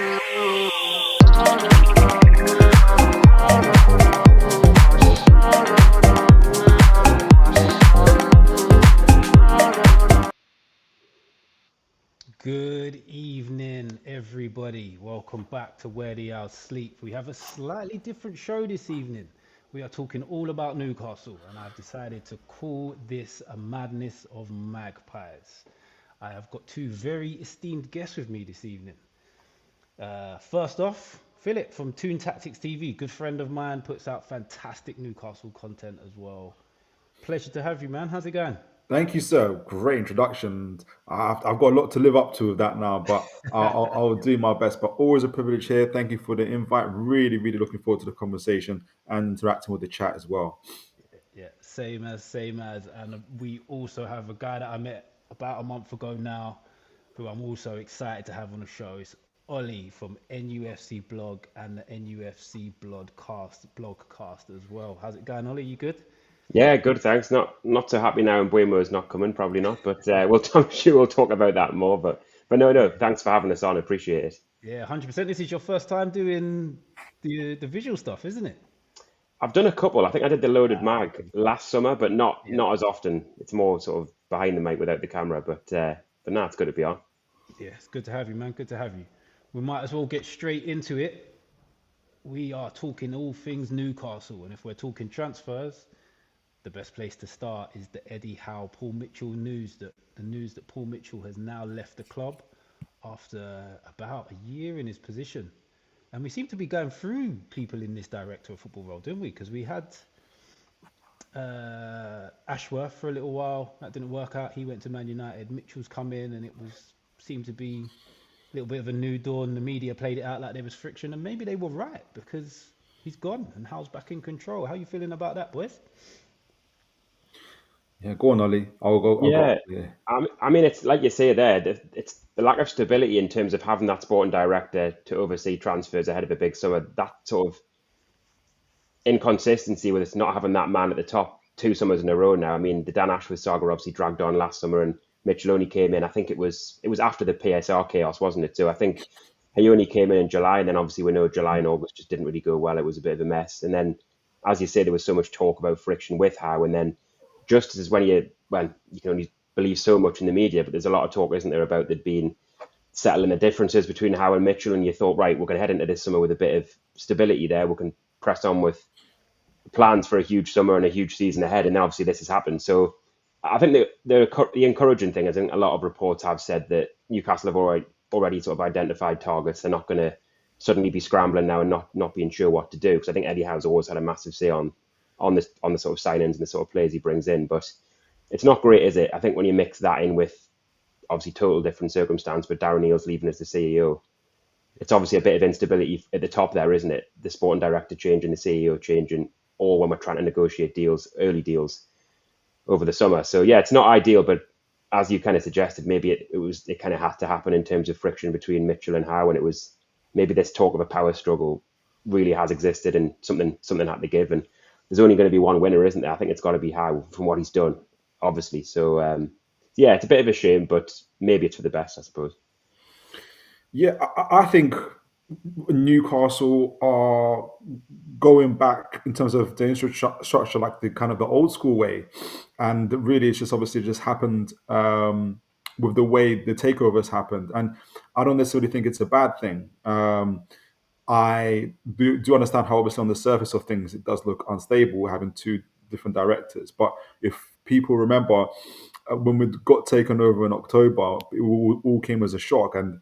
Good evening, everybody. Welcome back to Where the Owls Sleep. We have a slightly different show this evening. We are talking all about Newcastle, and I've decided to call this a Madness of Magpies. I have got two very esteemed guests with me this evening. First off, Philip from Toon TV, good friend of mine, puts out fantastic Newcastle content as well. Pleasure to have you, man. How's it going? Thank you, sir. Great introduction. I've got a lot to live up to with that now, but I'll do my best. But always a privilege here. Thank you for the invite. Really, really looking forward to the conversation and interacting with the chat as well. Yeah, same as. And we also have a guy that I met about a month ago now, who I'm also excited to have on the show. It's Olly from NUFCBlog and the NUFCBlogcast as well. How's it going, Olly? You good? Yeah, good, thanks. Not so happy now, and Buemo's not coming, probably not. But I'm sure we'll talk about that more. But no, Yeah, thanks for having us on. Appreciate it. yeah, 100%. This is your first time doing the visual stuff, isn't it? I've done a couple. I think I did the Loaded Mag Okay. last summer, but not Yeah, not as often. It's more sort of behind the mic without the camera. But no, it's good to be on. yeah, it's good to have you, man. Good to have you. We might as well get straight into it. We are talking all things Newcastle, and if we're talking transfers, the best place to start is the Eddie Howe Paul Mitchell news. That the news that Paul Mitchell has now left the club after about a year in his position. And we seem to be going through people in this director of football role, didn't we? Because we had Ashworth for a little while. That didn't work out. He went to Man United. Mitchell's come in, and it was seemed to be a little bit of a new dawn. The media played it out like there was friction, and maybe they were right because he's gone and Howe's back in control. How you feeling about that, boys? Yeah, go on, Ollie. I'll go. I'll Yeah, go. Yeah. I mean, it's like you say there. It's the lack of stability in terms of having that sporting director to oversee transfers ahead of a big summer. That sort of inconsistency with us not having that man at the top 2 summers in a row now. I mean, the Dan Ashworth saga obviously dragged on last summer, and Mitchell only came in. I think it was after the PSR chaos, wasn't it? So I think he only came in July, and then obviously we know July and August just didn't really go well. It was a bit of a mess, and then as you say, there was so much talk about friction with Howe, and then just as when you can only believe so much in the media, but there's a lot of talk, isn't there, about there being settling the differences between Howe and Mitchell, and you thought, right, we're going to head into this summer with a bit of stability there. We can press on with plans for a huge summer and a huge season ahead, and then obviously this has happened. So I think the encouraging thing is, I think a lot of reports have said that Newcastle have already sort of identified targets. They're not going to suddenly be scrambling now and not being sure what to do, because I think Eddie Howe's always had a massive say on the sort of signings and the sort of players he brings in. But it's not great, is it? I think when you mix that in with obviously total different circumstance, but Darren Neal's leaving as the CEO, it's obviously a bit of instability at the top there, isn't it? The sporting director changing, the CEO changing, or when we're trying to negotiate deals, early deals over the summer. So yeah, it's not ideal, but as you kind of suggested, maybe it kind of had to happen in terms of friction between Mitchell and Howe, and it was maybe this talk of a power struggle really has existed, and something had to give, and there's only going to be one winner, isn't there? I think it's got to be Howe from what he's done, obviously. So yeah, it's a bit of a shame, but maybe it's for the best, I suppose. Yeah, I think Newcastle are going back in terms of the infrastructure, like the kind of the old school way, and really it's just obviously just happened with the way the takeovers happened, and I don't necessarily think it's a bad thing. I do understand how obviously on the surface of things it does look unstable having two different directors, but if people remember when we got taken over in October, it all came as a shock, and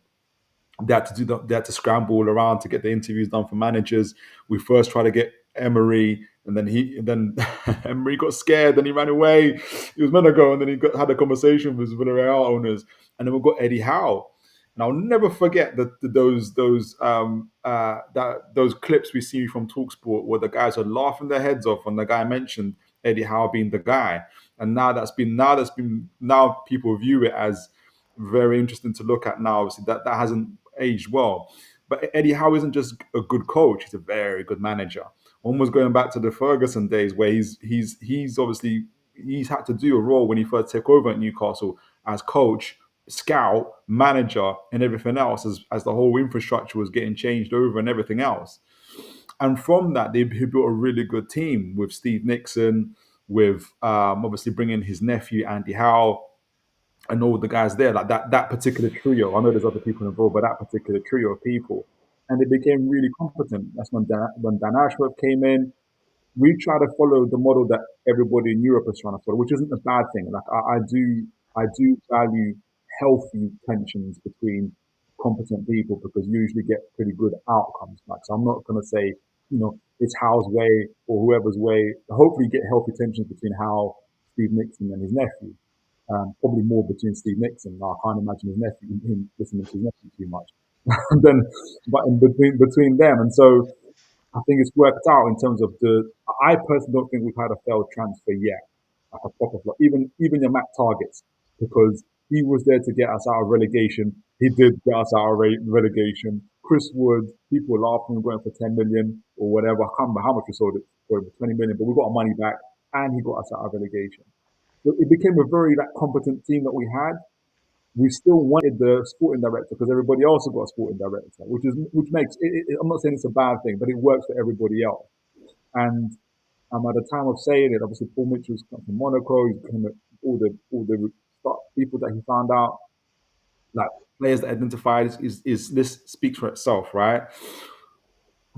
they had to scramble all around to get the interviews done for managers. We first tried to get Emery, and then Emery got scared, and he ran away. He was meant to go, and then had a conversation with Villarreal owners, and then we got Eddie Howe. And I'll never forget those clips we see from Talksport where the guys are laughing their heads off when the guy mentioned Eddie Howe being the guy. And now people view it as very interesting to look at now. Obviously, that hasn't aged well. But Eddie Howe isn't just a good coach; he's a very good manager. Almost going back to the Ferguson days, where he's obviously he's had to do a role when he first took over at Newcastle as coach, scout, manager, and everything else as the whole infrastructure was getting changed over and everything else. And from that, he built a really good team with Steve Nixon, with obviously bringing his nephew Andy Howe and all the guys there, like that particular trio. I know there's other people involved, but that particular trio of people, and they became really competent. That's when Dan Ashworth came in. We try to follow the model that everybody in Europe is trying to follow, which isn't a bad thing. Like I do value healthy tensions between competent people because you usually get pretty good outcomes. Like, so I'm not going to say, it's Howe's way or whoever's way. Hopefully, you get healthy tensions between Howe, Steve Nixon, and his nephew. Probably more between Steve Nixon. I can't imagine his nephew, him listening to his nephew too much. And then, but in between them, and so I think it's worked out in terms of I personally don't think we've had a failed transfer yet, like a proper flop. Even your Matt Targets, because he was there to get us out of relegation. He did get us out of relegation. Chris Wood, people were laughing, we're going for 10 million or whatever. I can't remember how much we sold it for, 20 million, but we got our money back and he got us out of relegation. So it became a very competent team that we had. We still wanted the sporting director because everybody else has got a sporting director, which makes it, I'm not saying it's a bad thing, but it works for everybody else. And at the time of saying it, obviously Paul Mitchell's come from Monaco. He's come with all the people that he found out, like players that identified. Is this speaks for itself, right?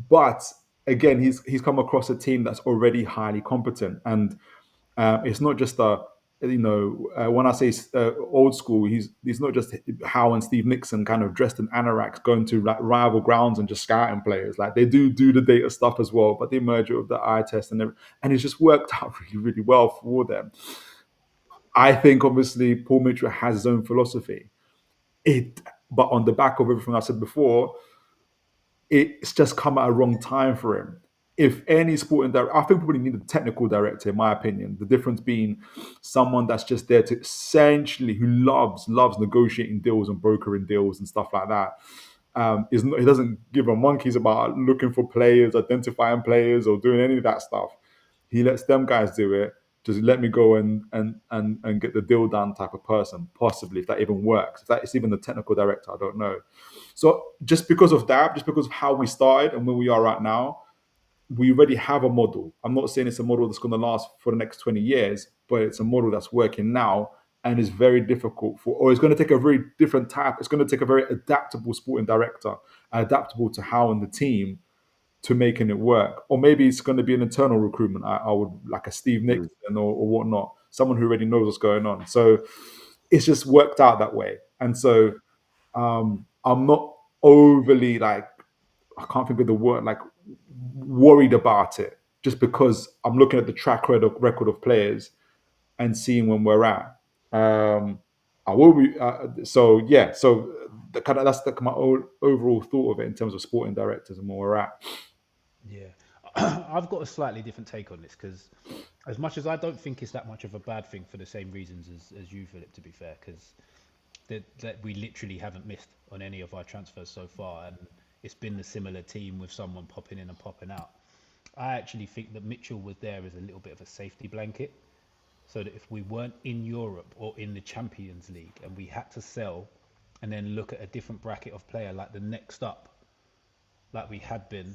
But again, he's come across a team that's already highly competent, and it's not just when I say old school, he's not just Howe and Steve Nixon kind of dressed in anoraks going to like rival grounds and just scouting players. Like they do the data stuff as well, but they merge it with the eye test and it's just worked out really, really well for them. I think obviously Paul Mitchell has his own philosophy. But on the back of everything I said before, it's just come at a wrong time for him. If any sporting director, I think we really need a technical director, in my opinion. The difference being someone that's just there to essentially, who loves negotiating deals and brokering deals and stuff like that. He doesn't give a monkeys about looking for players, identifying players, or doing any of that stuff. He lets them guys do it. Just let me go and get the deal done type of person, possibly, if that even works. If that is even the technical director, I don't know. So just because of that, just because of how we started and where we are right now, we already have a model. I'm not saying it's a model that's going to last for the next 20 years, but it's a model that's working now and is very difficult or it's going to take a very different type. It's going to take a very adaptable sporting director, adaptable to Howe and the team to making it work. Or maybe it's going to be an internal recruitment. I would like a Steve Nixon or whatnot, someone who already knows what's going on. So it's just worked out that way. And so I'm not overly I can't think of the word, worried about it, just because I'm looking at the track record of players and seeing when we're at. I will be so that's my overall thought of it in terms of sporting directors and where we're at. Yeah, I've got a slightly different take on this because, as much as I don't think it's that much of a bad thing for the same reasons as you, Philip, to be fair, because that we literally haven't missed on any of our transfers so far, and it's been a similar team with someone popping in and popping out. I actually think that Mitchell was there as a little bit of a safety blanket, so that if we weren't in Europe or in the Champions League and we had to sell and then look at a different bracket of player like the next up, like we had been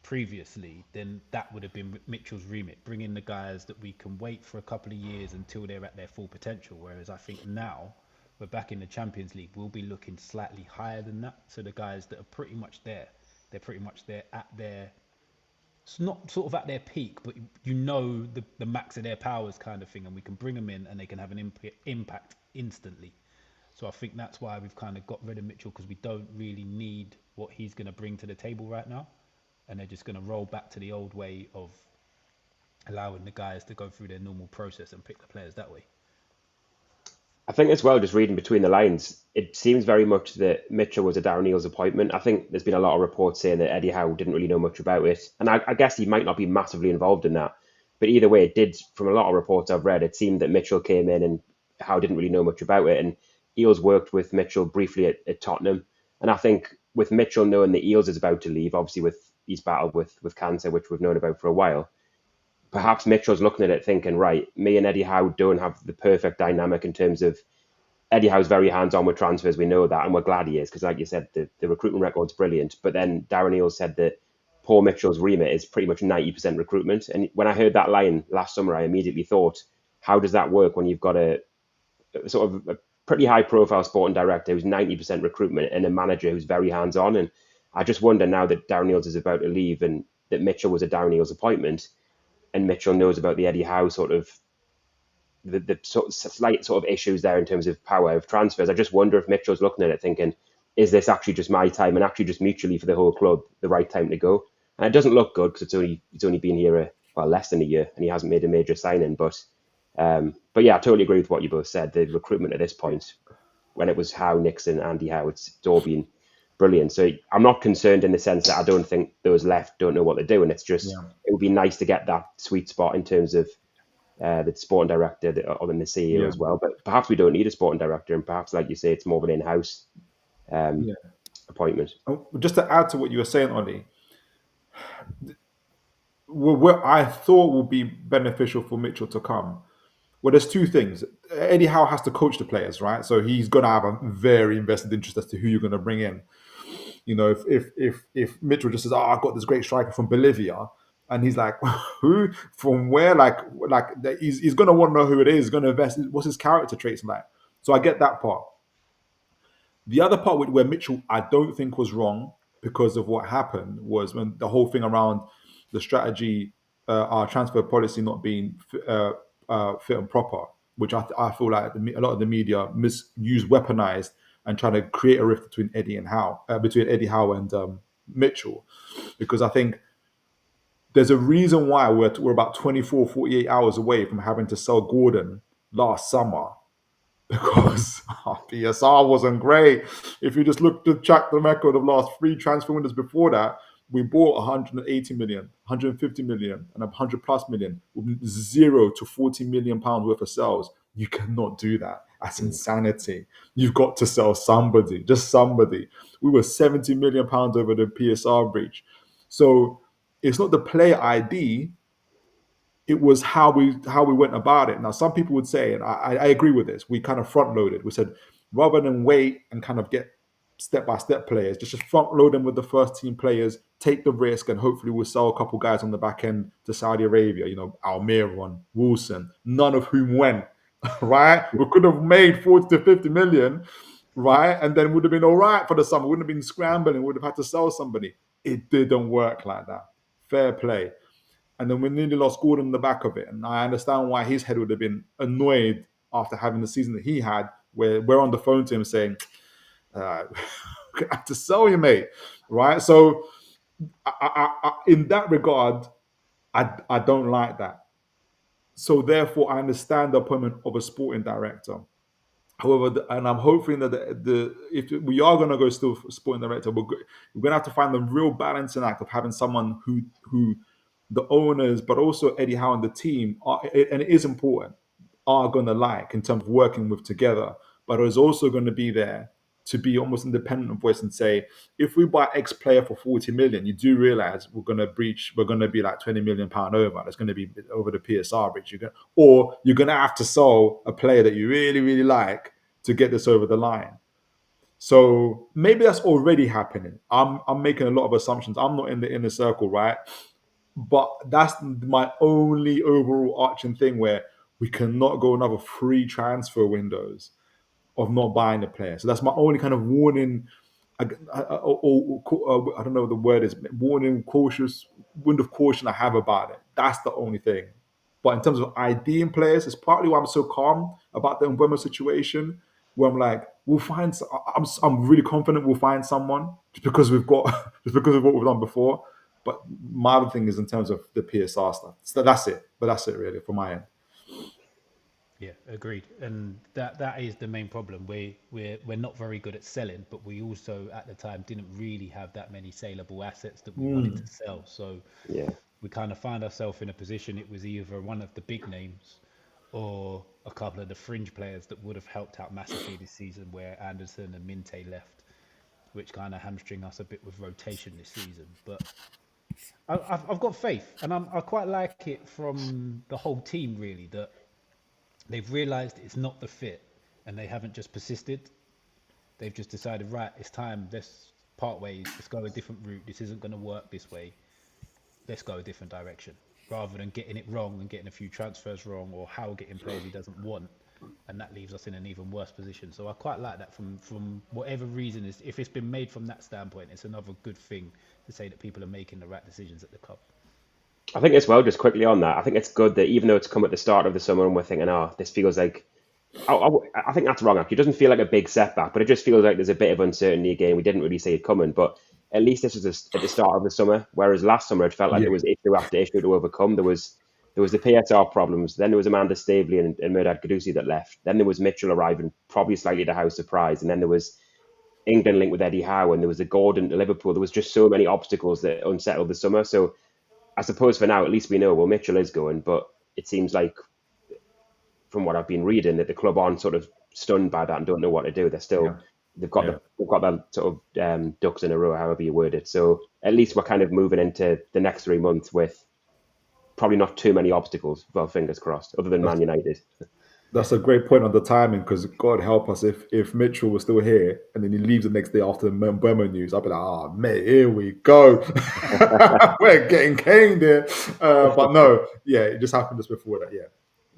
previously, then that would have been Mitchell's remit, bringing the guys that we can wait for a couple of years until they're at their full potential. Whereas I think now we're back in the Champions League, we'll be looking slightly higher than that. So the guys that are pretty much there, they're pretty much there at their, it's not sort of at their peak, but the max of their powers kind of thing, and we can bring them in and they can have an impact instantly. So I think that's why we've kind of got rid of Mitchell, because we don't really need what he's going to bring to the table right now. And they're just going to roll back to the old way of allowing the guys to go through their normal process and pick the players that way. I think as well, just reading between the lines, it seems very much that Mitchell was a Darren Eales appointment. I think there's been a lot of reports saying that Eddie Howe didn't really know much about it. And I guess he might not be massively involved in that. But either way, it did, from a lot of reports I've read, it seemed that Mitchell came in and Howe didn't really know much about it. And Eales worked with Mitchell briefly at Tottenham. And I think with Mitchell knowing that Eales is about to leave, obviously with his battle with cancer, which we've known about for a while, perhaps Mitchell's looking at it thinking, right, me and Eddie Howe don't have the perfect dynamic in terms of Eddie Howe's very hands-on with transfers. We know that, and we're glad he is because, like you said, the recruitment record's brilliant. But then Darren Eales said that Paul Mitchell's remit is pretty much 90% recruitment. And when I heard that line last summer, I immediately thought, how does that work when you've got a sort of a pretty high-profile sporting director who's 90% recruitment and a manager who's very hands-on? And I just wonder now that Darren Eales is about to leave and that Mitchell was a Darren Eales appointment, and Mitchell knows about the Eddie Howe sort of the sort of slight sort of issues there in terms of power of transfers. I just wonder if Mitchell's looking at it thinking, is this actually just my time and actually just mutually for the whole club the right time to go? And it doesn't look good because it's only been here less than a year and he hasn't made a major signing. But yeah, I totally agree with what you both said. The recruitment at this point, when it was Howe, Nixon, Andy Howe, it's all been brilliant. So I'm not concerned in the sense that I don't think those left don't know what they're doing. It's just it would be nice to get that sweet spot in terms of the sporting director or then the CEO as well. But perhaps we don't need a sporting director, and perhaps, like you say, it's more of an in-house appointment. Just to add to what you were saying, Ollie, what I thought would be beneficial for Mitchell to come. Well, there's two things. Eddie Howe has to coach the players, right? So he's going to have a very invested interest as to who you're going to bring in. You know, if Mitchell just says, "Oh, I've got this great striker from Bolivia," and he's like, "Who? From where?" Like he's going to want to know who it is. He's going to invest. What's his character traits like? So I get that part. The other part where Mitchell, I don't think was wrong because of what happened was when the whole thing around the strategy, our transfer policy not being fit and proper, which I feel like a lot of the media misused, weaponized, and trying to create a rift between Eddie Howe and Mitchell, because I think there's a reason why we're about 24, 48 hours away from having to sell Gordon last summer, because our PSR wasn't great. If you just look to check the record of last 3 transfer windows before that, we bought 180 million, 150 million, and 100 plus million with 0 to 40 million pounds worth of sales. You cannot do that. That's insanity. You've got to sell somebody, just somebody. We were 70 million pounds over the PSR breach. So it's not the player ID, it was how we went about it. Now, some people would say, and I agree with this, we kind of front loaded. We said, rather than wait and kind of get step-by-step players, just front load them with the first team players, take the risk, and hopefully we'll sell a couple guys on the back end to Saudi Arabia, you know, Almiron, Wilson, none of whom went, right? We could have made 40 to 50 million, right? And then would have been all right for the summer. Wouldn't have been scrambling, would have had to sell somebody. It didn't work like that. Fair play. And then we nearly lost Gordon in the back of it. And I understand why his head would have been annoyed after having the season that he had, where we're on the phone to him saying, I have to sell you, mate. Right? So I, in that regard, I don't like that. So therefore, I understand the appointment of a sporting director. However, and I'm hoping that if we are going to go still for sporting director, we're going to have to find the real balancing act of having someone who the owners, but also Eddie Howe and the team, and it is important, are going to like in terms of working with together, but is also going to be there to be almost independent of voice and say, if we buy X player for 40 million, you do realize we're going to be like 20 million pound over. It's going to be over the PSR breach. Or you're going to have to sell a player that you really, really like to get this over the line. So maybe that's already happening. I'm making a lot of assumptions. I'm not in the inner circle, right? But that's my only overall arching thing, where we cannot go another 3 transfer windows of not buying a player. So that's my only kind of warning. I don't know what the word is. Warning, cautious, wind of caution I have about it. That's the only thing. But in terms of IDing players, it's partly why I'm so calm about the Mbeumo situation, where I'm like, we'll find. I'm really confident we'll find someone just because of what we've done before. But my other thing is in terms of the PSR stuff. So that's it. But that's it really from my end. Yeah, agreed. And that is the main problem. We're not very good at selling, but we also at the time didn't really have that many saleable assets that we wanted to sell. So we kind of found ourselves in a position. It was either one of the big names or a couple of the fringe players that would have helped out massively this season, where Anderson and Minte left, which kind of hamstring us a bit with rotation this season. But I've got faith, and I quite like it from the whole team, really, that they've realised it's not the fit and they haven't just persisted. They've just decided, right, it's time. Let's part ways. Let's go a different route. This isn't going to work this way. Let's go a different direction, rather than getting it wrong and getting a few transfers wrong, or Howe getting players he doesn't want, and that leaves us in an even worse position. So I quite like that from whatever reason. Is if it's been made from that standpoint, it's another good thing to say that people are making the right decisions at the club. I think as well, just quickly on that, I think it's good that even though it's come at the start of the summer and we're thinking, oh, this feels like, I think that's wrong actually. It doesn't feel like a big setback, but it just feels like there's a bit of uncertainty again. We didn't really see it coming, but at least this was at the start of the summer, whereas last summer it felt like there was issue after issue to overcome. There was the PSR problems, then there was Amanda Stabley and Mehrdad Gadusi that left, then there was Mitchell arriving, probably slightly to Howe's surprise, and then there was England linked with Eddie Howe, and there was the Gordon to Liverpool. There was just so many obstacles that unsettled the summer. So I suppose for now, at least we know, well, Mitchell is going, but it seems like, from what I've been reading, that the club aren't sort of stunned by that and don't know what to do. They're still, they've got that sort of ducks in a row, however you word it. So at least we're kind of moving into the next 3 months with probably not too many obstacles. Well, fingers crossed, other than Man United. That's a great point on the timing, because God help us if Mitchell was still here and then he leaves the next day after the Mbeumo news. I'll be like, oh, mate, here we go. We're getting caned here. But no, it just happened just before that. Yeah,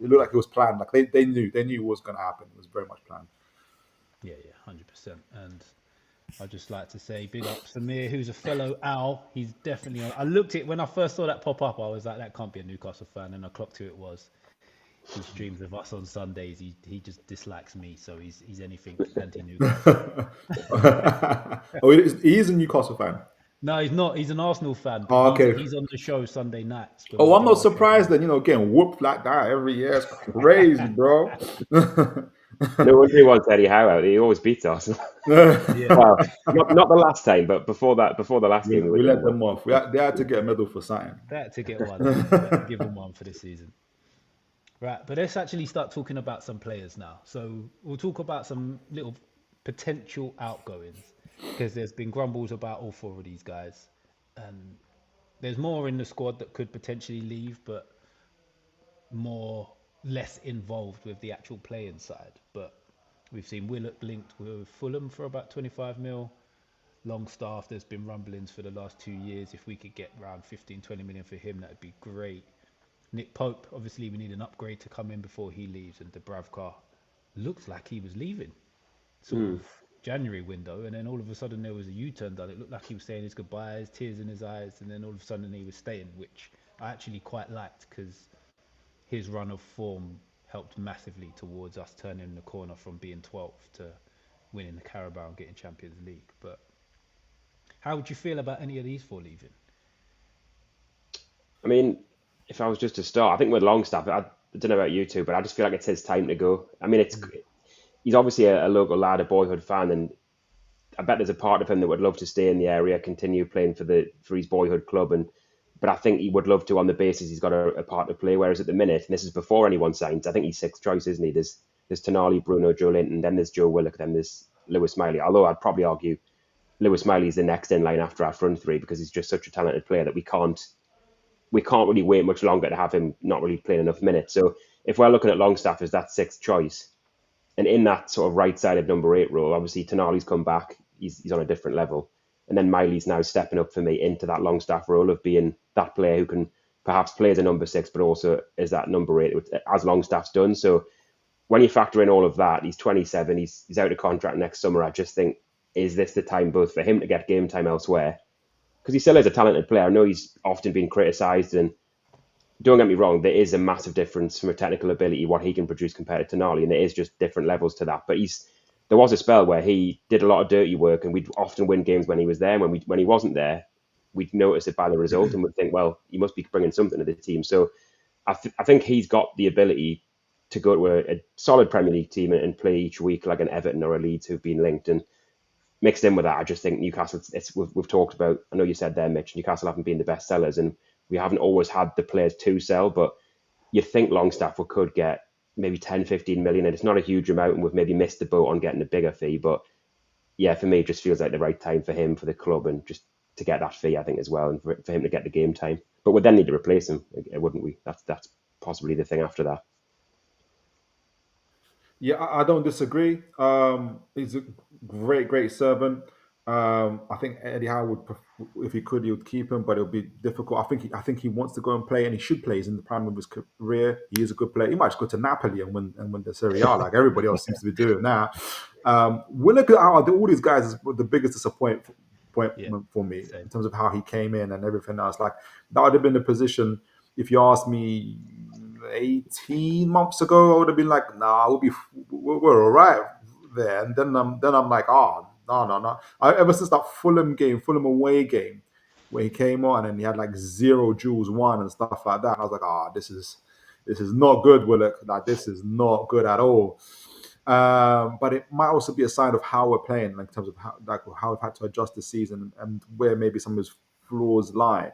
it looked like it was planned. Like they knew what was going to happen. It was very much planned. Yeah, 100%. And I'd just like to say big up Samir, who's a fellow Owl. He's definitely on. I looked at when I first saw that pop up, I was like, that can't be a Newcastle fan, and I clocked who it was. He streams with us on Sundays. He just dislikes me, so he's anything anti-Newcastle. He is a Newcastle fan. No, he's not. He's an Arsenal fan. Oh, okay. He's on the show Sunday nights. I'm not surprised that, getting whooped like that every year. It's crazy, bro. No wonder he wants Eddie Howe out. He always beats us. Well, not the last time, but before the last game, we let them off. They had to get a medal for something. They had to get one. They had to give them one for this season. Right, but let's actually start talking about some players now. So we'll talk about some little potential outgoings, because there's been grumbles about all four of these guys. And there's more in the squad that could potentially leave, but less involved with the actual playing side. But we've seen Willock linked with Fulham for about 25 mil. Longstaff, there's been rumblings for the last 2 years. If we could get around 15, 20 million for him, that'd be great. Nick Pope, obviously we need an upgrade to come in before he leaves, and Dubravka looked like he was leaving sort of January window, and then all of a sudden there was a U-turn done. It looked like he was saying his goodbyes, tears in his eyes, and then all of a sudden he was staying, which I actually quite liked, because his run of form helped massively towards us turning the corner from being 12th to winning the Carabao and getting Champions League. But how would you feel about any of these four leaving? I mean, if I was just to start, I think with Longstaff, I don't know about you two, but I just feel like it's his time to go. I mean, he's obviously a local lad, a boyhood fan, and I bet there's a part of him that would love to stay in the area, continue playing for his boyhood club, but I think he would love to on the basis he's got a part to play. Whereas at the minute, and this is before anyone signs, I think he's sixth choice, isn't he? There's Tonali, Bruno, Joe Linton, then there's Joe Willock, then there's Lewis Miley. Although I'd probably argue Lewis Miley is the next in line after our front three, because he's just such a talented player that we can't really wait much longer to have him not really playing enough minutes. So if we're looking at Longstaff as that sixth choice, and in that sort of right-sided number 8 role, obviously Tonali's come back, he's on a different level. And then Miley's now stepping up for me into that Longstaff role of being that player who can perhaps play as a number 6, but also as that number 8, as Longstaff's done. So when you factor in all of that, he's 27, he's out of contract next summer. I just think, is this the time both for him to get game time elsewhere? Because he still is a talented player. I know he's often been criticised, and don't get me wrong, there is a massive difference from a technical ability, what he can produce compared to Tonali, and there is just different levels to that. But there was a spell where he did a lot of dirty work, and we'd often win games when he was there. And when he wasn't there, we'd notice it by the result, and we'd think, well, he must be bringing something to the team. So I think he's got the ability to go to a solid Premier League team and play each week like an Everton or a Leeds who've been linked. And mixed in with that, I just think Newcastle, we've talked about, I know you said there, Mitch, Newcastle haven't been the best sellers, and we haven't always had the players to sell, but you'd think Longstaff could get maybe 10, 15 million, and it's not a huge amount, and we've maybe missed the boat on getting a bigger fee. But yeah, for me, it just feels like the right time for him, for the club, and just to get that fee, I think, as well, and for him to get the game time. But we'd then need to replace him, wouldn't we? That's possibly the thing after that. Yeah, I don't disagree. He's a great servant. I think Eddie Howe would, if he could, he would keep him, but it'll be difficult. I think he wants to go and play, and he should play. He's in the prime of his career. He is a good player. He might just go to Napoli and win the Serie A, like everybody else seems to be doing now. Willock out of all these guys is the biggest disappointment Yeah, for me in same. terms of how he came in and everything else. Like that would have been the position if you asked me 18 months ago, I would have been like, nah, we're all right there. And then I'm like, oh, no. Ever since that Fulham away game, where he came on and he had like 0 joules 1 and stuff like that, and I was like, this is not good, Willock. Like this is not good at all. But it might also be a sign of how we're playing, like, in terms of how we've had to adjust the season and where maybe some of his flaws lie.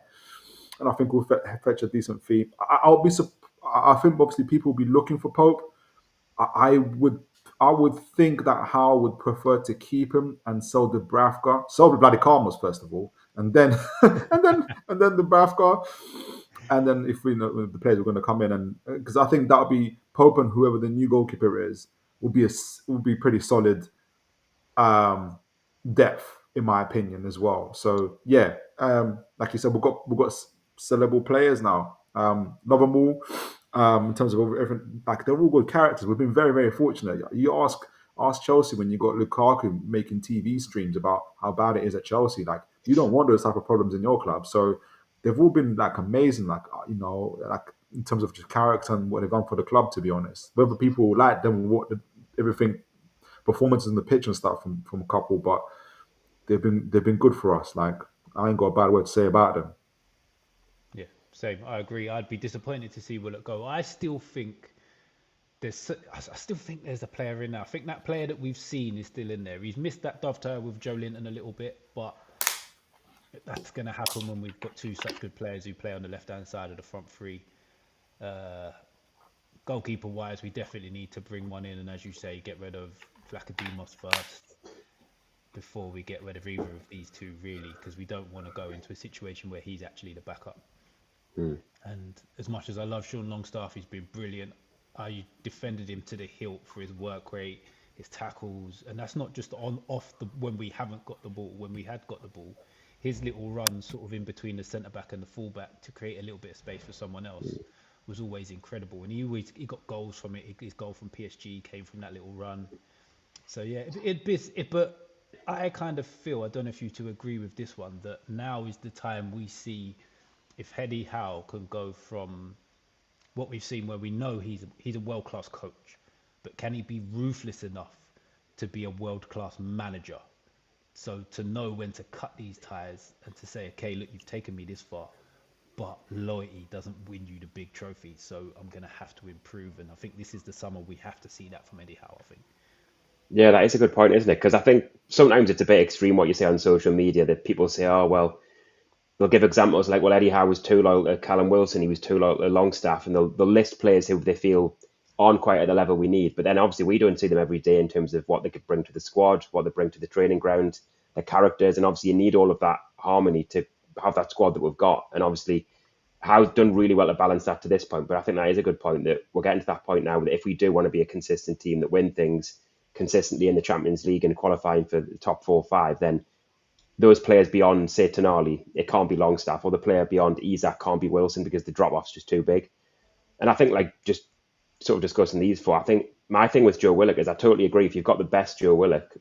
And I think we'll fetch a decent fee. I think obviously people will be looking for Pope. I would think that Howe would prefer to keep him and sell sell the bloody Karmas first of all, and then and then the Bravka, and then if we know the players are going to come in, and because I think that'll be Pope and whoever the new goalkeeper is will be pretty solid um, depth, in my opinion, as well. So yeah, like you said, we've got sellable players now. Love them all. In terms of everything, like they're all good characters. We've been very fortunate. You ask Chelsea when you got Lukaku making TV streams about how bad it is at Chelsea. Like you don't want those type of problems in your club. So they've all been like amazing. Like like in terms of just character and what they've done for the club. To be honest, whether people like them, everything performances in the pitch and stuff from a couple, but they've been good for us. Like I ain't got a bad word to say about them. Yeah, same. I agree. I'd be disappointed to see Willock go. I still think there's a player in there. I think that player that we've seen is still in there. He's missed that dovetail with Joe Linton a little bit, but that's going to happen when we've got two such good players who play on the left-hand side of the front three. Goalkeeper-wise, we definitely need to bring one in, and as you say, get rid of Flacadimos first before we get rid of either of these two, really, because we don't want to go into a situation where he's actually the backup. And as much as I love Sean Longstaff, he's been brilliant. I defended him to the hilt for his work rate, his tackles, and that's not just when we haven't got the ball. When we had got the ball, his little runs sort of in between the centre back and the full back to create a little bit of space for someone else was always incredible. And he got goals from it. His goal from PSG came from that little run. So yeah, but I kind of feel, I don't know if you two agree with this one, that now is the time we see if Eddie Howe can go from what we've seen, where we know he's a world-class coach, but can he be ruthless enough to be a world-class manager? So to know when to cut these ties and to say, okay, look, you've taken me this far, but loyalty doesn't win you the big trophy, so I'm going to have to improve. And I think this is the summer we have to see that from Eddie Howe, I think. Yeah, that is a good point, isn't it? Because I think sometimes it's a bit extreme what you say on social media that people say, oh, well, they'll give examples like, well, Eddie Howe was too low to Callum Wilson, he was too low to Longstaff, and they'll list players who they feel aren't quite at the level we need. But then obviously we don't see them every day in terms of what they could bring to the squad, what they bring to the training ground, their characters, and obviously you need all of that harmony to have that squad that we've got. And obviously Howe's done really well to balance that to this point. But I think that is a good point that we're getting to that point now that if we do want to be a consistent team that win things consistently in the Champions League and qualifying for the top 4 or 5, then those players beyond, say, Tonali, it can't be Longstaff, or the player beyond Isak can't be Wilson because the drop-off's just too big. And I think, like, just sort of discussing these four, I think my thing with Joe Willock is I totally agree. If you've got the best Joe Willock,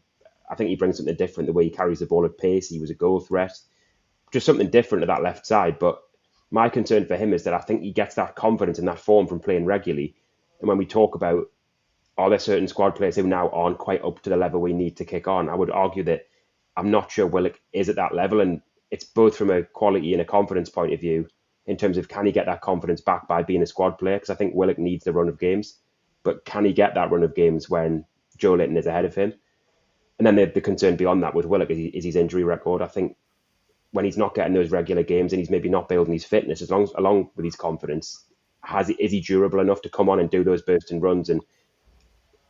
I think he brings something different, the way he carries the ball at pace. He was a goal threat, just something different to that left side. But my concern for him is that I think he gets that confidence and that form from playing regularly. And when we talk about, are there certain squad players who now aren't quite up to the level we need to kick on, I would argue that I'm not sure Willock is at that level. And it's both from a quality and a confidence point of view in terms of, can he get that confidence back by being a squad player? Because I think Willock needs the run of games. But can he get that run of games when Joe Linton is ahead of him? And then the concern beyond that with Willock is his injury record. I think when he's not getting those regular games and he's maybe not building his fitness along with his confidence, is he durable enough to come on and do those bursting runs? And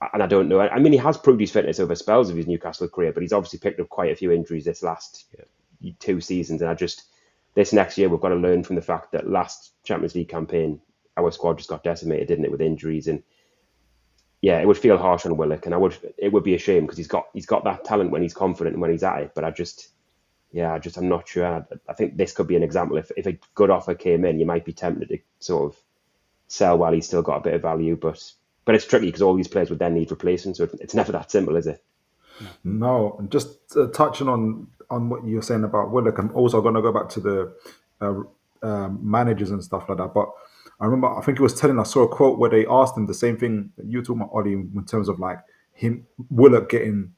I don't know. I mean, he has proved his fitness over spells of his Newcastle career, but he's obviously picked up quite a few injuries this last 2 seasons. And this next year, we've got to learn from the fact that last Champions League campaign, our squad just got decimated, didn't it, with injuries. And yeah, it would feel harsh on Willock, and it would be a shame because he's got that talent when he's confident and when he's at it. But I'm not sure. I think this could be an example. If a good offer came in, you might be tempted to sort of sell while he's still got a bit of value. But it's tricky because all these players would then need replacing, so it's never that simple, is it? No, and just touching on what you're saying about Willock, I'm also going to go back to the uh, managers and stuff like that. But I remember, I think he was telling, I saw a quote where they asked him the same thing that you were talking about, Ollie, in terms of like him, Willock getting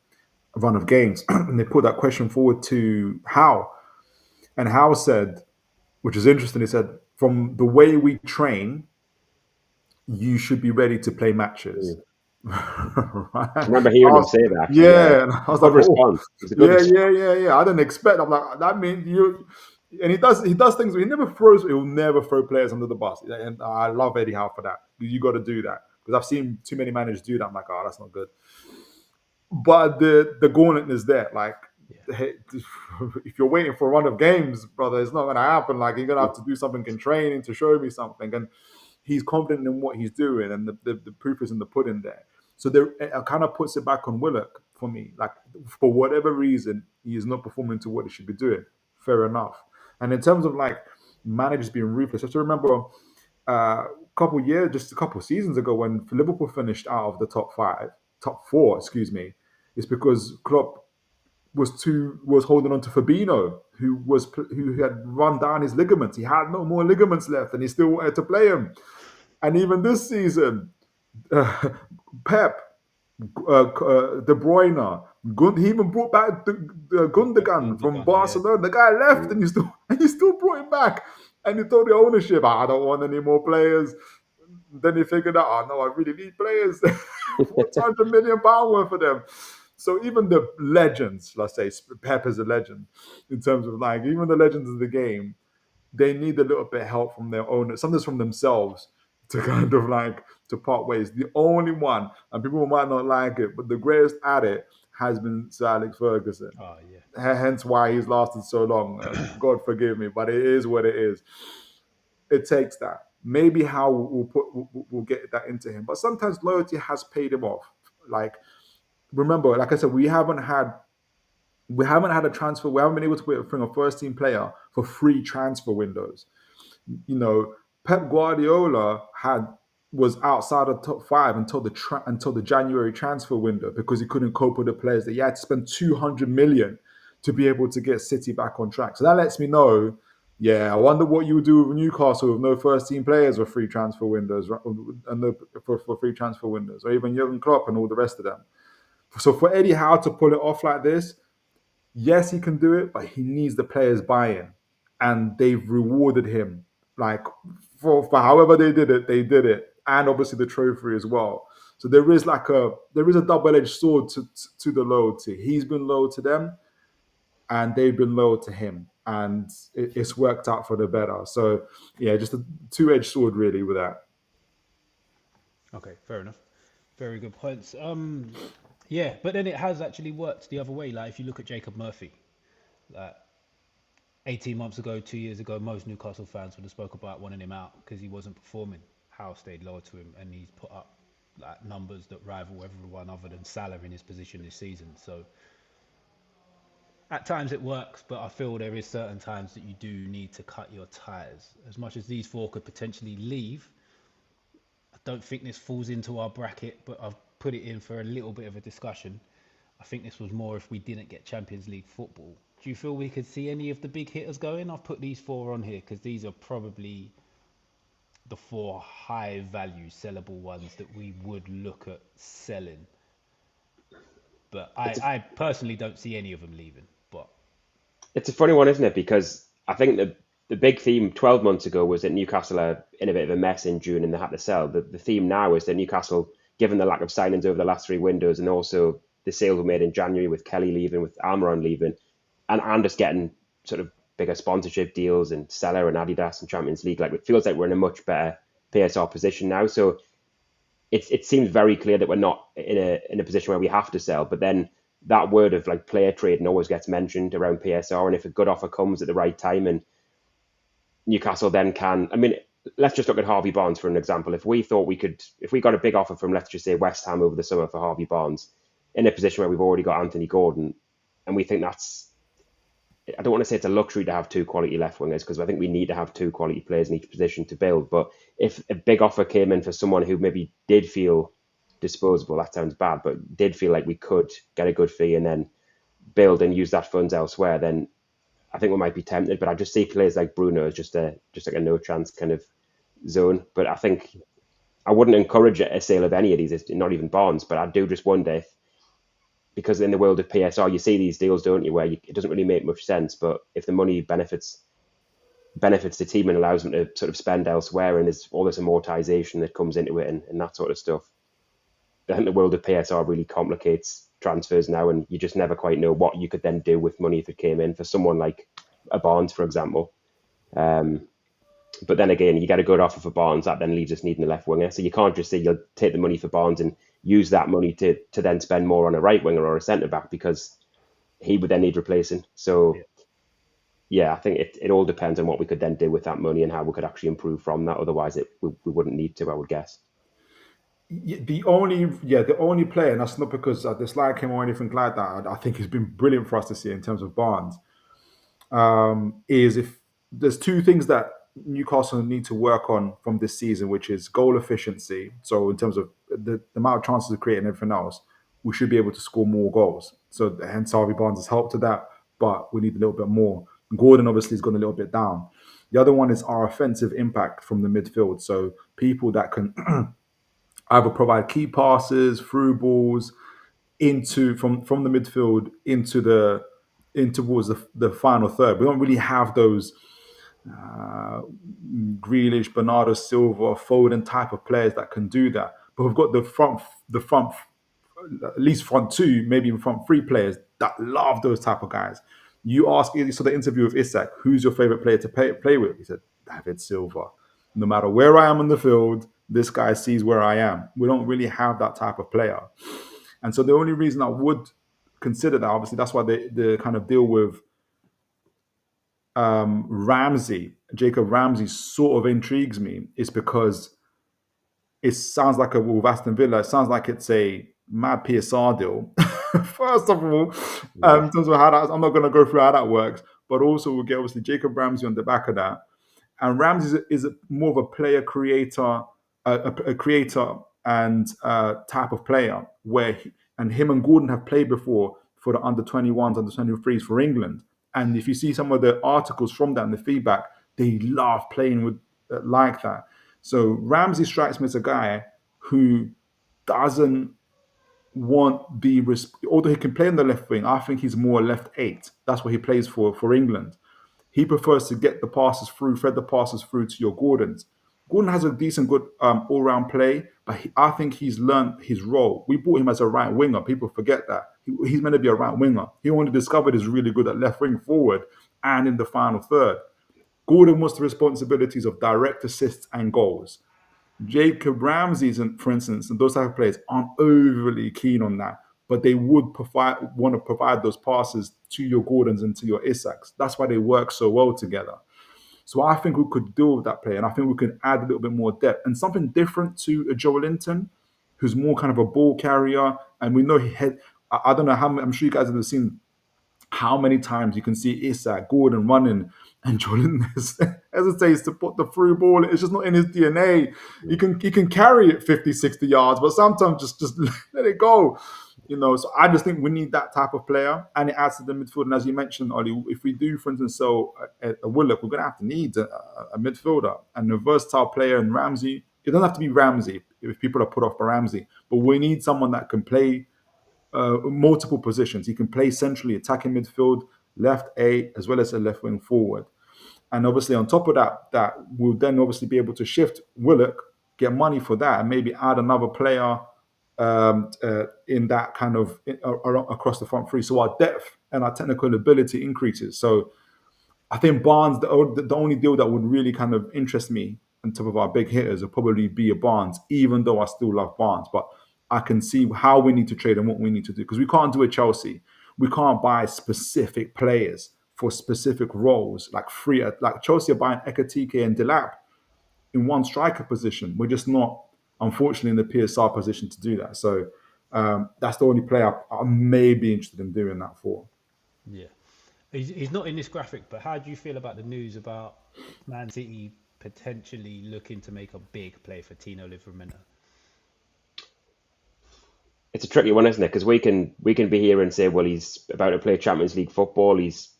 a run of games. And they put that question forward to Howe. And Howe said, which is interesting, he said, from the way we train, you should be ready to play matches. Mm. Right? I remember hearing him say that. Actually, Yeah, and I was good like, oh, response. It was a good response. yeah. I didn't expect. I'm like, that means you. And he does things. He'll never throw players under the bus. And I love Eddie Howe for that. You got to do that because I've seen too many managers do that. I'm like, oh, that's not good. But the gauntlet is there. Like, hey, if you're waiting for a run of games, brother, it's not going to happen. Like, you're going to have to do something in training to show me something. And he's confident in what he's doing, and the proof is in the pudding there. So there, it kind of puts it back on Willock for me. Like, for whatever reason, he is not performing to what he should be doing. Fair enough. And in terms of like managers being ruthless, I have to remember just a couple seasons ago, when Liverpool finished out of the top four, excuse me, it's because Klopp was holding on to Fabinho, who had run down his ligaments. He had no more ligaments left, and he still wanted to play him. And even this season, Pep, De Bruyne, he even brought back Gundogan from Barcelona. Yeah. The guy left, and you still brought him back. And he told the ownership, I don't want any more players. Then he figured out, oh no, I really need players. £400 million worth of them. So even the legends, let's say Pep is a legend in terms of like, even the legends of the game, they need a little bit of help from their owners, sometimes from themselves, to kind of like to part ways. The only one, and people might not like it, but the greatest at it has been Sir Alex Ferguson. Oh, yeah. Hence why he's lasted so long. God forgive me, but it is what it is. It takes that. Maybe how we'll get that into him, but sometimes loyalty has paid him off. Like, remember, like I said, we haven't had a transfer. We haven't been able to bring a first team player for free transfer windows. You know, Pep Guardiola was outside of top five until the January transfer window because he couldn't cope with the players. That he had to spend 200 million to be able to get City back on track. So that lets me know. Yeah, I wonder what you would do with Newcastle with no first team players or free transfer windows, and for free transfer windows, or even Jurgen Klopp and all the rest of them. So for Eddie Howe to pull it off like this, yes, he can do it, but he needs the players' buy-in, and they've rewarded him. Like for however they did it, and obviously the trophy as well. So there is a double-edged sword to the loyalty. He's been loyal to them, and they've been loyal to him, and it's worked out for the better. So yeah, just a two-edged sword really with that. Okay, fair enough. Very good points. Yeah, but then it has actually worked the other way. Like if you look at Jacob Murphy, like 18 months ago, 2 years ago, most Newcastle fans would have spoke about wanting him out because he wasn't performing. Howe stayed loyal to him, and he's put up like numbers that rival everyone other than Salah in his position this season. So at times it works, but I feel there is certain times that you do need to cut your ties. As much as these four could potentially leave, I don't think this falls into our bracket, but I've put it in for a little bit of a discussion. I think this was more if we didn't get Champions League football. Do you feel we could see any of the big hitters going? I've put these four on here because these are probably the four high value sellable ones that we would look at selling. But I personally don't see any of them leaving. But it's a funny one, isn't it? Because I think the big theme 12 months ago was that Newcastle are in a bit of a mess in June and they had to sell. The theme now is that Newcastle, given the lack of signings over the last three windows and also the sales were made in January with Kelly leaving, with Almiron leaving, and just getting sort of bigger sponsorship deals and Stella and Adidas and Champions League, like it feels like we're in a much better PSR position now. So it seems very clear that we're not in a position where we have to sell. But then that word of like player trading always gets mentioned around PSR, and if a good offer comes at the right time and Newcastle then can, I mean, let's just look at Harvey Barnes for an example. If we got a big offer from, let's just say, West Ham over the summer for Harvey Barnes, in a position where we've already got Anthony Gordon, and we think I don't want to say it's a luxury to have two quality left wingers, because I think we need to have two quality players in each position to build. But if a big offer came in for someone who maybe did feel disposable, that sounds bad, but did feel like we could get a good fee and then build and use that funds elsewhere, then I think we might be tempted. But I just see players like Bruno as just like a no chance kind of zone. But I think I wouldn't encourage a sale of any of these, not even Barnes. But I do just wonder if, because in the world of PSR, you see these deals, don't you, where it doesn't really make much sense. But if the money benefits the team and allows them to sort of spend elsewhere, and there's all this amortization that comes into it and that sort of stuff, I think the world of PSR really complicates transfers now, and you just never quite know what you could then do with money if it came in for someone like a Barnes, for example. But then again, you get a good offer for Barnes, that then leaves us needing a left winger. So you can't just say you'll take the money for Barnes and use that money to then spend more on a right winger or a centre back, because he would then need replacing. So yeah, I think it all depends on what we could then do with that money and how we could actually improve from that. Otherwise, we wouldn't need to, I would guess. The only player, and that's not because I dislike him or anything like that. I think he's been brilliant for us this year in terms of Barnes. Is if there's two things that Newcastle need to work on from this season, which is goal efficiency. So in terms of the amount of chances to create and everything else, we should be able to score more goals. So hence Harvey Barnes has helped to that, but we need a little bit more. Gordon obviously has gone a little bit down. The other one is our offensive impact from the midfield. So people that can either provide key passes, through balls into from the midfield in towards the final third. We don't really have those Grealish, Bernardo Silva, Foden type of players that can do that. But we've got the front, at least front two, maybe even front three players that love those type of guys. You saw the interview with Isak, who's your favorite player to play with? He said, David Silva. No matter where I am on the field, this guy sees where I am. We don't really have that type of player. And so the only reason I would consider that, obviously, that's why they kind of deal with Jacob Ramsey sort of intrigues me, is because it sounds like with Aston Villa, it sounds like it's a mad PSR deal. First of all, in terms of how that, I'm not going to go through how that works, but also we'll get obviously Jacob Ramsey on the back of that. And Ramsey is more of a player creator, a creator and type of player where him and Gordon have played before for the under 21s, under 23s for England. And if you see some of the articles from that and the feedback, they love playing with like that. So Ramsey strikes me as a guy who doesn't want although he can play on the left wing, I think he's more left 8. That's what he plays for England. He prefers to get the passes through, thread the passes through to your Gordons. Gordon has a decent, good all-round play, but I think he's learned his role. We bought him as a right winger. People forget that. He's meant to be a right winger. He only discovered he's really good at left wing forward and in the final third. Gordon wants the responsibilities of direct assists and goals. Jacob Ramsey, for instance, and those type of players aren't overly keen on that, but they would want to provide those passes to your Gordons and to your Isaks. That's why they work so well together. So I think we could deal with that player, and I think we could add a little bit more depth and something different to a Joe Linton, who's more kind of a ball carrier. And we know I don't know how many, I'm sure you guys have seen how many times you can see Isak, Gordon running, and Joe Linton hesitates to put the through ball. It's just not in his DNA. He can carry it 50, 60 yards, but sometimes just let it go. So I just think we need that type of player, and it adds to the midfield. And as you mentioned, Ollie, if we do, for instance, a Willock, we're going to have to need a midfielder and a versatile player. And Ramsey, it doesn't have to be Ramsey if people are put off by Ramsey, but we need someone that can play multiple positions. He can play centrally, attacking midfield, left 8, as well as a left wing forward. And obviously, on top of that we'll then obviously be able to shift Willock, get money for that, and maybe add another player in that kind of across the front three. So our depth and our technical ability increases. So I think Barnes, the only deal that would really kind of interest me on top of our big hitters would probably be a Barnes, even though I still love Barnes. But I can see how we need to trade and what we need to do, because we can't do a Chelsea. We can't buy specific players for specific roles, like Chelsea are buying Ekatike and Delap in one striker position. We're just not, unfortunately, in the PSR position to do that. So that's the only player I may be interested in doing that for. Yeah. He's not in this graphic, but how do you feel about the news about Man City potentially looking to make a big play for Tino Livramento? It's a tricky one, isn't it? Because we can be here and say, well, he's about to play Champions League football. He's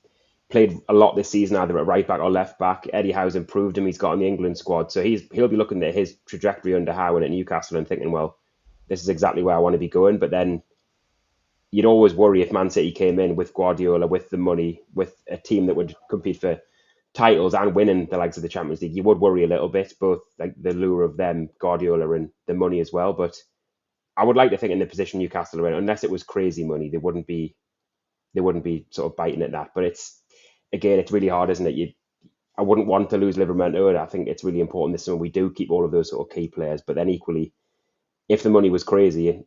played a lot this season, either at right back or left back. Eddie Howe's improved him. He's got on the England squad, so he'll be looking at his trajectory under Howe and at Newcastle and thinking, well, this is exactly where I want to be going. But then you'd always worry if Man City came in with Guardiola, with the money, with a team that would compete for titles and winning the likes of the Champions League. You would worry a little bit, both like the lure of them, Guardiola, and the money as well. But I would like to think in the position Newcastle are in, unless it was crazy money, they wouldn't be sort of biting at that. But it's really hard, isn't it? I wouldn't want to lose Livramento, and I think it's really important this summer we do keep all of those sort of key players. But then equally, if the money was crazy,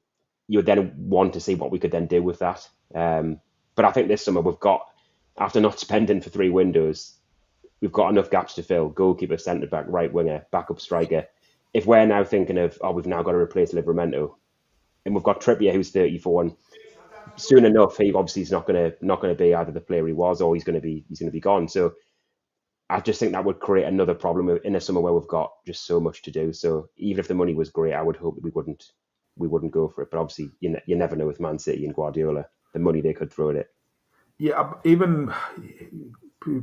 you would then want to see what we could then do with that. But I think this summer we've got, after not spending for 3 windows, we've got enough gaps to fill: goalkeeper, centre back, right winger, backup striker. If we're now thinking of, we've now got to replace Livramento, and we've got Trippier who's 34, and soon enough he obviously is not going to be either the player he was or he's going to be gone. So I just think that would create another problem in a summer where we've got just so much to do. So even if the money was great, I would hope that we wouldn't go for it. But obviously you never know with Man City and Guardiola, the money they could throw at it. Yeah, even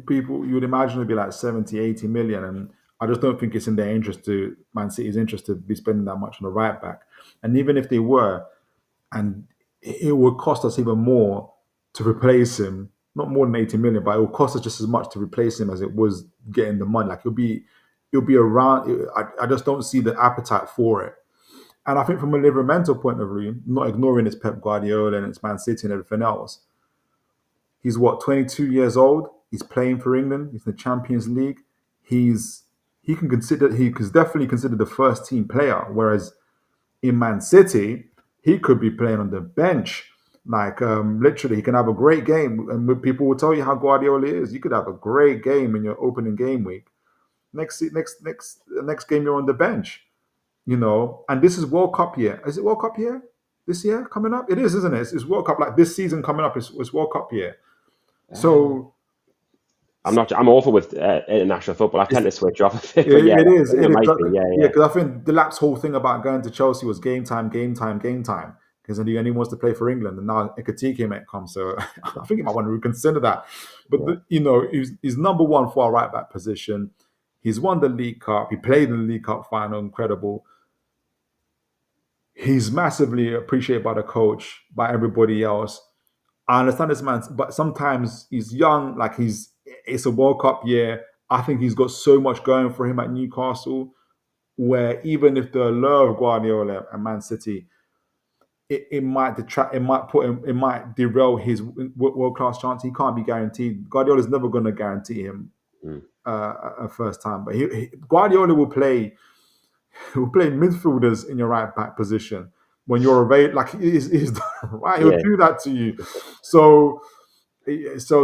people, you would imagine it'd be like 70, 80 million. And I just don't think it's in their interest Man City's interest to be spending that much on the right back. And even if they were, and it would cost us even more to replace him, not more than 80 million, but it will cost us just as much to replace him as it was getting the money. Like it'll be around. I just don't see the appetite for it. And I think from a Livramento point of view, not ignoring it's Pep Guardiola and it's Man City and everything else, he's 22 years old. He's playing for England. He's in the Champions League. He's definitely considered the first team player. Whereas in Man City, he could be playing on the bench. Like literally, he can have a great game, and people will tell you how Guardiola is. You could have a great game in your opening game week. Next game you're on the bench, And this is World Cup year. Is it World Cup year this year coming up? It is, isn't it? It's World Cup. Like this season coming up is World Cup year. So I'm awful with international football. I tend to switch off. But it is. Yeah. Because I think Delap's whole thing about going to Chelsea was game time. Because then he only wants to play for England, and now Ekitike might come. So I think he might want to reconsider that. But he's number one for our right back position. He's won the League Cup. He played in the League Cup final. Incredible. He's massively appreciated by the coach, by everybody else. I understand this man, but sometimes he's young. Like it's a World Cup year. I think he's got so much going for him at Newcastle, where even if the allure of Guardiola and Man City, it might detract, it might derail his world-class chance. He can't be guaranteed. Guardiola's never going to guarantee him a first time, but Guardiola will play midfielders in your right back position when you're available. Like he's right, he'll do that to you. So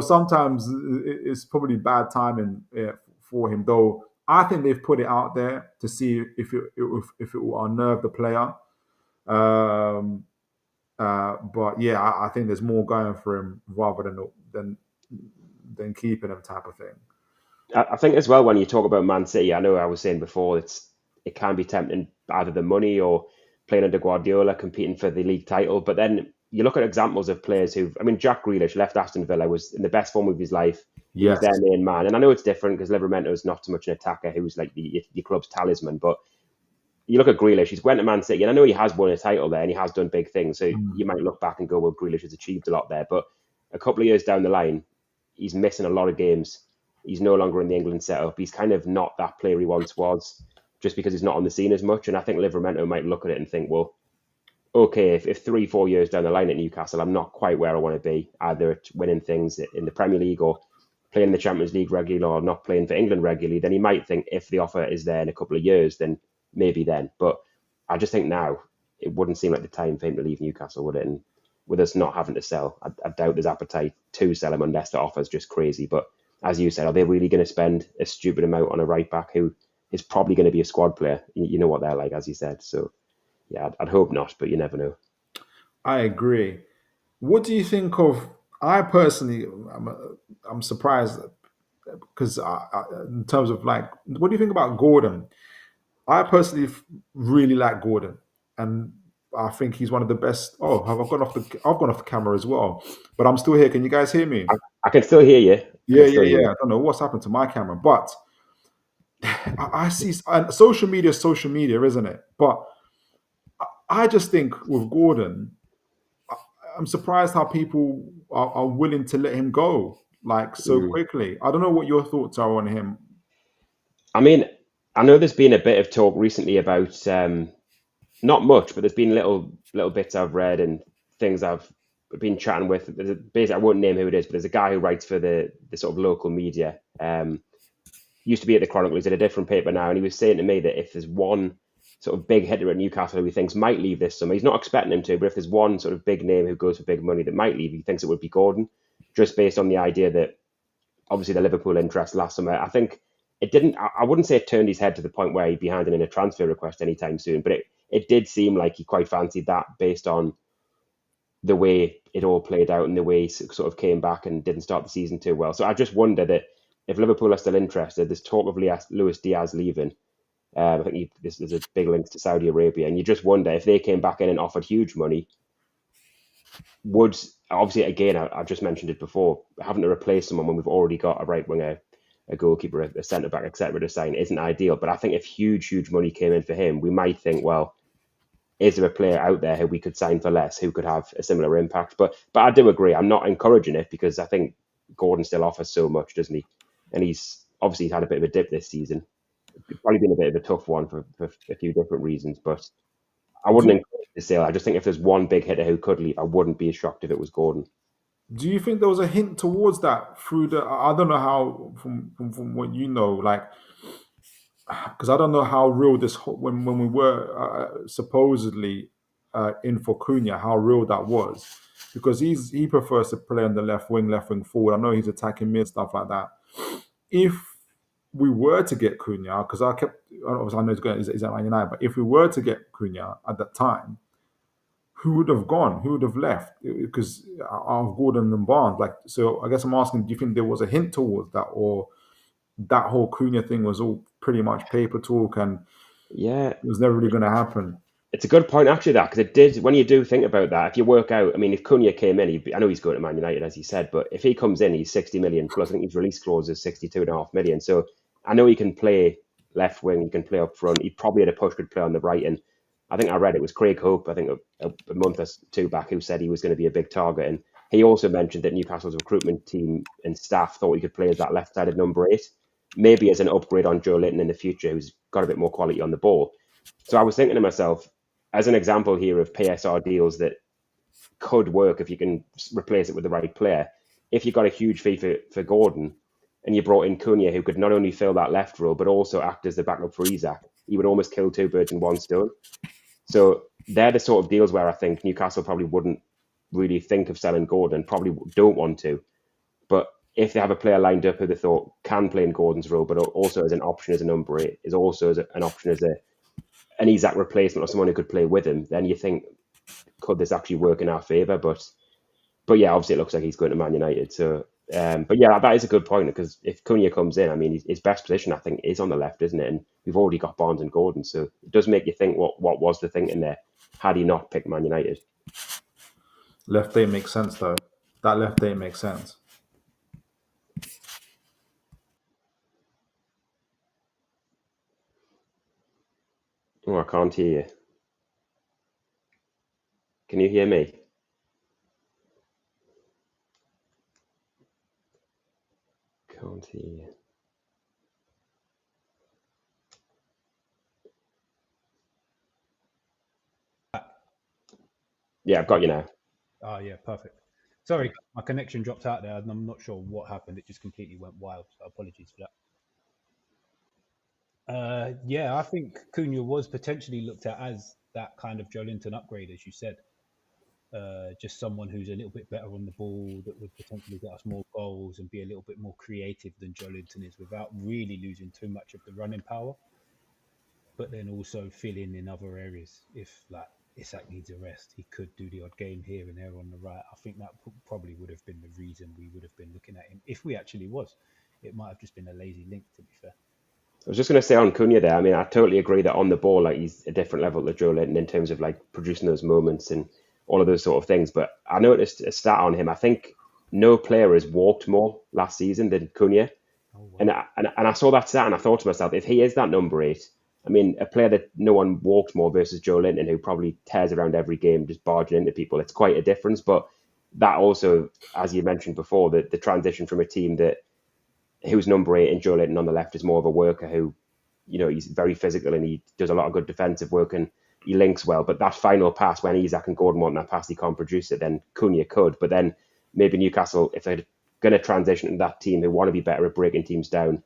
sometimes it's probably bad timing for him. Though I think they've put it out there to see if it will unnerve the player. But yeah, I think there's more going for him rather than keeping him type of thing. I think as well when you talk about Man City, I know I was saying before it can be tempting either the money or playing under Guardiola, competing for the league title. But then you look at examples of players Jack Grealish left Aston Villa, was in the best form of his life. He's their main man. And I know it's different because Livramento is not so much an attacker who's like your club's talisman. But you look at Grealish, he's went to Man City, and I know he has won a title there and he has done big things. So you might look back and go, well, Grealish has achieved a lot there. But a couple of years down the line, he's missing a lot of games. He's no longer in the England setup. He's kind of not that player he once was, just because he's not on the scene as much. And I think Livramento might look at it and think, well, okay, if 3-4 years down the line at Newcastle, I'm not quite where I want to be, either at winning things in the Premier League or playing in the Champions League regularly or not playing for England regularly, then he might think if the offer is there in a couple of years, then maybe then. But I just think now it wouldn't seem like the time for him to leave Newcastle, would it? And with us not having to sell, I doubt there's appetite to sell him unless the offer's just crazy. But as you said, are they really going to spend a stupid amount on a right back who is probably going to be a squad player. You know what they're like, as you said. So yeah, I'd hope not, but you never know. I agree. What do you think of? I personally, I'm surprised because in terms of like, what do you think about Gordon? I personally really like Gordon, and I think he's one of the best. Oh, I've gone off the camera as well, but I'm still here. Can you guys hear me? I can still hear you. Yeah, yeah, yeah. I don't know what's happened to my camera, but I see and social media is social media, isn't it? But I just think with Gordon, I'm surprised how people are willing to let him go like so Mm. quickly. I don't know what your thoughts are on him. I mean, I know there's been a bit of talk recently about not much, but there's been little bits I've read and things I've been chatting with. Basically, I won't name who it is, but there's a guy who writes for the sort of local media. Used to be at the Chronicle. He's at a different paper now, and he was saying to me that if there's one sort of big hitter at Newcastle who he thinks might leave this summer, he's not expecting him to, but if there's one sort of big name who goes for big money that might leave, he thinks it would be Gordon, just based on the idea that obviously the Liverpool interest last summer. I think it didn't. I wouldn't say it turned his head to the point where he'd be handing in a transfer request anytime soon, but it did seem like he quite fancied that based on the way it all played out and the way he sort of came back and didn't start the season too well. So I just wonder that if Liverpool are still interested, there's talk of Luis Diaz leaving. I think there's a big link to Saudi Arabia, and you just wonder if they came back in and offered huge money, would obviously again I've just mentioned it before, having to replace someone when we've already got a right winger, a goalkeeper, a centre back, etc. to sign isn't ideal. But I think if huge money came in for him, we might think, well, is there a player out there who we could sign for less who could have a similar impact? But I do agree. I'm not encouraging it because I think Gordon still offers so much, doesn't he? And he's had a bit of a dip this season. It's probably been a bit of a tough one for a few different reasons. But I wouldn't encourage the sale. I just think if there's one big hitter who could leave, I wouldn't be as shocked if it was Gordon. Do you think there was a hint towards that through the? I don't know how from what you know, like because I don't know how real this when we were supposedly in for Cunha, how real that was, because he prefers to play on the left wing forward. I know he's attacking mid stuff like that. If we were to get Cunha, because obviously I know he's at Man United, but if we were to get Cunha at that time, who would have gone? Who would have left? Because of Gordon and Barnes, like so. I guess I'm asking: do you think there was a hint towards that, or that whole Cunha thing was all pretty much paper talk and Yeah, it was never really going to happen? it's a good point actually, that, because it did, when you do think about that, if you work out, I mean, if Cunha came in, I know he's going to Man United, as he said, but if he comes in, he's 60 million plus. I think his release clause is 62.5 million. So I know he can play left wing, he can play up front. He probably at a push could play on the right. And I think I read it was Craig Hope, I think a month or two back, who said he was going to be a big target. And he also mentioned that Newcastle's recruitment team and staff thought he could play as that left-sided number 8, maybe as an upgrade on Joe Linton in the future, who's got a bit more quality on the ball. So I was thinking to myself, as an example here of PSR deals that could work if you can replace it with the right player, if you got a huge fee for Gordon and you brought in Cunha, who could not only fill that left role, but also act as the backup for Isak, you would almost kill two birds in one stone. So they're the sort of deals where I think Newcastle probably wouldn't really think of selling Gordon, probably don't want to. But if they have a player lined up who they thought can play in Gordon's role, but also as an option as a number 8, is also as an option as an Isak replacement or someone who could play with him, then you think, could this actually work in our favour? But yeah, obviously it looks like he's going to Man United. So, but yeah, that is a good point, because if Cunha comes in, I mean, his best position, I think, is on the left, isn't it? And we've already got Barnes and Gordon, so it does make you think what was the thinking there had he not picked Man United. Left 8 makes sense though. That left 8 makes sense. Oh, I can't hear you. Can you hear me? Can't hear you. Yeah, I've got you now. Oh, yeah, perfect. Sorry, my connection dropped out there, and I'm not sure what happened. It just completely went wild, so apologies for that. Yeah, I think Cunha was potentially looked at as that kind of Joelinton upgrade, as you said. Just someone who's a little bit better on the ball, that would potentially get us more goals and be a little bit more creative than Joelinton is, without really losing too much of the running power. but then also fill in other areas. If like Isak needs a rest, he could do the odd game here and there on the right. I think that probably would have been the reason we would have been looking at him if we actually was. It might have just been a lazy link, to be fair. I was just going to say on Cunha there. I mean, I totally agree that on the ball, like he's a different level to Joe Linton in terms of like producing those moments and all of those sort of things. But I noticed a stat on him. I think no player has walked more last season than Cunha. Oh, wow. And I saw that stat and I thought to myself, if he is that number 8, I mean, a player that no one walked more versus Joe Linton, who probably tears around every game, just barging into people, it's quite a difference. But that also, as you mentioned before, the transition from a team who's number 8 and Joe Linton on the left is more of a worker who, he's very physical and he does a lot of good defensive work and he links well. But that final pass, when Isak and Gordon want that pass, he can't produce it, then Cunha could. But then maybe Newcastle, if they're going to transition to that team who want to be better at breaking teams down,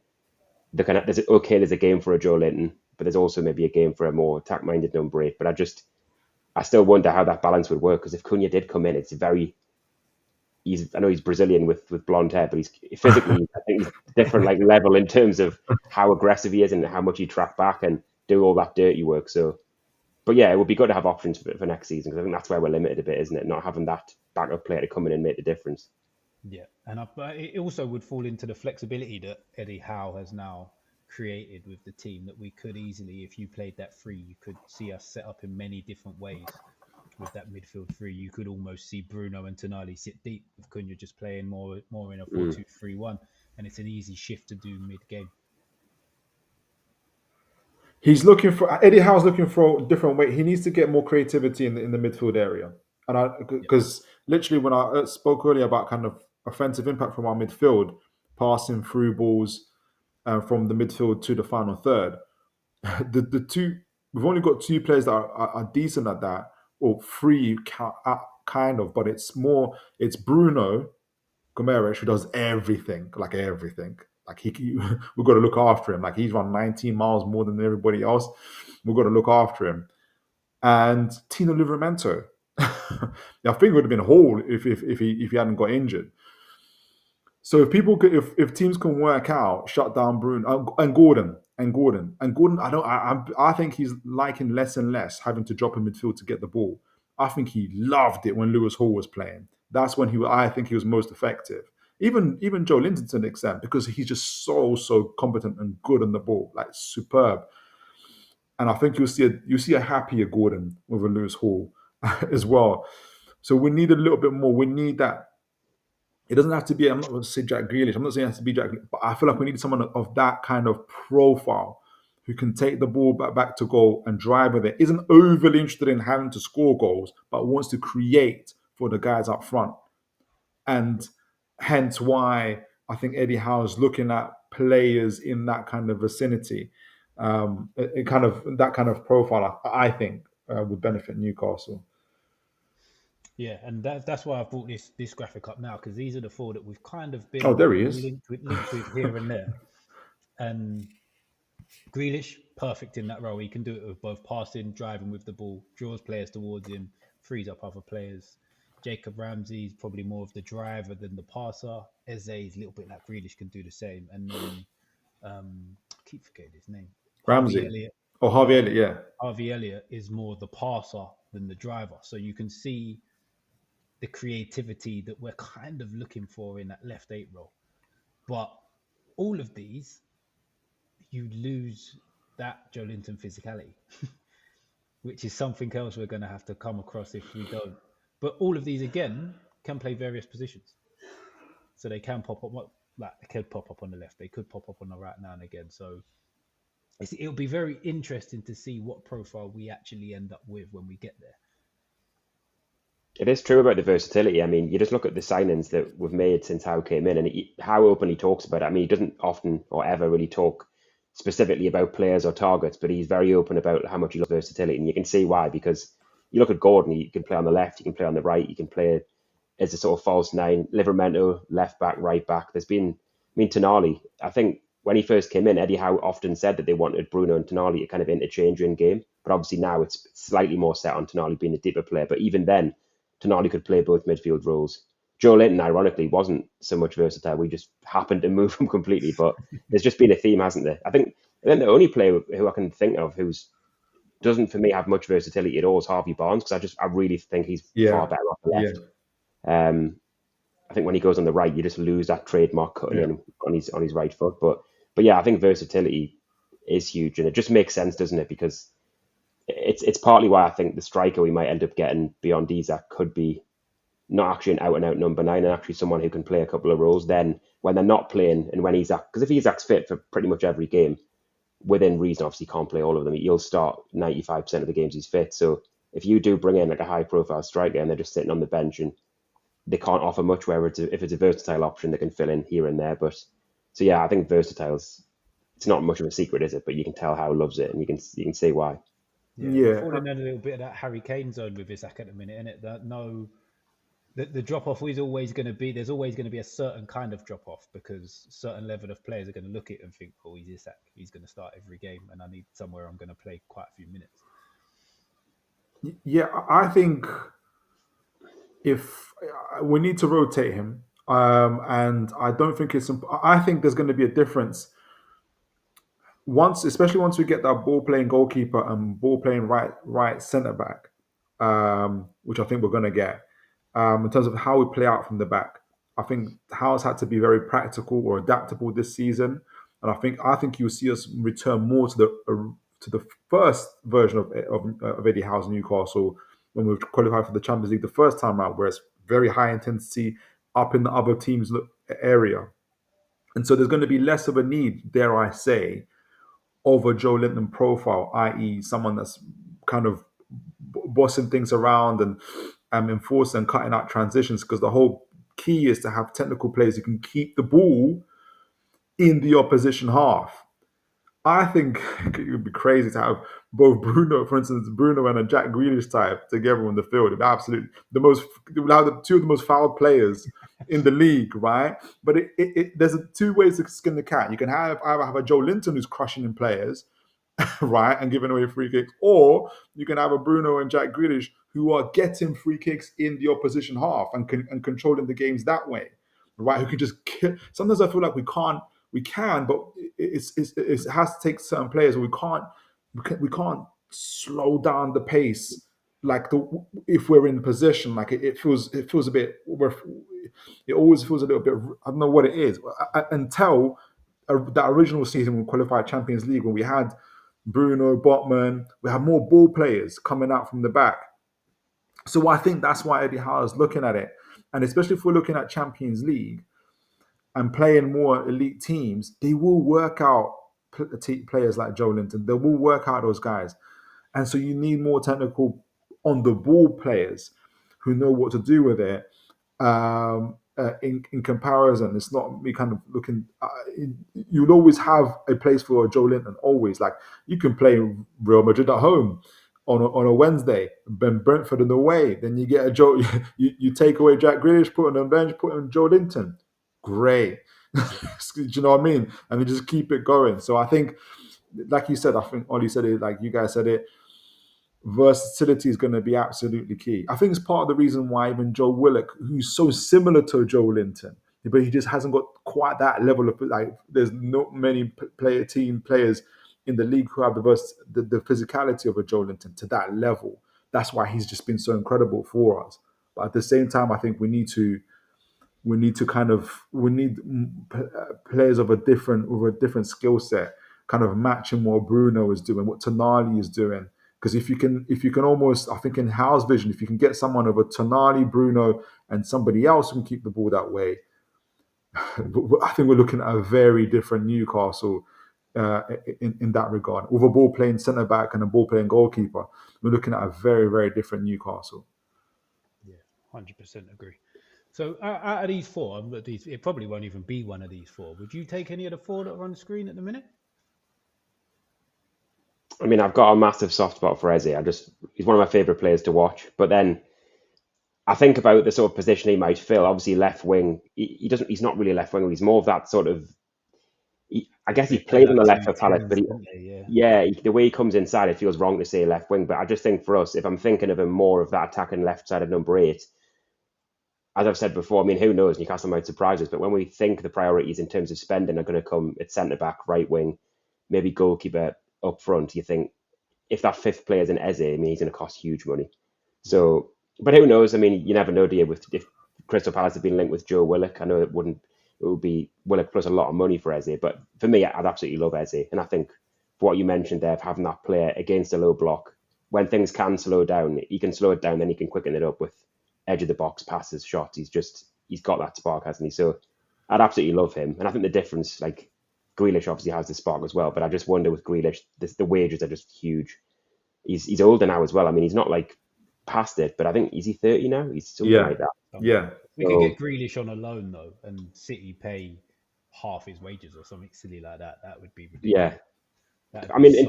there's a game for a Joe Linton, but there's also maybe a game for a more attack-minded number 8. But I still wonder how that balance would work, because if Cunha did come in, I know he's Brazilian with blonde hair, but he's physically, I think he's different like level in terms of how aggressive he is and how much he track back and do all that dirty work. So, but yeah, it would be good to have options for next season, because I think that's where we're limited a bit, isn't it? Not having that backup player to come in and make the difference. Yeah, and it also would fall into the flexibility that Eddie Howe has now created with the team, that we could easily, if you played that free, you could see us set up in many different ways. With that midfield 3, you could almost see Bruno and Tonali sit deep, with Cunha just playing more in a 4-2-3-1, and it's an easy shift to do mid-game. Eddie Howe's looking for a different way. He needs to get more creativity in the midfield area. And because literally when I spoke earlier about kind of offensive impact from our midfield, passing through balls from the midfield to the final third, we've only got 2 players that are decent at that, or 3 kind of, but it's Bruno Gomes, who does everything. Like we've got to look after him. Like he's run 19 miles more than everybody else. We've got to look after him. And Tino Livramento, I think it would have been whole if he hadn't got injured. So if teams can work out, shut down Bruno and Gordon. I think he's liking less and less having to drop in midfield to get the ball. I think he loved it when Lewis Hall was playing. That's when I think he was most effective. Even Joe Linton to an extent, because he's just so competent and good on the ball, like superb. And I think you'll see a happier Gordon with a Lewis Hall as well. So we need a little bit more. We need that. It doesn't have to be, I'm not going to say Jack Grealish. I'm not saying it has to be Jack Grealish, but I feel like we need someone of that kind of profile who can take the ball back to goal and drive with it. Isn't overly interested in having to score goals, but wants to create for the guys up front. And hence why I think Eddie Howe is looking at players in that kind of vicinity. That kind of profile, I think, would benefit Newcastle. Yeah, and that's why I brought this graphic up now, because these are the 4 that we've kind of been there he is. linked with here and there. And Grealish, perfect in that role. He can do it with both passing, driving with the ball, draws players towards him, frees up other players. Jacob Ramsey's probably more of the driver than the passer. Eze's a little bit like Grealish, can do the same. And then I keep forgetting his name. Ramsey. Harvey Elliott, yeah. Harvey Elliott is more the passer than the driver. So you can see the creativity that we're kind of looking for in that left 8 role. But all of these, you lose that Joe Linton physicality, which is something else we're going to have to come across if we don't. But all of these, again, can play various positions. So they can pop up, they could pop up on the left, they could pop up on the right now and again. So it'll be very interesting to see what profile we actually end up with when we get there. It is true about the versatility. I mean, you just look at the signings that we've made since Howe came in, and Howe openly talks about it. I mean, he doesn't often or ever really talk specifically about players or targets, but he's very open about how much he loves versatility. And you can see why, because you look at Gordon, he can play on the left, he can play on the right, he can play as a sort of false 9, Livramento, left back, right back. Tonali, I think when he first came in, Eddie Howe often said that they wanted Bruno and Tonali to kind of interchange in game. But obviously now it's slightly more set on Tonali being a deeper player. But even then, Tonali could play both midfield roles. Joe Linton, ironically, wasn't so much versatile. We just happened to move him completely. But there's just been a theme, hasn't there? I think And then the only player who I can think of who's doesn't for me have much versatility at all is Harvey Barnes, because I really think he's far Yeah, better off the yeah, left. I think when he goes on the right, you just lose that trademark cutting yeah, in on his right foot. But yeah, I think versatility is huge, and it just makes sense, doesn't it? Because it's partly why I think the striker we might end up getting beyond Isak could be not actually an out and out number nine, and actually someone who can play a couple of roles. Then when they're not playing, and when Isak, because if Isak's fit for pretty much every game, within reason, obviously he can't play all of them. He'll start 95% of the games he's fit. So if you do bring in like a high profile striker and they're just sitting on the bench and they can't offer much, where if it's a versatile option, they can fill in here and there. But so yeah, I think versatile's, it's not much of a secret, is it? But you can tell how loves it, and you can see why. Yeah, we're yeah. falling in a little bit of that Harry Kane zone with Isak at the minute, isn't it? That no, the drop off is always going to be. There's always going to be a certain kind of drop off, because certain level of players are going to look at it and think, "Oh, he's Isak. He's going to start every game, and I need somewhere I'm going to play quite a few minutes." Yeah, I think if we need to rotate him, and I don't think it's. I think there's going to be a difference once, especially once we get that ball playing goalkeeper and ball playing right centre back, which I think we're going to get. In terms of how we play out from the back, I think Howe's had to be very practical or adaptable this season, and I think you'll see us return more to the first version of Eddie Howe's Newcastle when we qualified for the Champions League the first time out, where it's very high intensity up in the other team's area, and so there's going to be less of a need, dare I say, of a Joe Linton profile, i.e., someone that's kind of bossing things around and enforcing and cutting out transitions, because the whole key is to have technical players who can keep the ball in the opposition half. I think it would be crazy to have both Bruno, for instance, Bruno and a Jack Grealish type together on the field. It'd be absolutely we'll have the two of the most fouled players in the league, right? But there's two ways to skin the cat. You can either have a Joe Linton who's crushing in players, right, and giving away free kicks, or you can have a Bruno and Jack Grealish who are getting free kicks in the opposition half and controlling the games that way, right? Who can just kill. Sometimes I feel like we can, but it has to take certain players. We can't slow down the pace like if we're in position. Like it feels a bit. It always feels a little bit. I don't know what it is until that original season when we qualified Champions League, when we had Bruno, Botman, we had more ball players coming out from the back. So I think that's why Eddie Howe is looking at it, and especially if we're looking at Champions League and playing more elite teams, they will work out players like Joe Linton. They will work out those guys. And so you need more technical on the ball players who know what to do with it. In comparison, it's not me kind of looking. You'll always have a place for a Joe Linton. Always, like you can play Real Madrid at home on a Wednesday, then Brentford in the way. Then you get a Joe. You take away Jack Grealish, put him on the bench, put in Joe Linton. Great. Do you know what I mean? And they just keep it going. So I think, like you said, I think Ollie said it, like you guys said it, versatility is going to be absolutely key. I think it's part of the reason why even Joe Willock, who's so similar to Joe Linton, but he just hasn't got quite that level of, like, there's not many team players in the league who have the physicality of a Joe Linton to that level. That's why he's just been so incredible for us. But at the same time, I think we need players of a different skill set, kind of matching what Bruno is doing, what Tonali is doing. Because if you can almost, I think in Howe's vision, if you can get someone of a Tonali, Bruno, and somebody else who can keep the ball that way, I think we're looking at a very different Newcastle in that regard. With a ball playing centre back and a ball playing goalkeeper, we're looking at a very, very different Newcastle. Yeah, 100% agree. So out of these four, it probably won't even be one of these four. Would you take any of the four that are on the screen at the minute? I mean, I've got a massive soft spot for Eze. He's one of my favourite players to watch. But then I think about the sort of position he might fill. Obviously, left wing. He's not really a left winger. He's more of that sort of. I guess he played on the left for Palace, but the way he comes inside, it feels wrong to say left wing. But I just think for us, if I'm thinking of him more of that attacking left side of number 8, as I've said before, I mean, who knows? Newcastle might surprise us. But when we think the priorities in terms of spending are going to come at centre back, right wing, maybe goalkeeper up front, you think if that fifth player is an Eze, I mean, he's going to cost huge money. So, but who knows? I mean, you never know, do you? If Crystal Palace had been linked with Joe Willock, I know it would be Willock plus a lot of money for Eze. But for me, I'd absolutely love Eze. And I think for what you mentioned there, of having that player against a low block, when things can slow down, he can slow it down, then he can quicken it up with edge of the box passes, shots. He's got that spark, hasn't he? So I'd absolutely love him. And I think the difference, like Grealish obviously has the spark as well, but I just wonder with Grealish, the wages are just huge. He's older now as well. I mean, he's not like past it, but I think, is he 30 now? He's something like that. Yeah. We could get Grealish on a loan though, and City pay half his wages or something silly like that. That would be ridiculous. Yeah. I mean,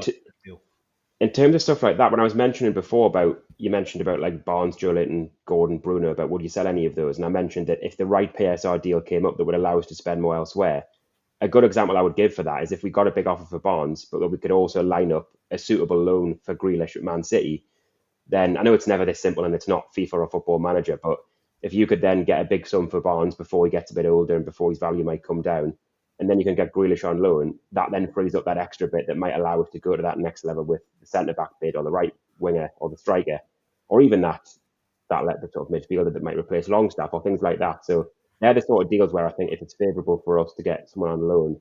in terms of stuff like that, when I was mentioning before you mentioned about like Barnes, Joelinton, Gordon, Bruno, about would you sell any of those? And I mentioned that if the right PSR deal came up that would allow us to spend more elsewhere, a good example I would give for that is if we got a big offer for Barnes, but we could also line up a suitable loan for Grealish at Man City, then I know it's never this simple and it's not FIFA or Football Manager, but if you could then get a big sum for Barnes before he gets a bit older and before his value might come down, and then you can get Grealish on loan, that then frees up that extra bit that might allow us to go to that next level with the centre-back bid or the right winger or the striker, or even that sort of midfielder that might replace Longstaff or things like that. So they're the sort of deals where I think if it's favourable for us to get someone on loan,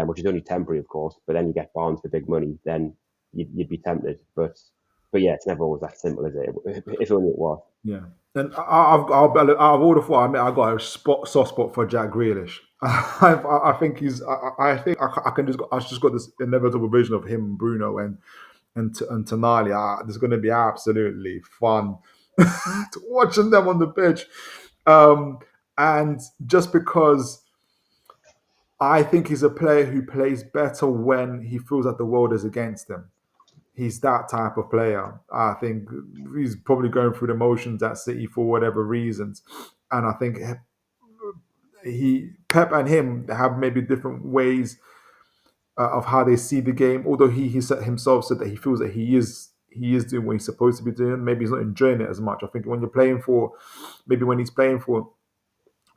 which is only temporary, of course, but then you get Barnes for big money, then you'd be tempted. But yeah, it's never always that simple, is it? If only it was. Yeah. And out of all the four, I mean, I got a soft spot for Jack Grealish. I think I just got this inevitable vision of him, Bruno, and Tonali. There's going to be absolutely fun watching them on the pitch. And just because I think he's a player who plays better when he feels that the world is against him. He's that type of player. I think he's probably going through the motions at City for whatever reasons. And I think Pep and him have maybe different ways of how they see the game. Although he himself said that he feels that he is doing what he's supposed to be doing. Maybe he's not enjoying it as much. I think when he's playing for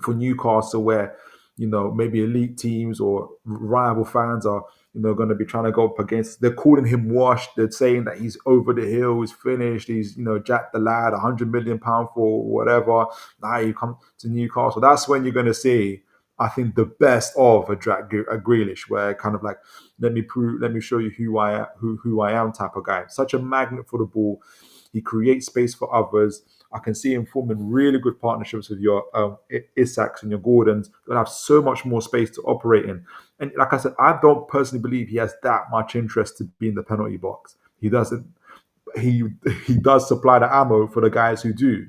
Newcastle, where maybe elite teams or rival fans are going to be trying to go up against. They're calling him washed. They're saying that he's over the hill, he's finished, he's Jack the lad, £100 million for whatever. Now you come to Newcastle. That's when you're going to see, I think, the best of a Grealish, where kind of like, let me show you who I am type of guy. Such a magnet for the ball. He creates space for others. I can see him forming really good partnerships with your Isaks and your Gordons. They'll have so much more space to operate in. And like I said, I don't personally believe he has that much interest to be in the penalty box. He doesn't. He does supply the ammo for the guys who do.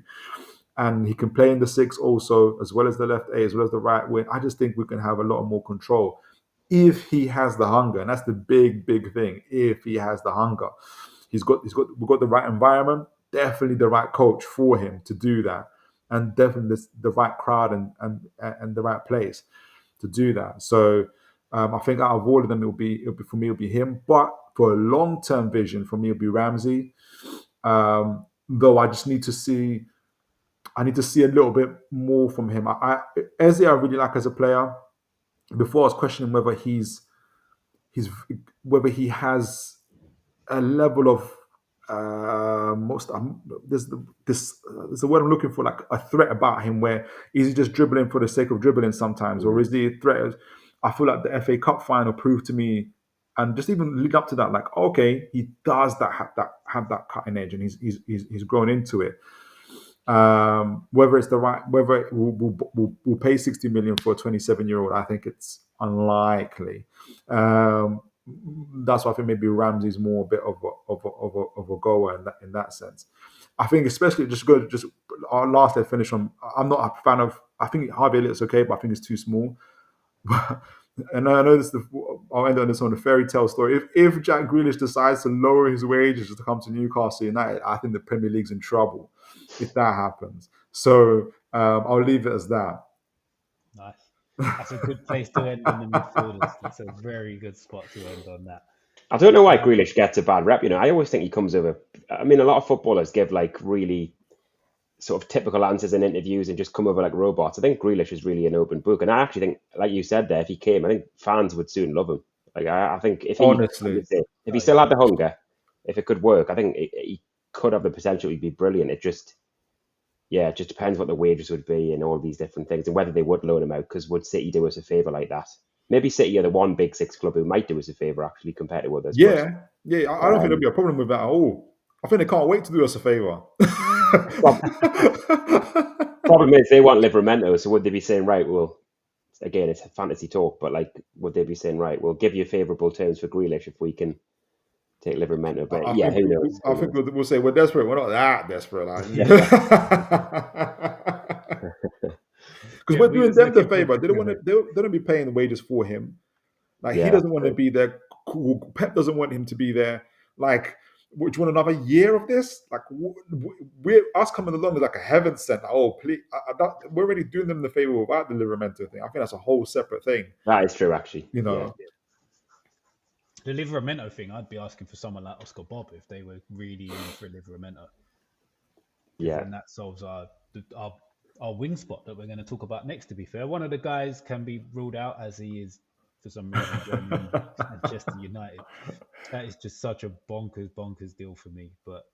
And he can play in the six also, as well as the left A, as well as the right wing. I just think we can have a lot more control if he has the hunger. And that's the big thing. If he has the hunger. We've got the right environment, definitely the right coach for him to do that, and definitely the right crowd and the right place to do that. So I think out of all of them, it'll be him. But for a long-term vision, for me, it'll be Ramsey. Though I just need to see a little bit more from him. Eze, I really like as a player. Before I was questioning whether he has a level of there's the word I'm looking for, like a threat about him, where is he just dribbling for the sake of dribbling sometimes, or is he a threat? I feel like the FA Cup final proved to me, and just even lead up to that, like, okay, he does have that cutting edge, and he's grown into it. Whether we'll pay 60 million for a 27-year-old, I think it's unlikely. That's why I think maybe Ramsey's more a bit of a goer in that sense. I think especially just our last finish on. I'm not a fan of. I think Harvey Elliott's okay, but I think it's too small. And I know I'll end on this on a fairy tale story. If Jack Grealish decides to lower his wages to come to Newcastle United, I think the Premier League's in trouble if that happens. So I'll leave it as that. Nice. That's a good place to end on the midfielders. That's a very good spot to end on that. I don't know why Grealish gets a bad rep. I always think he comes over. I mean, a lot of footballers give like really sort of typical answers in interviews and just come over like robots. I think Grealish is really an open book. And I actually think, like you said there, if he came, I think fans would soon love him. Like I think if Honestly, he still had the hunger, if it could work, I think he could have the potential to be brilliant. It just depends what the wages would be and all these different things and whether they would loan him out. Because would City do us a favour like that? Maybe City are the one big six club who might do us a favour actually compared to others. yeah. I don't think there'll be a problem with that at all. I think they can't wait to do us a favour. Problem is they want Livramento, so would they be saying, right, well, again, it's fantasy talk, but like, would they be saying, right, we'll give you favourable terms for Grealish if we can take Livramento? But who knows? I think we'll say we're desperate. We're not that desperate. Because we're doing them the favour. They don't be paying the wages for him. Like he doesn't want to be there. Pep doesn't want him to be there. Like, do you want another year of this? Like, we're us coming along is like a heaven sent. Oh, please, we're already doing them the favor without the Livramento thing. I think that's a whole separate thing. That is true, actually. You know, the Livramento thing, I'd be asking for someone like Oscar Bob if they were really in for Livramento. Yeah, and that solves our wing spot that we're going to talk about next. To be fair, one of the guys can be ruled out as he is for some reason joining Manchester United. That is just such a bonkers deal for me. But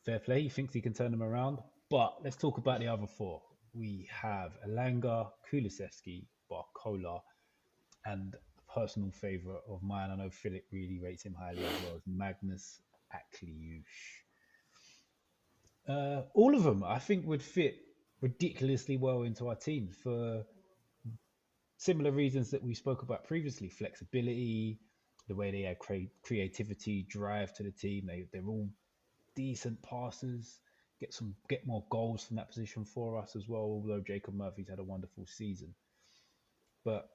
fair play, he thinks he can turn them around. But let's talk about the other four. We have Elanga, Kulusevski, Barcola, and a personal favourite of mine, I know Philip really rates him highly as well, is Magnus Akliush. All of them, I think, would fit ridiculously well into our team for similar reasons that we spoke about previously: flexibility, the way they add creativity, drive to the team. They're all decent passers. Get more goals from that position for us as well. Although Jacob Murphy's had a wonderful season, but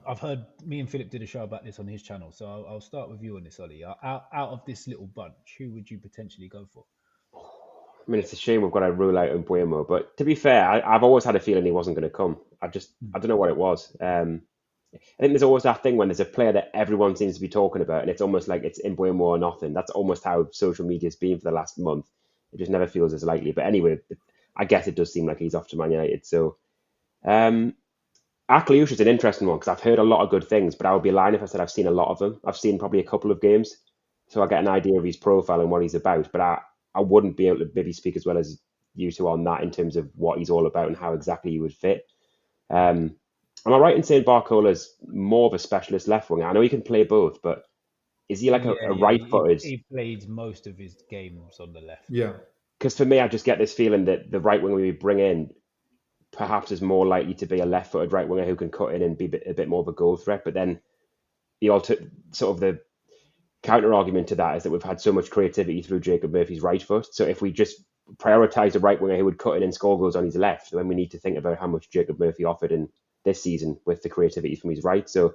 I've heard me and Philip did a show about this on his channel, so I'll start with you on this, Olly. Out of this little bunch, who would you potentially go for? I mean, it's a shame we've got to rule out Mbuemo, but to be fair, I've always had a feeling he wasn't going to come. I don't know what it was. I think there's always that thing when there's a player that everyone seems to be talking about, and it's almost like it's Mbuemo or nothing. That's almost how social media's been for the last month. It just never feels as likely. But anyway, I guess it does seem like he's off to Man United. So, Akliush is an interesting one because I've heard a lot of good things, but I would be lying if I said I've seen a lot of them. I've seen probably a couple of games, so I get an idea of his profile and what he's about. But I wouldn't be able to maybe speak as well as you two on that in terms of what he's all about and how exactly he would fit. Am I right in saying Barcola's more of a specialist left winger? I know he can play both, but is he like a right-footed? He plays most of his games on the left. Yeah. Because for me, I just get this feeling that the right winger we bring in perhaps is more likely to be a left-footed right winger who can cut in and be a bit more of a goal threat. But then the counter argument to that is that we've had so much creativity through Jacob Murphy's right foot. So if we just prioritise a right winger who would cut in and score goals on his left, then we need to think about how much Jacob Murphy offered in this season with the creativity from his right. So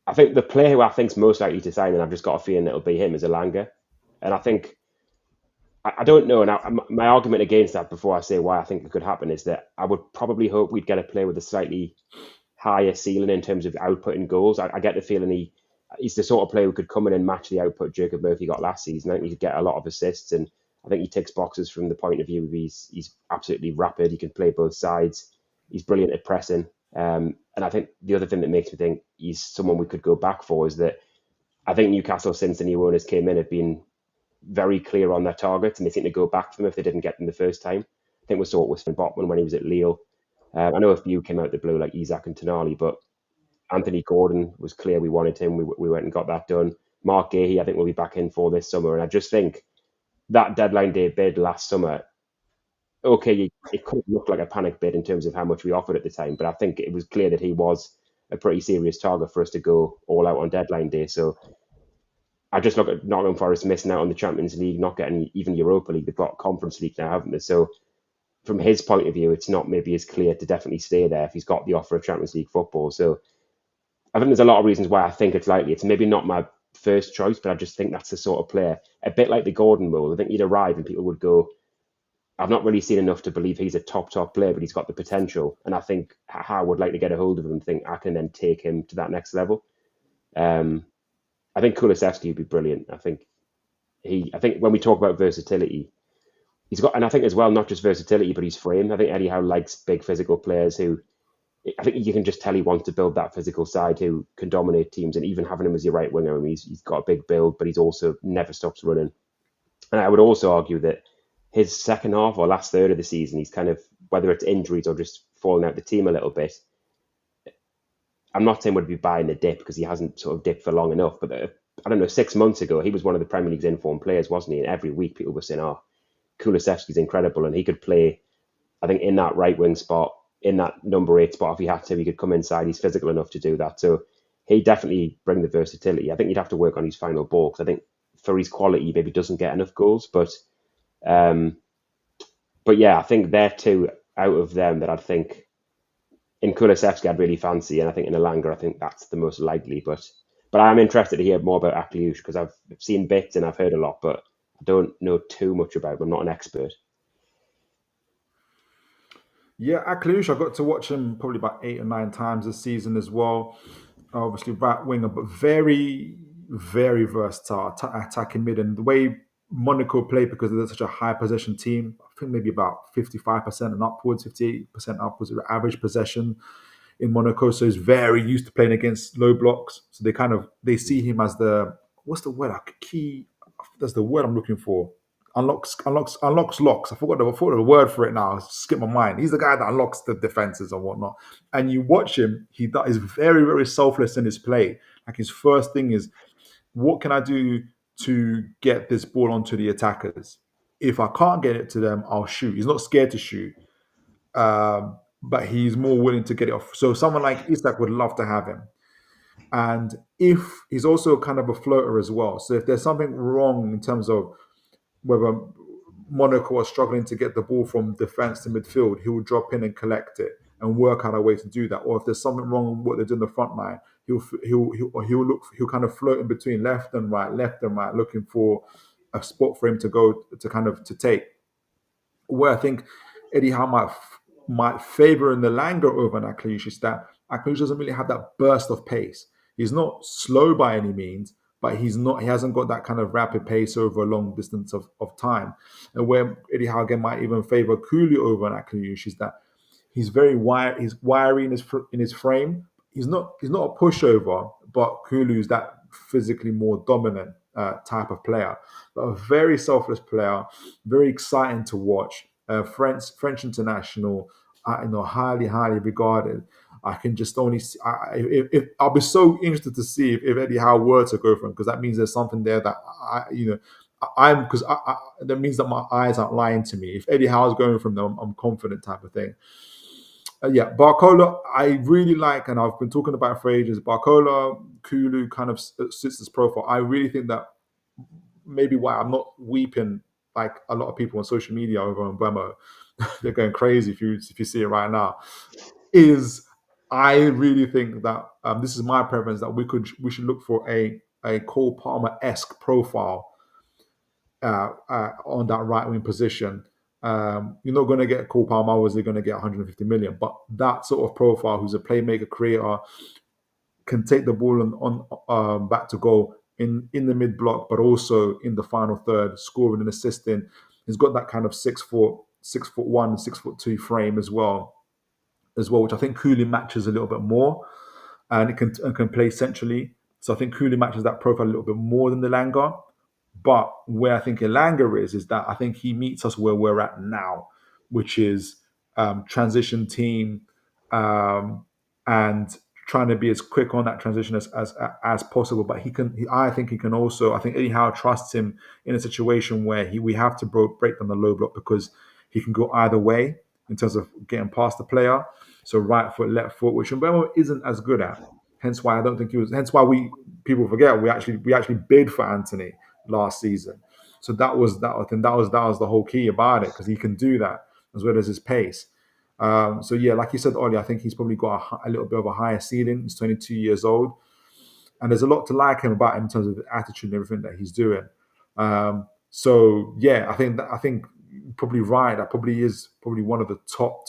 I think the player who I think's most likely to sign, and I've just got a feeling it'll be him, is Elanga. And I think, I don't know, and my argument against that before I say why I think it could happen is that I would probably hope we'd get a player with a slightly higher ceiling in terms of output and goals. I get the feeling he's the sort of player who could come in and match the output Jacob Murphy got last season. I think he could get a lot of assists, and I think he ticks boxes from the point of view of he's absolutely rapid. He can play both sides. He's brilliant at pressing. And I think the other thing that makes me think he's someone we could go back for is that I think Newcastle, since the new owners came in, have been very clear on their targets, and they seem to go back to them if they didn't get them the first time. I think we saw it with Sven Botman when he was at Lille. I know a few came out the blue like Isak and Tonali, but Anthony Gordon was clear we wanted him. We went and got that done. Mark Gahey, I think, will be back in for this summer. And I just think that deadline day bid last summer, okay, it could look like a panic bid in terms of how much we offered at the time, but I think it was clear that he was a pretty serious target for us to go all out on deadline day. So I just look at Nottingham Forest missing out on the Champions League, not getting even Europa League. They've got Conference League now, haven't they? So from his point of view, it's not maybe as clear to definitely stay there if he's got the offer of Champions League football. So I think there's a lot of reasons why I think it's likely. It's maybe not my first choice, but I just think that's the sort of player, a bit like the Gordon mold. I think he'd arrive and people would go, I've not really seen enough to believe he's a top player, but he's got the potential. And I think Howe would like to get a hold of him and think I can then take him to that next level. I think Kulusevski would be brilliant. I think when we talk about versatility, he's got, and I think as well, not just versatility, but his frame. I think Eddie Howe likes big physical players who I think you can just tell he wants to build that physical side who can dominate teams, and even having him as your right winger, I mean, he's got a big build, but he's also never stops running. And I would also argue that his second half or last third of the season, he's kind of, whether it's injuries or just falling out the team a little bit. I'm not saying would be buying the dip because he hasn't sort of dipped for long enough, but I don't know, 6 months ago, he was one of the Premier League's informed players, wasn't he? And every week people were saying, oh, Kulusevski's incredible, and he could play, I think, in that right wing spot, in that number 8 spot if he had to. He could come inside. He's physical enough to do that. So he definitely bring the versatility. I think you'd have to work on his final ball because I think for his quality, he maybe doesn't get enough goals. But yeah, I think they're two out of them that I'd think in Kulusevski I'd really fancy, and I think in Elanga I think that's the most likely. But I'm interested to hear more about Akliouche because I've seen bits and I've heard a lot, but I don't know too much about him. I'm not an expert. Yeah, Akliouche, I got to watch him probably about 8 or 9 times this season as well. Obviously, right winger, but very, very versatile, attacking mid. And the way Monaco play, because they're such a high possession team, I think maybe about 55% and upwards, 58% upwards of average possession in Monaco. So he's very used to playing against low blocks. So they see him as what's the word? Key. That's the word I'm looking for. Unlocks locks. I thought the word for it now. Skip my mind. He's the guy that unlocks the defenses and whatnot. And you watch him, he's very, very selfless in his play. Like his first thing is, what can I do to get this ball onto the attackers? If I can't get it to them, I'll shoot. He's not scared to shoot, but he's more willing to get it off. So someone like Isak would love to have him. And if he's also kind of a floater as well. So if there's something wrong in terms of whether Monaco are struggling to get the ball from defense to midfield, he will drop in and collect it and work out a way to do that. Or if there's something wrong with what they do in the front line, he'll kind of float in between left and right, looking for a spot for him to go to take. Where I think Eddie Howe might favour in the Langer over an Akliouche is that Akliouche doesn't really have that burst of pace. He's not slow by any means, but he hasn't got that kind of rapid pace over a long distance of time. And where Eddie Howe again might even favour Kulu over an Akliouche is that he's he's wiry in his frame. He's not a pushover, but Kulu is that physically more dominant type of player. But a very selfless player, very exciting to watch. French international, highly regarded. I can just only see, I'll be so interested to see if Eddie Howe were to go for him, because that means there's something there that that means that my eyes aren't lying to me. If Eddie Howe's going from them, I'm confident type of thing. Yeah, Barcola, I really like, and I've been talking about it for ages. Barcola, Kulu kind of suits this profile. I really think that maybe why I'm not weeping like a lot of people on social media over on Bremo, they're going crazy if you see it right now, is I really think that this is my preference that we should look for a Cole Palmer-esque profile on that right wing position. You're not going to get Cole Palmer, obviously going to get 150 million, but that sort of profile who's a playmaker, creator, can take the ball on back to goal in the mid block, but also in the final third, scoring and assisting. He's got that kind of 6'1", 6'2" frame as well, which I think Cooley matches a little bit more, and it can play centrally. So I think Cooley matches that profile a little bit more than the Elanga. But where I think Elanga is that I think he meets us where we're at now, which is transition team and trying to be as quick on that transition as possible. But I think Eddie Howe trusts him in a situation where we have to break down the low block, because he can go either way in terms of getting past the player. So right foot, left foot, which Mbemo isn't as good at. Hence why I don't think he was. Hence why people forget we actually bid for Anthony last season. So that was the whole key about it, because he can do that as well as his pace. So yeah, like you said, Ollie, I think he's probably got a little bit of a higher ceiling. He's 22 years old, and there's a lot to like him about him in terms of the attitude and everything that he's doing. So yeah, I think probably right. That probably is one of the top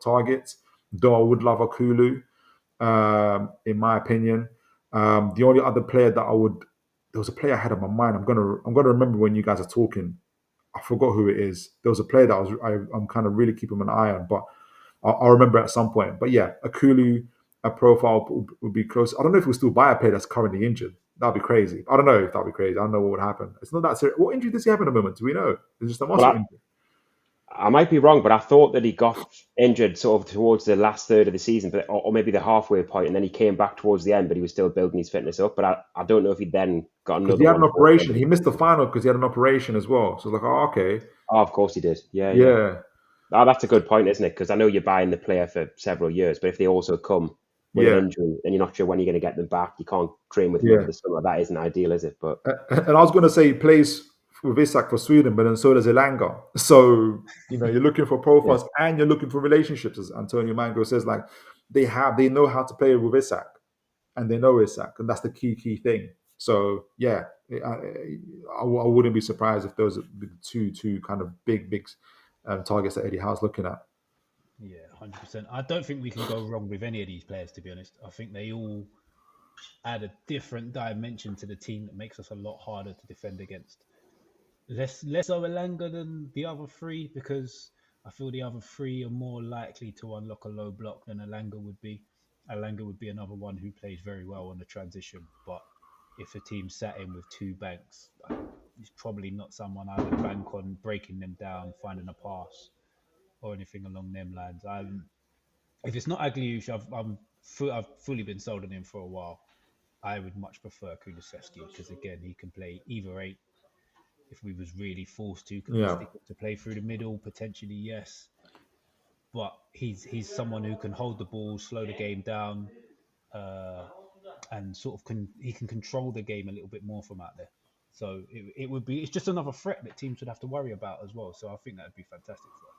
targets. Though I would love a Kulu, in my opinion. The only other player there was a player I had in my mind. I'm gonna remember when you guys are talking. I forgot who it is. There was a player that I'm kind of really keeping an eye on, but I'll remember at some point. But yeah, a Kulu, a profile would be close. I don't know if we'll still buy a player that's currently injured. That'd be crazy. I don't know if that'd be crazy. I don't know what would happen. It's not that serious. What injury does he have in the moment? Do we know? It's just a muscle Well, injury. I might be wrong, but I thought that he got injured sort of towards the last third of the season, but or maybe the halfway point, and then he came back towards the end, but he was still building his fitness up. But I don't know if he then got Because he another had an one towards the end operation. of He the missed the season. final because he had an operation as well. So like, oh, okay. Oh, of course he did. Yeah, yeah. Yeah. Oh, that's a good point, isn't it? Because I know you're buying the player for several years, but if they also come with an Yeah. injury and you're not sure when you're going to get them back, you can't train with them over Yeah. the summer. That isn't ideal, is it? But And I was going to say he plays with Isak for Sweden, but then so does Elanga. So, you're looking for yeah, profiles and you're looking for relationships, as Antonio Mango says, like they know how to play with Isak and they know Isak. And that's the key thing. So, yeah, I wouldn't be surprised if those are the two kind of big targets that Eddie Howe's looking at. Yeah, 100%. I don't think we can go wrong with any of these players, to be honest. I think they all add a different dimension to the team that makes us a lot harder to defend against. Less Elanga than the other three, because I feel the other three are more likely to unlock a low block than Elanga would be. Elanga would be another one who plays very well on the transition, but if a team sat in with two banks, he's probably not someone I would bank on breaking them down, finding a pass, or anything along them lines. If it's not Agliush, I've fully been sold on him for a while. I would much prefer Kulusevski because again, he can play either eight. If we was really forced to, could we Yeah. stick it to play through the middle? Potentially, yes. But he's someone who can hold the ball, slow the game down, and sort of he can control the game a little bit more from out there. So it's just another threat that teams would have to worry about as well. So I think that would be fantastic for us.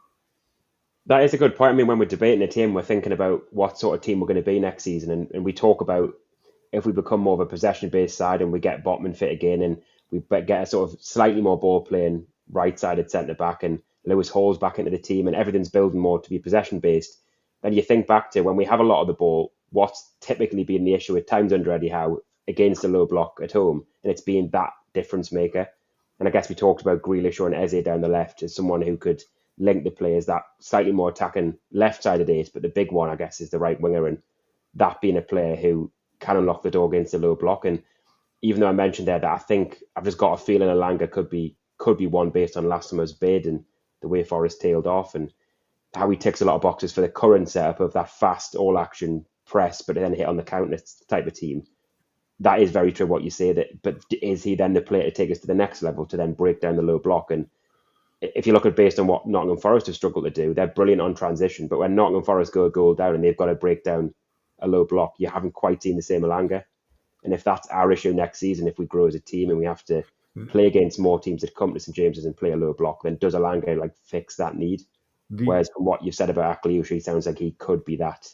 that is a good point. I mean, when we're debating a team, we're thinking about what sort of team we're going to be next season, and we talk about if we become more of a possession-based side and we get Botman fit again and we get a sort of slightly more ball-playing right-sided centre-back and Lewis Hall's back into the team and everything's building more to be possession-based, then you think back to when we have a lot of the ball, what's typically been the issue at times under Eddie Howe against a low block at home, and it's been that difference maker. And I guess we talked about Grealish or an Eze down the left as someone who could link the players that slightly more attacking left-sided eight, but the big one, I guess, is the right winger, and that being a player who can unlock the door against the low block. And even though I mentioned there that I think I've just got a feeling Elanga could be one based on last summer's bid and the way Forest tailed off and how he ticks a lot of boxes for the current setup of that fast all action press, but then hit on the counter type of team. That is very true what you say. But is he then the player to take us to the next level to then break down the low block? And if you look at based on what Nottingham Forest have struggled to do, they're brilliant on transition. But when Nottingham Forest go a goal down and they've got to break down a low block, you haven't quite seen the same Elanga. And if that's our issue next season, if we grow as a team and we have to play against more teams that come to St James's and play a low block, then does Elanga fix that need? Whereas from what you said about Agliush, he sounds like he could be that.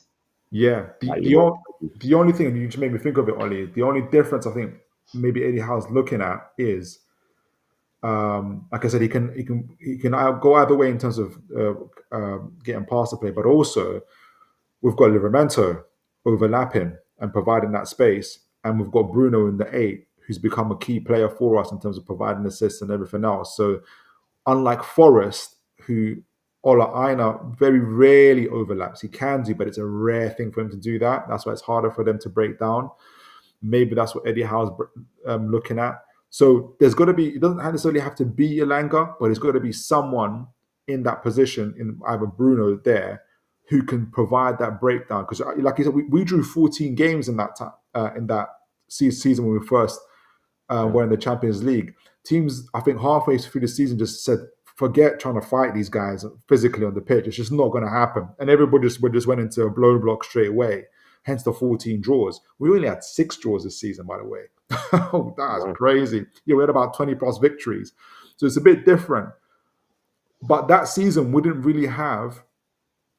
Yeah. The only thing, and you just made me think of it, Ollie, the only difference I think maybe Eddie Howe's looking at is like I said, he can go either way in terms of getting past the play, but also we've got Livramento overlapping and providing that space, and we've got Bruno in the 8, who's become a key player for us in terms of providing assists and everything else. So unlike Forest, who Ola Aina very rarely overlaps, he can do, but it's a rare thing for him to do that. That's why it's harder for them to break down. Maybe that's what Eddie Howe's looking at. So there's got to be, it doesn't necessarily have to be Elanga, but it's got to be someone in that position, in either Bruno there, who can provide that breakdown. Because like you said, we drew 14 games in that season when we first were in the Champions League. Teams, I think halfway through the season just said, forget trying to fight these guys physically on the pitch. It's just not going to happen. And everybody just went into a blow block straight away. Hence the 14 draws. We only had 6 draws this season, by the way. Oh, that's crazy. Yeah, we had about 20 plus victories. So it's a bit different. But that season, we didn't really have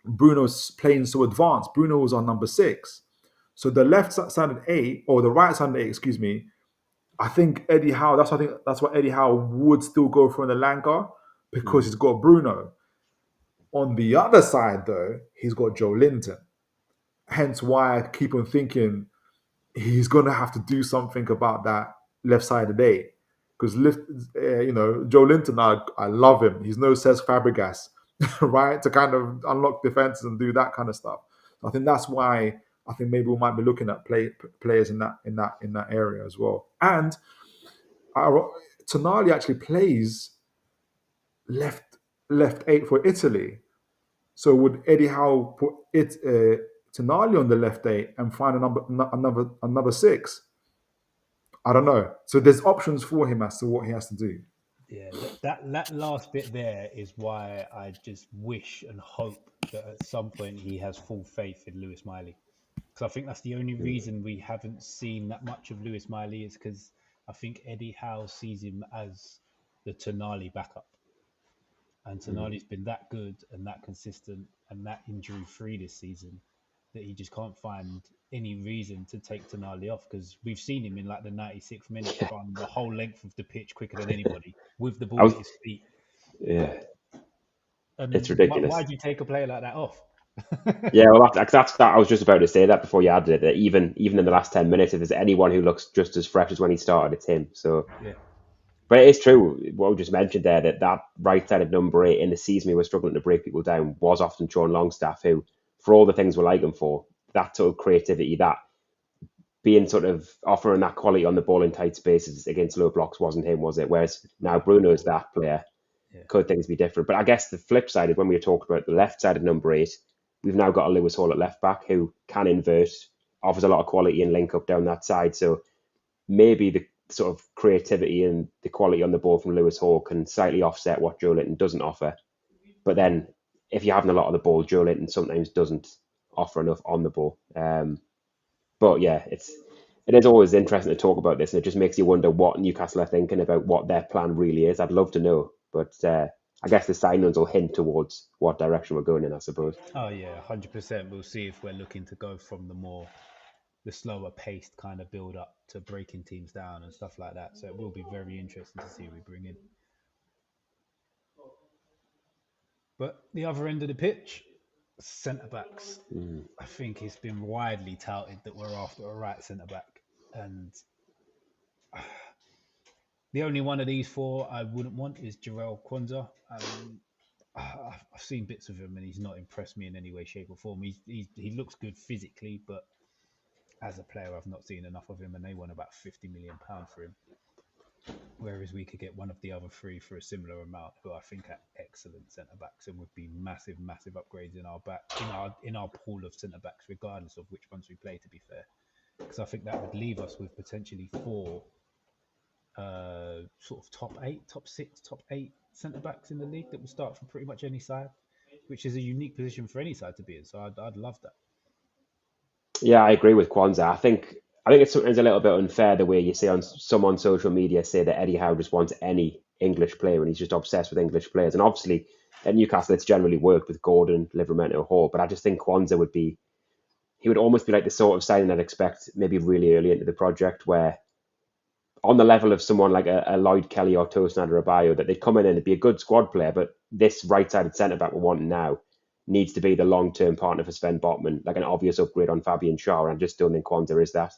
Bruno playing so advanced. Bruno was on number 6. So the left-sided 8, or the right-sided 8, excuse me, I think Eddie Howe, that's what Eddie Howe would still go for in the Elanga, because he's got Bruno. On the other side, though, he's got Joe Linton. Hence why I keep on thinking he's going to have to do something about that left-sided 8. Because, Joe Linton, I love him. He's no Cesc Fabregas. right, to kind of unlock defenses and do that kind of stuff. So I think that's why I think maybe we might be looking at players in that area as well. And Tonali actually plays left left eight for Italy. So would Eddie Howe put Tonali on the left eight and find another six? I don't know. So there's options for him as to what he has to do. Yeah, that last bit there is why I just wish and hope that at some point he has full faith in Lewis Miley. Because I think that's the only reason we haven't seen that much of Lewis Miley is because I think Eddie Howe sees him as the Tonali backup. And Tonali's been that good and that consistent and that injury-free this season that he just can't find any reason to take Tonali off, because we've seen him in like the 96th minute run the whole length of the pitch quicker than anybody with the ball at his feet. Yeah, And it's ridiculous. Why do you take a player like that off? Yeah, well, that's that. I was just about to say that before you added it. That even in the last 10 minutes, if there's anyone who looks just as fresh as when he started, it's him. So, Yeah. But it is true what we just mentioned there, that right-sided number 8 in the season we were struggling to break people down was often Sean Longstaff, who, for all the things we like him for, that sort of creativity, that being sort of offering that quality on the ball in tight spaces against low blocks wasn't him, was it? Whereas now Bruno's that player. Yeah. Could things be different? But I guess the flip side is when we were talking about the left-sided number 8, we've now got a Lewis Hall at left back who can invert, offers a lot of quality and link up down that side. So maybe the sort of creativity and the quality on the ball from Lewis Hall can slightly offset what Joe Linton doesn't offer. But then if you're having a lot of the ball, Joe Linton sometimes doesn't offer enough on the ball. But yeah, it is always interesting to talk about this, and it just makes you wonder what Newcastle are thinking about what their plan really is. I'd love to know, but I guess the signings will hint towards what direction we're going in, I suppose. Oh yeah, 100%. We'll see if we're looking to go from the slower paced kind of build up to breaking teams down and stuff like that. So it will be very interesting to see who we bring in. But the other end of the pitch, centre backs. I think it's been widely touted that we're after a right centre back, and the only one of these four I wouldn't want is Jarell Kwanzaa. I've seen bits of him and he's not impressed me in any way, shape, or form. He looks good physically, but as a player, I've not seen enough of him, and they want about £50 million for him. Whereas we could get one of the other three for a similar amount, who I think are excellent centre backs and would be massive upgrades in our pool of centre backs, regardless of which ones we play. To be fair, because I think that would leave us with potentially 4 sort of top 6, top 8 centre backs in the league that will start from pretty much any side, which is a unique position for any side to be in. So I'd love that. Yeah, I agree with Kwanzaa. I think it's sometimes a little bit unfair the way you see on some on social media say that Eddie Howe just wants any English player and he's just obsessed with English players. And obviously at Newcastle it's generally worked with Gordon, Livramento, Hall, but I just think Kwanzaa he would almost be like the sort of signing I'd expect maybe really early into the project, where on the level of someone like a Lloyd Kelly or Tosin Adarabioyo, that they'd come in and it'd be a good squad player, but this right-sided centre-back we're wanting now needs to be the long-term partner for Sven Botman, like an obvious upgrade on Fabian Schär, and I just don't think Kwanzaa is that.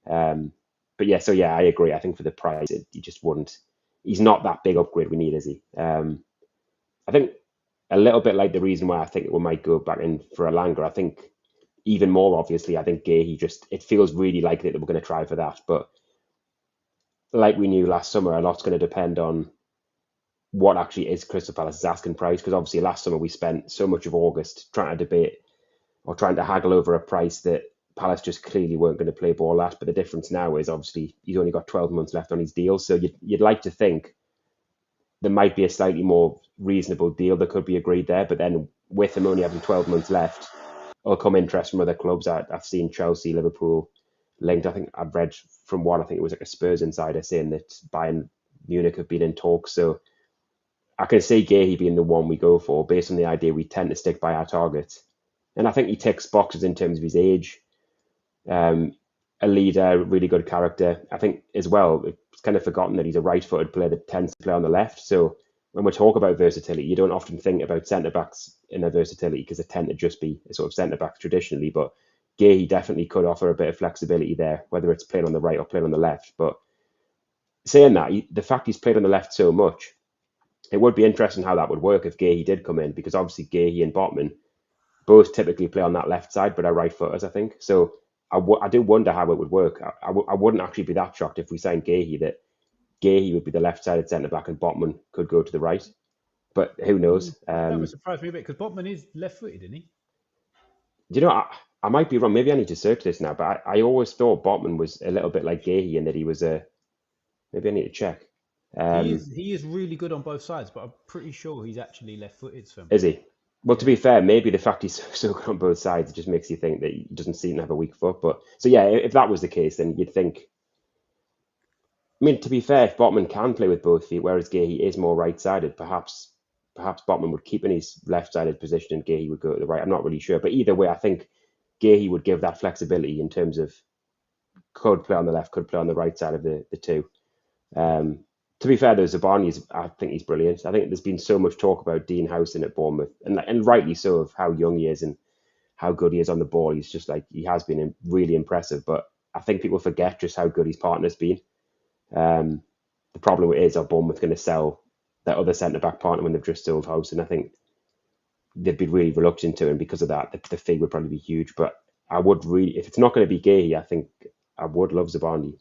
But yeah, I agree. I think for the price, he just wouldn't. He's not that big upgrade we need, is he? I think a little bit like the reason why I think we might go back in for Elanga. I think even more obviously, I think Gahey it feels really likely that we're going to try for that. But like we knew last summer, a lot's going to depend on what actually is Crystal Palace's asking price, because obviously last summer we spent so much of August trying to debate or trying to haggle over a price that Palace just clearly weren't going to play ball at. But the difference now is obviously he's only got 12 months left on his deal, so you'd like to think there might be a slightly more reasonable deal that could be agreed there. But then with him only having 12 months left, will come interest from other clubs. I've seen Chelsea, Liverpool linked. I think I've read from one, I think it was like a Spurs insider saying that Bayern Munich have been in talks. So I can see Gahey being the one we go for based on the idea we tend to stick by our targets. And I think he ticks boxes in terms of his age, a leader, really good character. I think as well, it's kind of forgotten that he's a right-footed player that tends to play on the left. So when we talk about versatility, you don't often think about centre-backs in their versatility because they tend to just be a sort of centre-backs traditionally. But Gahey definitely could offer a bit of flexibility there, whether it's playing on the right or playing on the left. But saying that, the fact he's played on the left so much, it would be interesting how that would work if Gahey did come in, because obviously Gahey and Botman both typically play on that left side, but are right footers, I think. So I do wonder how it would work. I wouldn't actually be that shocked if we signed Gahey, that Gahey would be the left-sided centre-back and Botman could go to the right. But who knows? That would surprise me a bit because Botman is left-footed, isn't he? You know, I might be wrong. Maybe I need to search this now, but I always thought Botman was a little bit like Gahey in that he was a. Maybe I need to check. He is really good on both sides, but I'm pretty sure he's actually left-footed. Is he? Well, to Yeah. be fair, maybe the fact he's so good on both sides, it just makes you think that he doesn't seem to have a weak foot. But so yeah, if that was the case, then you'd think. I mean, to be fair, if Botman can play with both feet, whereas Gahey is more right-sided, perhaps Botman would keep in his left-sided position and Gahey would go to the right. I'm not really sure, but either way, I think Gahey would give that flexibility in terms of could play on the left, could play on the right side of the two. To be fair, though, Zabani, I think he's brilliant. I think there's been so much talk about Dean Howson at Bournemouth, and rightly so, of how young he is and how good he is on the ball. He's just like, he has been really impressive, but I think people forget just how good his partner's been. The problem is, are Bournemouth going to sell their other centre-back partner when they've just sold Howson? I think they'd be really reluctant to, and because of that, the fee would probably be huge. But I would really, if it's not going to be Gahey, I think I would love Zabani.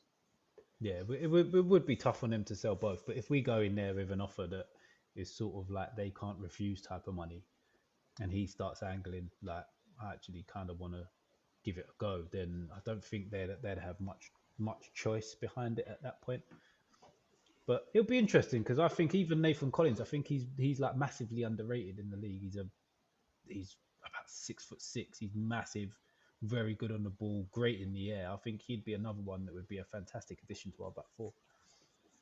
Yeah, it would be tough on them to sell both. But if we go in there with an offer that is sort of like they can't refuse type of money, and he starts angling like, I actually kind of want to give it a go, then I don't think they'd have much choice behind it at that point. But it'll be interesting because I think even Nathan Collins, I think he's like massively underrated in the league. He's about 6'6". He's massive, very good on the ball, great in the air. I think he'd be another one that would be a fantastic addition to our back four.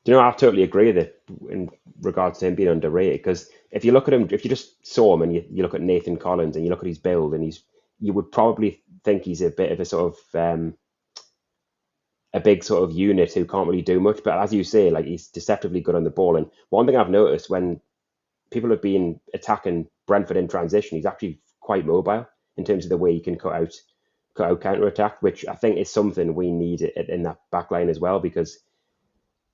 Do you know, I totally agree with it in regards to him being underrated. Because if you look at him, if you just saw him and you look at Nathan Collins and you look at his build, and you would probably think he's a bit of a sort of a big sort of unit who can't really do much. But as you say, like, he's deceptively good on the ball. And one thing I've noticed when people have been attacking Brentford in transition, he's actually quite mobile in terms of the way he can cut out counter attack, which I think is something we need in that back line as well. Because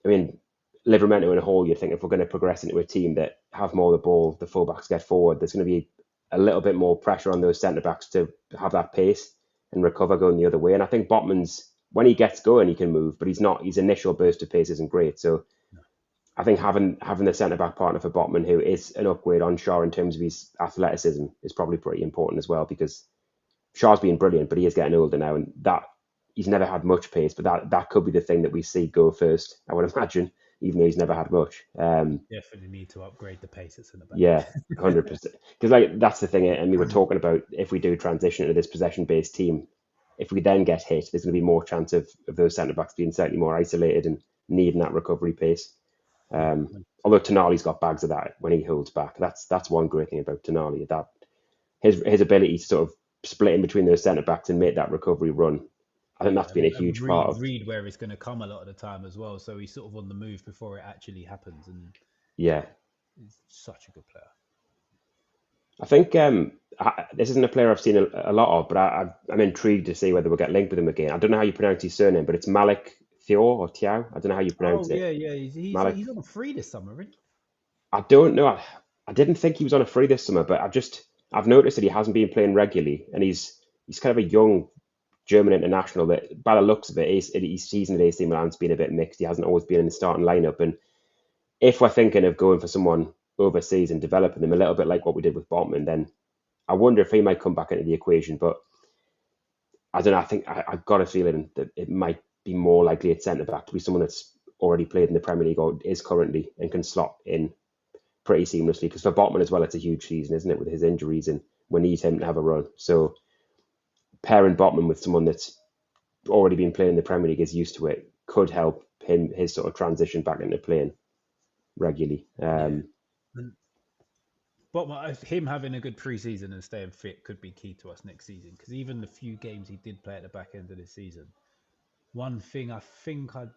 I mean, Livramento in a whole, you'd think if we're going to progress into a team that have more of the ball, the fullbacks get forward, there's going to be a little bit more pressure on those centre backs to have that pace and recover going the other way. And I think Botman's, when he gets going, he can move, but he's not. His initial burst of pace isn't great. So I think having the centre back partner for Botman, who is an upgrade on Shaw in terms of his athleticism, is probably pretty important as well, because Shaw's been brilliant, but he is getting older now, and that he's never had much pace. But that could be the thing that we see go first, I would imagine, even though he's never had much. Definitely need to upgrade the pace at centre back. Yeah, 100%. Because like that's the thing, and we were talking about if we do transition into this possession-based team, if we then get hit, there's going to be more chance of those centre backs being slightly more isolated and needing that recovery pace. Although Tonali's got bags of that when he holds back. That's one great thing about Tonali, that his ability to sort of split in between those centre backs and make that recovery run. I think that's been a huge part of. Read where it's going to come a lot of the time as well, so he's sort of on the move before it actually happens, and Yeah, he's such a good player. I think this isn't a player I've seen a lot of, but I'm intrigued to see whether we'll get linked with him again. I don't know how you pronounce his surname, but it's Malik Theo or Tiao. I don't know how you pronounce it. Yeah. He's on a free this summer, isn't he? I don't know. I didn't think he was on a free this summer, but I've noticed that he hasn't been playing regularly, and he's kind of a young German international that, by the looks of it, his season at AC Milan's been a bit mixed. He hasn't always been in the starting lineup, and if we're thinking of going for someone overseas and developing them a little bit like what we did with Botman, then I wonder if he might come back into the equation. But I don't know. I think I've got a feeling that it might be more likely at centre back to be someone that's already played in the Premier League or is currently and can slot in pretty seamlessly. Because for Botman as well, it's a huge season, isn't it, with his injuries, and we need him to have a run. So pairing Botman with someone that's already been playing in the Premier League, is used to it, could help his sort of transition back into playing regularly. But him having a good pre-season and staying fit could be key to us next season, because even the few games he did play at the back end of this season, one thing I think I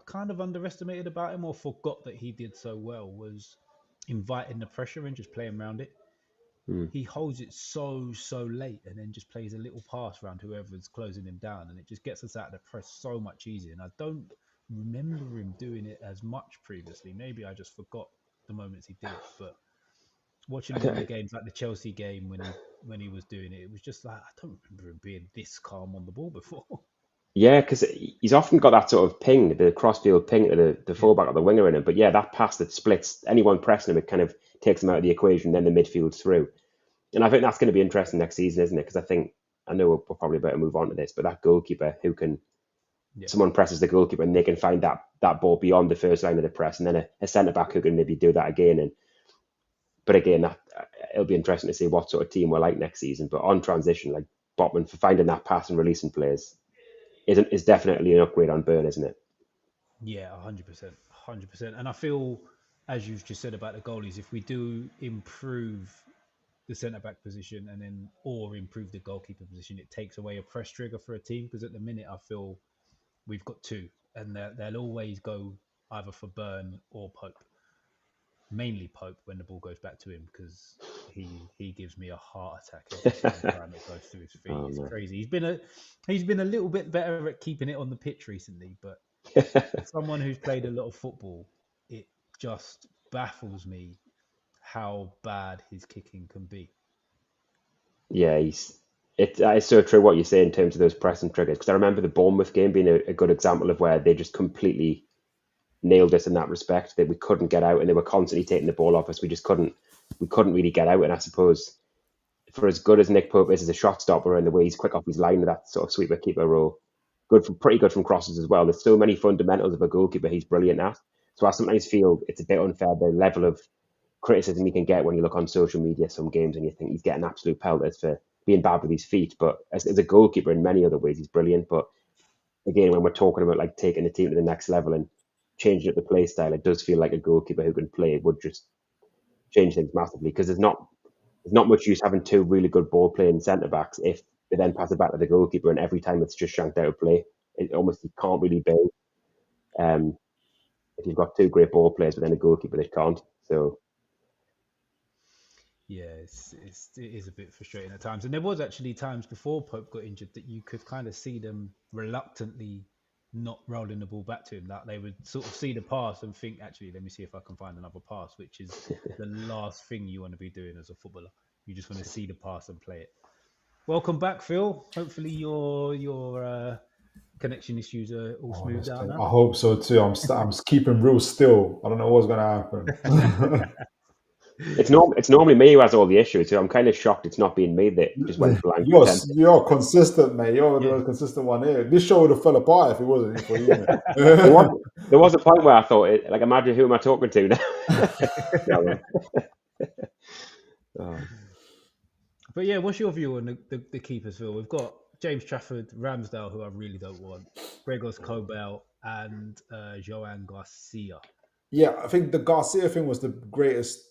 kind of underestimated about him or forgot that he did so well was inviting the pressure and just playing around it. He holds it so late and then just plays a little pass around whoever's closing him down, and it just gets us out of the press so much easier. And I don't remember him doing it as much previously. Maybe I just forgot the moments he did. But watching him in the games, like the Chelsea game when he was doing it, it was just like, I don't remember him being this calm on the ball before. Yeah, because he's often got that sort of ping, the crossfield ping to the fullback or the winger in him. But yeah, that pass that splits anyone pressing him, it kind of takes him out of the equation. Then the midfield's through, and I think that's going to be interesting next season, isn't it? Because I know we're probably about to move on to this, but that goalkeeper who can, someone presses the goalkeeper and they can find that ball beyond the first line of the press, and then a centre back who can maybe do that again. But again, it'll be interesting to see what sort of team we're like next season. But on transition, like Botman, for finding that pass and releasing players is definitely an upgrade on Burn, isn't it? Yeah, 100%. 100%. And I feel, as you've just said about the goalies, if we do improve the centre-back position or improve the goalkeeper position, it takes away a press trigger for a team. Because at the minute, I feel we've got two. And they'll always go either for Burn or Pope. Mainly Pope when the ball goes back to him, because he gives me a heart attack every time it goes through his feet. It's crazy. He's been a little bit better at keeping it on the pitch recently, but someone who's played a lot of football, it just baffles me how bad his kicking can be. Yeah, it's so true what you say in terms of those pressing triggers. Because I remember the Bournemouth game being a good example of where they just completely nailed us in that respect, that we couldn't get out and they were constantly taking the ball off us. We couldn't really get out. And I suppose for as good as Nick Pope is as a shot stopper and the way he's quick off his line, that sort of sweeper keeper role, pretty good from crosses as well. There's so many fundamentals of a goalkeeper he's brilliant at. So I sometimes feel it's a bit unfair, the level of criticism he can get when you look on social media some games and you think he's getting absolute pelters for being bad with his feet. But as a goalkeeper in many other ways, he's brilliant. But again, when we're talking about like taking the team to the next level and changing up the play style, it does feel like a goalkeeper who can play would just change things massively, because there's not much use having two really good ball playing centre backs if they then pass it back to the goalkeeper and every time it's just shanked out of play. It almost, you can't really build if you've got two great ball players but then a goalkeeper that can't. So yeah, it is a bit frustrating at times. And there was actually times before Pope got injured that you could kind of see them reluctantly not rolling the ball back to him, that they would sort of see the pass and think, actually, let me see if I can find another pass, which is the last thing you want to be doing as a footballer. You just want to see the pass and play it. Welcome back, Phil. Hopefully your connection issues are all smoothed out now. I hope so too. I'm keeping real still. I don't know what's going to happen. It's normally me who has all the issues, so I'm kind of shocked it's not being me that just went blank. You're consistent, mate. You're the most consistent one here. This show would have fell apart if it wasn't for you. There was a point where I thought, imagine who am I talking to now? But yeah, what's your view on the keepers, Phil? We've got James Trafford, Ramsdale, who I really don't want, Gregos Kobel, and Joan Garcia. Yeah, I think the Garcia thing was the greatest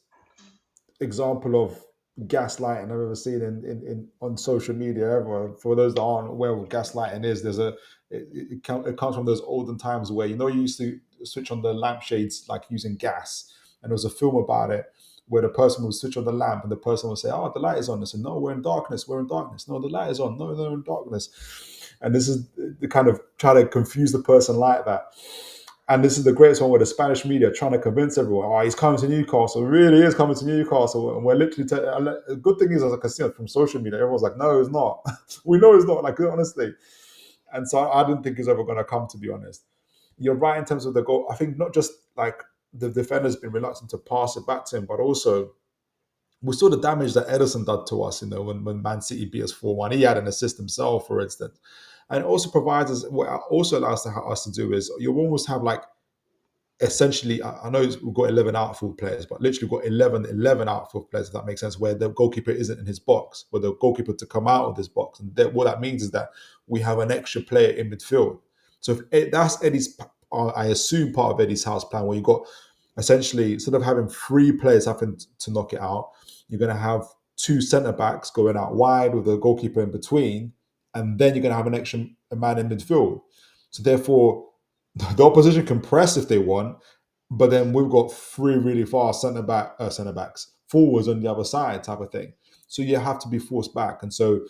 example of gaslighting I've ever seen in on social media ever. For those that aren't aware of what gaslighting is, it comes from those olden times where, you used to switch on the lampshades like using gas, and there was a film about it where the person would switch on the lamp and the person would say, "Oh, the light is on." They said, "No, we're in darkness. We're in darkness. No, the light is on. No, they're in darkness." And this is the kind of try to confuse the person like that. And this is the greatest one with the Spanish media trying to convince everyone, "Oh, he's coming to Newcastle. He really is coming to Newcastle." And we're literally the good thing is, as I can see it from social media, everyone's like, "No, it's not." We know it's not, like, honestly. And so I didn't think it's ever going to come, to be honest. You're right in terms of the goal. I think not just like the defender's been reluctant to pass it back to him, but also we saw the damage that Ederson did to us, when Man City beat us 4-1. He had an assist himself, for instance. And it also provides us, what also allows us to do is, you almost have like, essentially, I know we've got 11 outfield players, but literally we've got 11 outfield players, if that makes sense, where the goalkeeper isn't in his box, where the goalkeeper to come out of this box. And what that means is that we have an extra player in midfield. So that's Eddie's, I assume, part of Eddie's house plan, where you got essentially, instead of having 3 players having to knock it out, you're going to have 2 centre-backs going out wide with a goalkeeper in between, and then you're going to have an extra man in midfield. So therefore, the opposition can press if they want, but then we've got 3 really fast centre-backs, forwards on the other side, type of thing. So you have to be forced back. And so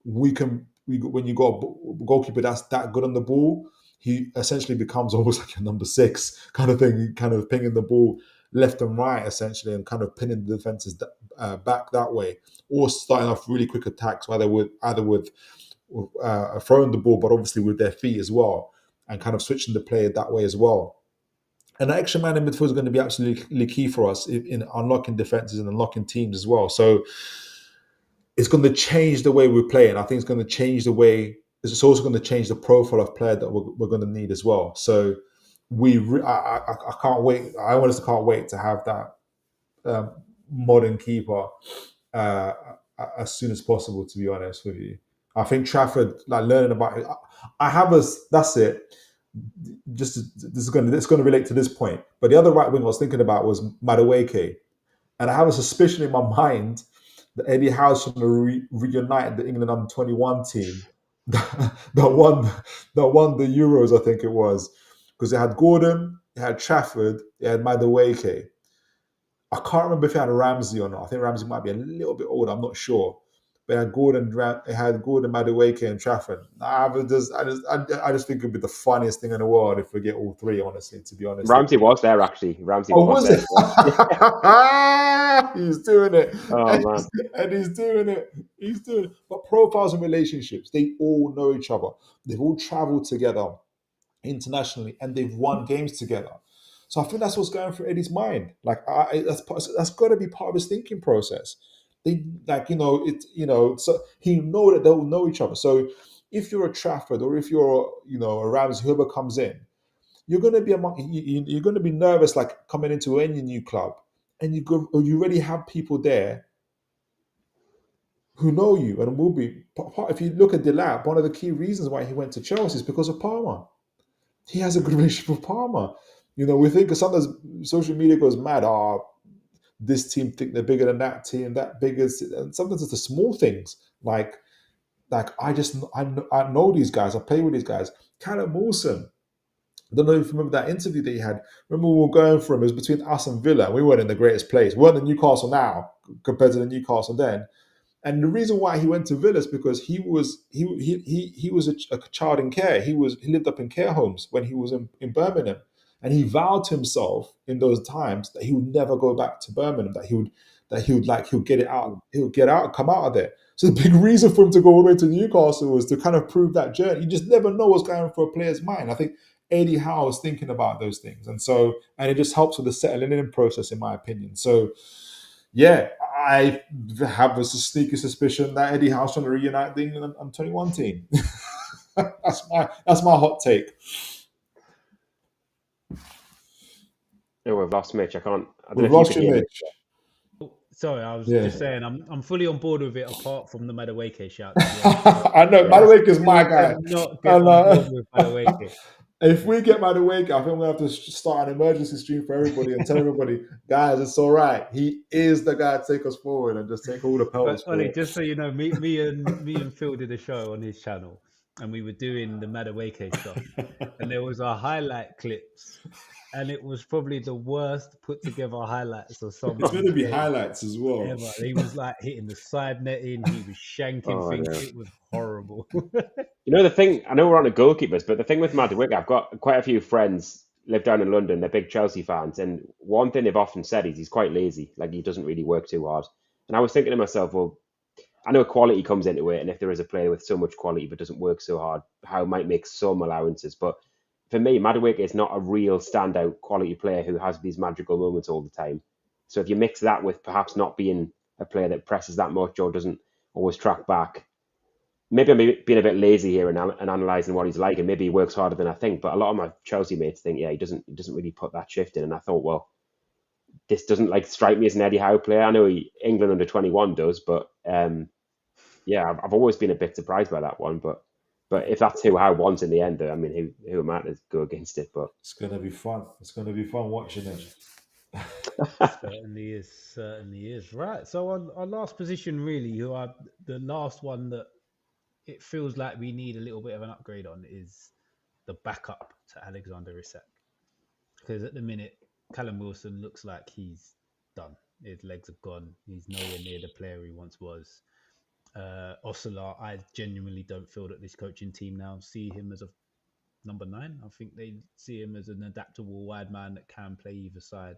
when you got a goalkeeper that's that good on the ball, he essentially becomes almost like a number 6 kind of thing, kind of pinging the ball left and right essentially, and kind of pinning the defenses back that way, or starting off really quick attacks, either with throwing the ball, but obviously with their feet as well, and kind of switching the play that way as well. And the extra man in midfield is going to be absolutely key for us in unlocking defenses and unlocking teams as well. So it's going to change the way we play, and I think it's going to change the way. It's also going to change the profile of player that we're going to need as well. So I can't wait. I honestly can't wait to have that modern keeper as soon as possible. To be honest with you, I think Trafford, like learning about it, I have a that's it. This is going to relate to this point. But the other right wing I was thinking about was Madueke, and I have a suspicion in my mind that Eddie Howe's going to reunite the England under-21 team that won the Euros, I think it was, because they had Gordon, they had Trafford, they had Madueke. I can't remember if they had Ramsey or not. I think Ramsey might be a little bit older. I'm not sure. But they had Gordon, Madueke, and Trafford. I just think it'd be the funniest thing in the world if we get all three. Honestly, to be honest, Ramsey was there actually. Ramsey was there. He's doing it. Oh man, and he's doing it. He's doing it. But profiles and relationships, they all know each other. They've all travelled together internationally, and they've won games together. So I think that's what's going through Eddie's mind. Like that's got to be part of his thinking process. They so he know that they'll know each other. So if you're a Trafford or if you're a Ramsey, whoever comes in, you're going to be you're going to be nervous, like coming into any new club, and you already have people there who know you and will be. If you look at Delap, one of the key reasons why he went to Chelsea is because of Palmer. He has a good relationship with Palmer. We think sometimes social media goes mad. This team think they're bigger than that team, that bigger. And sometimes it's the small things like I know these guys. I play with these guys. Callum Wilson. I don't know if you remember that interview that he had. Remember we were going for him. It was between us and Villa. We weren't in the greatest place. We weren't in Newcastle now compared to the Newcastle then. And the reason why he went to Villa is because he was a child in care. He lived up in care homes when he was in Birmingham, and he vowed to himself in those times that he would never go back to Birmingham. He'll get it out. He'll get out, come out of there. So the big reason for him to go all the way to Newcastle was to kind of prove that journey. You just never know what's going for a player's mind. I think Eddie Howe is thinking about those things, and it just helps with the settling in process, in my opinion. So. Yeah, I have a sneaky suspicion that Eddie Howe's trying to reunite the England under-21 team. That's my hot take. oh, we've lost Mitch. I don't We've know if lost you you, could hear Mitch. Sorry, I was Yeah. just saying I'm fully on board with it. Apart from the Madueke shout. I know Madueke is my guy. I'm not get on board with Madueke. If we get Madueke, I think we're going to have to start an emergency stream for everybody and tell everybody, guys, it's all right. He is the guy to take us forward and just take all the pelts But Olly, just so you know, me and Phil did a show on his channel, and we were doing the Madueke stuff, and there was our highlight clips, and it was probably the worst put together highlights of someone. It's going to be highlights as well. Ever. He was like hitting the side netting, he was shanking things. no. It was horrible. The thing, I know we're on the goalkeepers, but the thing with Madueke, I've got quite a few friends live down in London. They're big Chelsea fans, and one thing they've often said is he's quite lazy. Like he doesn't really work too hard. And I was thinking to myself, well, I know quality comes into it, and if there is a player with so much quality but doesn't work so hard, Howe might make some allowances. But for me, Madueke is not a real standout quality player who has these magical moments all the time. So if you mix that with perhaps not being a player that presses that much or doesn't always track back, maybe I'm being a bit lazy here and analysing what he's like, and maybe he works harder than I think. But a lot of my Chelsea mates think, he doesn't really put that shift in. And I thought, well, this doesn't strike me as an Eddie Howe player. I know England under-21 does, but I've always been a bit surprised by that one. But if that's who Howe wants in the end, I mean, who am I to go against it? But it's going to be fun. It's going to be fun watching it. Certainly is. Right. So on our last position, really, the last one that it feels like we need a little bit of an upgrade on is the backup to Alexander Isak. Because at the minute, Callum Wilson looks like he's done. His legs are gone. He's nowhere near the player he once was. Osula, I genuinely don't feel that this coaching team now see him as a number 9. I think they see him as an adaptable wide man that can play either side.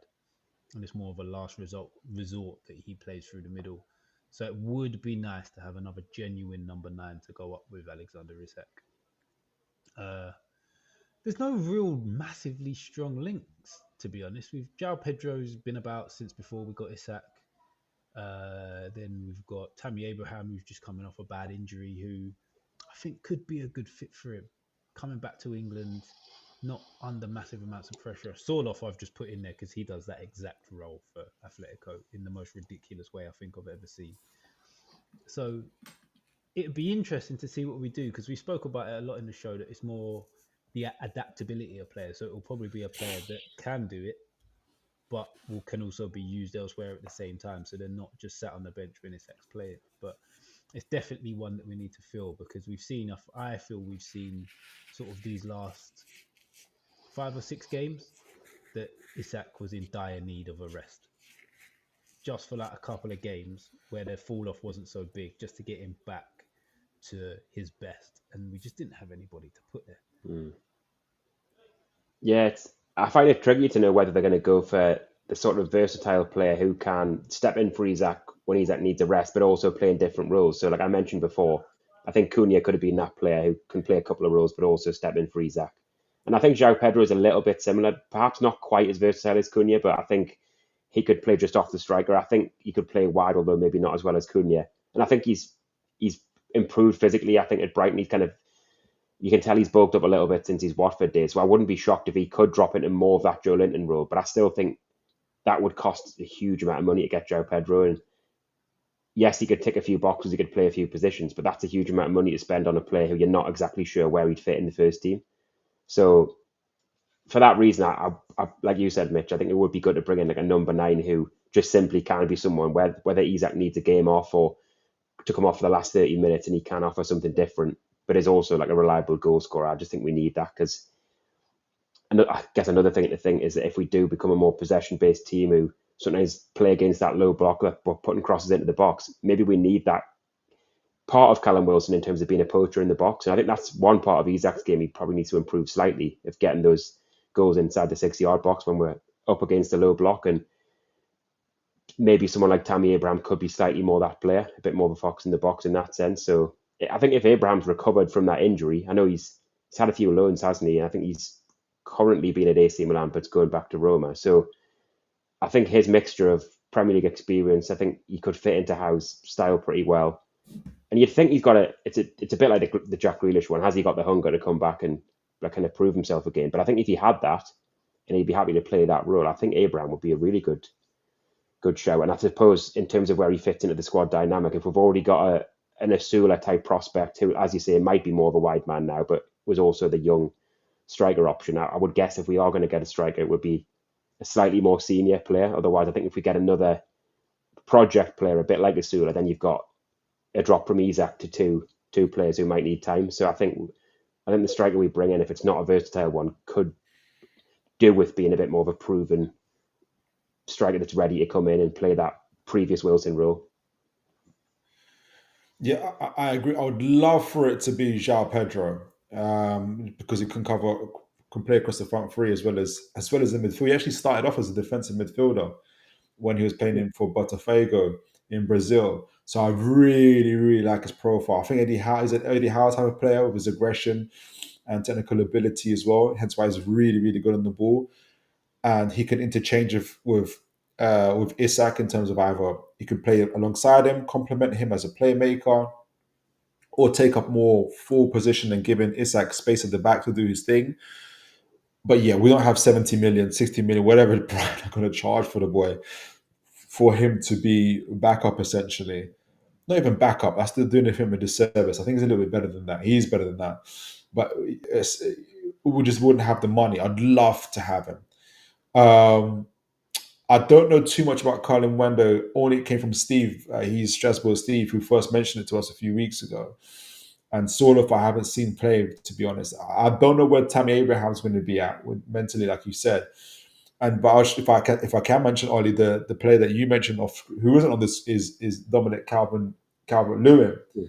and it's more of a last resort that he plays through the middle. So it would be nice to have another genuine number 9 to go up with Alexander Isak. There's no real massively strong links, to be honest. João Pedro's been about since before we got Isak. Then we've got Tammy Abraham, who's just coming off a bad injury, who I think could be a good fit for him. Coming back to England, not under massive amounts of pressure. Sorloth I've just put in there because he does that exact role for Atletico in the most ridiculous way I think I've ever seen. So it'd be interesting to see what we do, because we spoke about it a lot in the show, that it's more the adaptability of players. So it will probably be a player that can do it, but can also be used elsewhere at the same time. So they're not just sat on the bench when Isak's playing. But it's definitely one that we need to fill, because I feel we've seen sort of these last 5 or 6 games that Isak was in dire need of a rest. Just for like a couple of games where their fall off wasn't so big, just to get him back to his best. And we just didn't have anybody to put there. Yeah, I find it tricky to know whether they're going to go for the sort of versatile player who can step in for Isak when Isak needs a rest, but also play in different roles. So like I mentioned before, I think Cunha could have been that player who can play a couple of roles, but also step in for Isak. And I think João Pedro is a little bit similar, perhaps not quite as versatile as Cunha, but I think he could play just off the striker. I think he could play wide, although maybe not as well as Cunha. And I think he's improved physically. I think at Brighton, you can tell he's bulked up a little bit since his Watford days. So I wouldn't be shocked if he could drop into more of that Joe Linton role. But I still think that would cost a huge amount of money to get João Pedro. And yes, he could tick a few boxes, he could play a few positions, but that's a huge amount of money to spend on a player who you're not exactly sure where he'd fit in the first team. So for that reason, I like you said, Mitch, I think it would be good to bring in like a number 9 who just simply can be someone whether Isak needs a game off or to come off for the last 30 minutes and he can offer something different, but is also like a reliable goal scorer. I just think we need that, because I guess another thing to think is that if we do become a more possession-based team who sometimes play against that low block, but putting crosses into the box, maybe we need that part of Callum Wilson in terms of being a poacher in the box. And I think that's one part of Isak's game he probably needs to improve slightly, of getting those goals inside the 6-yard box when we're up against a low block. And maybe someone like Tammy Abraham could be slightly more that player, a bit more of a fox in the box in that sense. So I think if Abraham's recovered from that injury, I know he's had a few loans, hasn't he? I think he's currently been at AC Milan, but it's going back to Roma. So I think his mixture of Premier League experience, I think he could fit into Howe's style pretty well. And you'd think he's got it's a bit like the Jack Grealish one. Has he got the hunger to come back and kind of prove himself again? But I think if he had that and he'd be happy to play that role, I think Abraham would be a really good show. And I suppose in terms of where he fits into the squad dynamic, if we've already got an Asula type prospect who, as you say, might be more of a wide man now, but was also the young striker option, I would guess if we are going to get a striker, it would be a slightly more senior player. Otherwise, I think if we get another project player, a bit like Asula, then you've got a drop from Isak to two players who might need time. So I think the striker we bring in, if it's not a versatile one, could do with being a bit more of a proven striker that's ready to come in and play that previous Wilson role. Yeah, I agree. I would love for it to be João Pedro, because he can play across the front three as well as the midfield. He actually started off as a defensive midfielder when he was playing in for Botafogo in Brazil. So I really, really like his profile. I think Eddie Howe is an Eddie Howe type of player with his aggression and technical ability as well. Hence why he's really, really good on the ball. And he can interchange with Isak in terms of either he could play alongside him, complement him as a playmaker, or take up more full position and giving Isak space at the back to do his thing. But yeah, we don't have 70 million, 60 million, whatever Brian are going to charge for the boy, for him to be backup essentially. Not even backup, that's still doing him a disservice. I think he's a little bit better than that. He's better than that. But we just wouldn't have the money. I'd love to have him. I don't know too much about Colin Wendo. Only it came from Steve. He's Strasbourg Steve, who first mentioned it to us a few weeks ago. And Sorloth, I haven't seen play, to be honest. I don't know where Tammy Abraham's going to be at mentally, like you said. But if I can mention, Olly, the player that you mentioned who isn't on this is Dominic Calvert-Lewin. Yeah.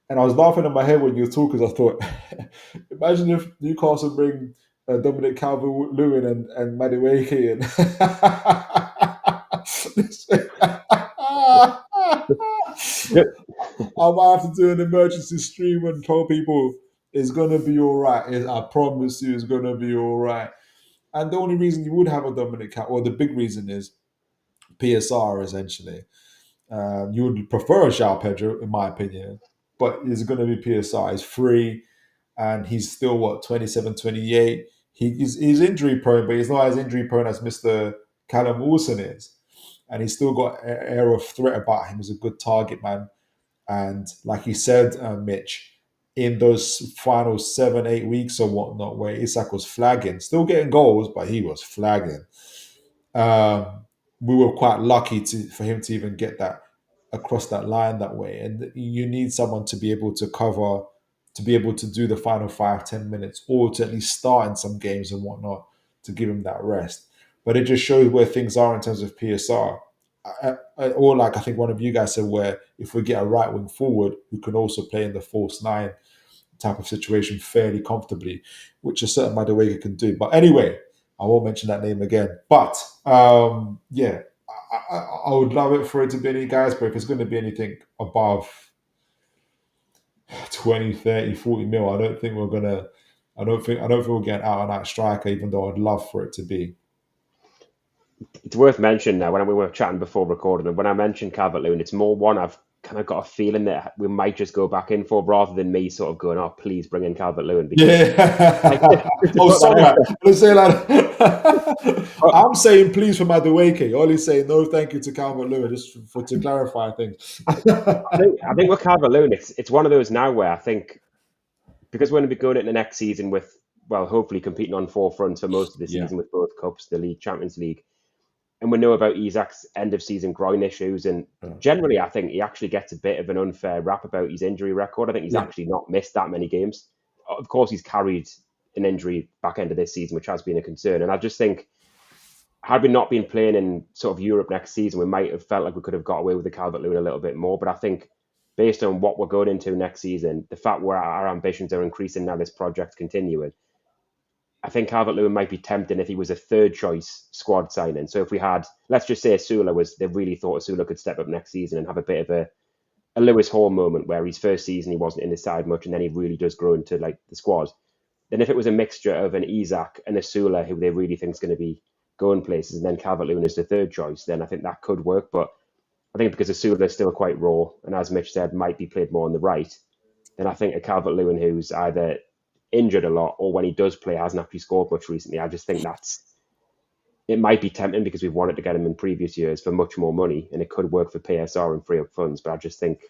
And I was laughing in my head when you were talking, because I thought, imagine if Newcastle bring Dominic Calvert-Lewin and Madueke in. I might have to do an emergency stream and tell people it's gonna be all right. I promise you, it's gonna be all right. And the only reason you would have a Dominic Cat, or the big reason, is PSR essentially. You would prefer a João Pedro, in my opinion, but it's going to be PSR. He's free, and he's still, what, 27, 28. He's injury prone, but he's not as injury prone as Mr. Callum Wilson is. And he's still got an air of threat about him. He's a good target man. And like you said, Mitch, in those final 7, 8 weeks or whatnot, where Isak was flagging, still getting goals, but he was flagging. We were quite lucky for him to even get that across that line that way. And you need someone to be able to cover, to be able to do the final 5-10 minutes, or to at least start in some games and whatnot, to give him that rest. But it just shows where things are in terms of PSR. Or like I think one of you guys said, where if we get a right wing forward who can also play in the false nine type of situation fairly comfortably, which is certain Madueke can do. But anyway, I won't mention that name again. But yeah, I would love it for it to be any guys, but if it's going to be anything above 20, 30, 40 mil, I don't think we'll get an out and out striker, even though I'd love for it to be. It's worth mentioning now, when we were chatting before recording, and when I mentioned Calvert-Lewin, it's more one I've kind of got a feeling that we might just go back in for, rather than me sort of going, oh, please bring in Calvert-Lewin. Yeah. Oh, sorry. I'm saying please for Madueke. Olly's saying no thank you to Calvert-Lewin, just to clarify things. I think with Calvert-Lewin, it's one of those now where I think, because we're going to be going into the next season with, well, hopefully competing on four fronts for most of the season with both cups, the league, Champions League. And we know about Isak's end of season groin issues. And generally, I think he actually gets a bit of an unfair rap about his injury record. I think he's actually not missed that many games. Of course, he's carried an injury back end of this season, which has been a concern. And I just think, had we not been playing in sort of Europe next season, we might have felt like we could have got away with the Calvert-Lewin a little bit more. But I think based on what we're going into next season, the fact where our ambitions are increasing now, this project's continuing, I think Calvert-Lewin might be tempting if he was a third choice squad signing. So if we had, let's just say they really thought Asula could step up next season and have a bit of a Lewis Hall moment where his first season he wasn't in the side much and then he really does grow into like the squad. Then if it was a mixture of an Isak and Asula who they really think is going to be going places, and then Calvert-Lewin is the third choice, then I think that could work. But I think because Asula is still quite raw and, as Mitch said, might be played more on the right, then I think a Calvert-Lewin who's either injured a lot or when he does play hasn't actually scored much recently, I just think it might be tempting because we've wanted to get him in previous years for much more money, and it could work for PSR and free up funds. But I just think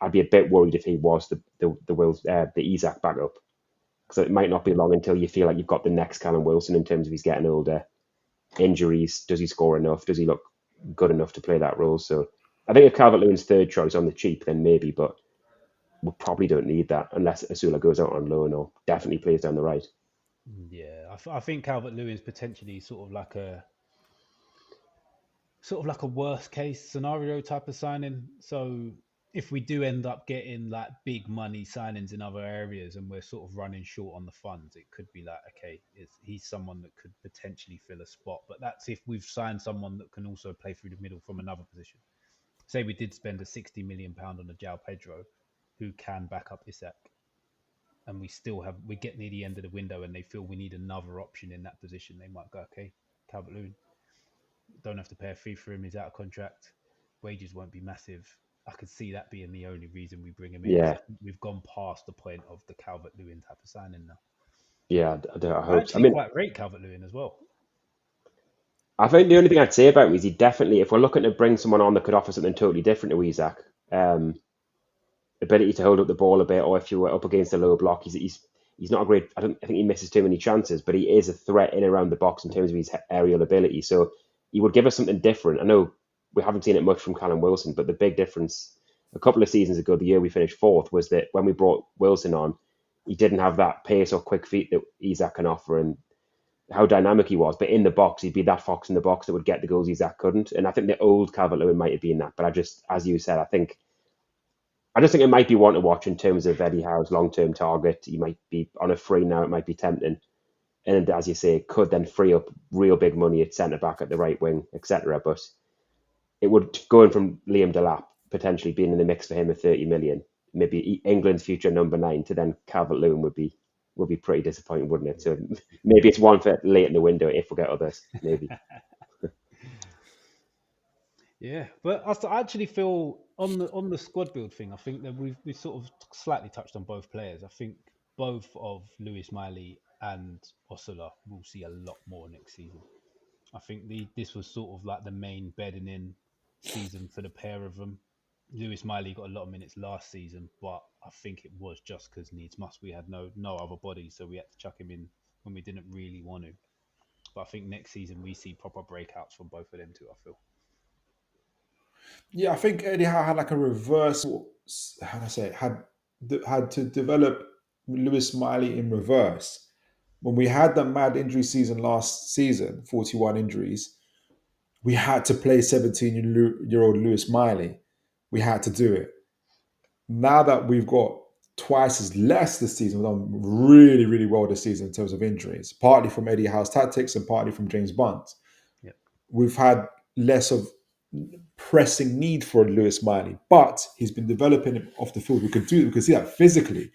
I'd be a bit worried if he was the Isak backup, because it might not be long until you feel like you've got the next Callum Wilson in terms of he's getting older, injuries, does he score enough, does he look good enough to play that role? So I think if Calvert-Lewin's third choice on the cheap, then maybe, but we probably don't need that unless Asula goes out on loan or definitely plays down the right. Yeah, I think Calvert-Lewin's potentially sort of like a worst case scenario type of signing. So if we do end up getting like big money signings in other areas and we're sort of running short on the funds, it could be like, okay, he's someone that could potentially fill a spot. But that's if we've signed someone that can also play through the middle from another position. Say we did spend a £60 million on a João Pedro who can back up Isak, and we get near the end of the window and they feel we need another option in that position, they might go, okay, Calvert-Lewin, don't have to pay a fee for him, he's out of contract, wages won't be massive. I could see that being the only reason we bring him in. Yeah. We've gone past the point of the Calvert-Lewin type of signing now. Yeah, I hope. I mean, quite rate Calvert-Lewin as well. I think the only thing I'd say about him is he definitely, if we're looking to bring someone on that could offer something totally different to Isak, ability to hold up the ball a bit, or if you were up against a low block, he's not a great. I think he misses too many chances, but he is a threat in and around the box in terms of his aerial ability. So he would give us something different. I know we haven't seen it much from Callum Wilson, but the big difference a couple of seasons ago, the year we finished fourth, was that when we brought Wilson on, he didn't have that pace or quick feet that Isak can offer, and how dynamic he was. But in the box, he'd be that fox in the box that would get the goals Isak couldn't. And I think the old Calvert-Lewin might have been that. But as you said, I just think it might be one to watch in terms of Eddie Howe's long-term target. He might be on a free now, it might be tempting. And as you say, could then free up real big money at centre-back, at the right wing, etc. But it would, going from Liam Delap potentially being in the mix for him at 30 million, maybe England's future number 9, to then Calvert-Lewin would be pretty disappointing, wouldn't it? So maybe it's one for late in the window if we get others, maybe. Yeah, but I actually feel on the squad build thing, I think that we sort of slightly touched on both players. I think both of Lewis Miley and Osula will see a lot more next season. I think this was sort of like the main bedding in season for the pair of them. Lewis Miley got a lot of minutes last season, but I think it was just because needs must. We had no other body, so we had to chuck him in when we didn't really want to. But I think next season we see proper breakouts from both of them too. I feel. Yeah, I think Eddie Howe had like a reverse. How do I say it? Had to develop Lewis Miley in reverse. When we had the mad injury season last season, 41 injuries, we had to play 17-year-old Lewis Miley. We had to do it. Now that we've got twice as less this season, we've done really, really well this season in terms of injuries, partly from Eddie Howe's tactics and partly from James Bunt. Yep. We've had less of pressing need for Lewis Miley, but he's been developing him off the field. We could see that physically.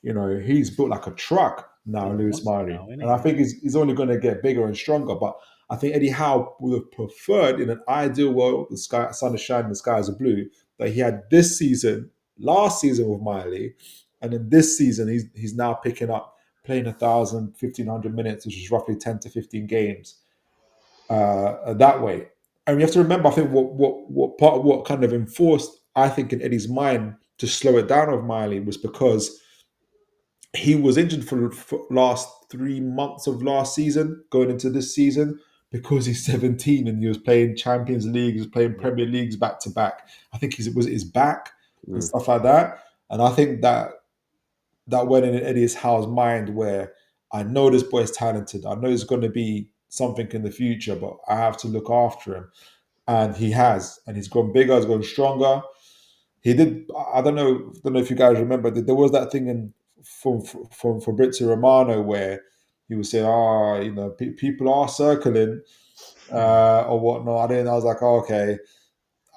You know, he's built like a truck now, He's a Lewis monster Miley. now, isn't And he? I think he's only going to get bigger and stronger. But I think Eddie Howe would have preferred, in an ideal world, the sun is shining, the skies are blue, that he had this season, last season with Miley, and in this season, he's now picking up playing 1,000, 1,500 minutes, which is roughly 10 to 15 games that way. And we have to remember, I think, what kind of enforced, I think, in Eddie's mind to slow it down of Miley was because he was injured for last 3 months of last season, going into this season, because he's 17 and he was playing Champions League, he was playing Yep. Premier Leagues back to back. I think was it his back and Mm. stuff like that. And I think that went in Eddie Howe's mind, where I know this boy's talented. I know he's going to be something in the future, but I have to look after him. And he has, and he's gone bigger, he's gone stronger. He did. I don't know if you guys remember that there was that thing from Fabrizio Romano where he was saying, you know, people are circling or whatnot. I was like, oh, okay,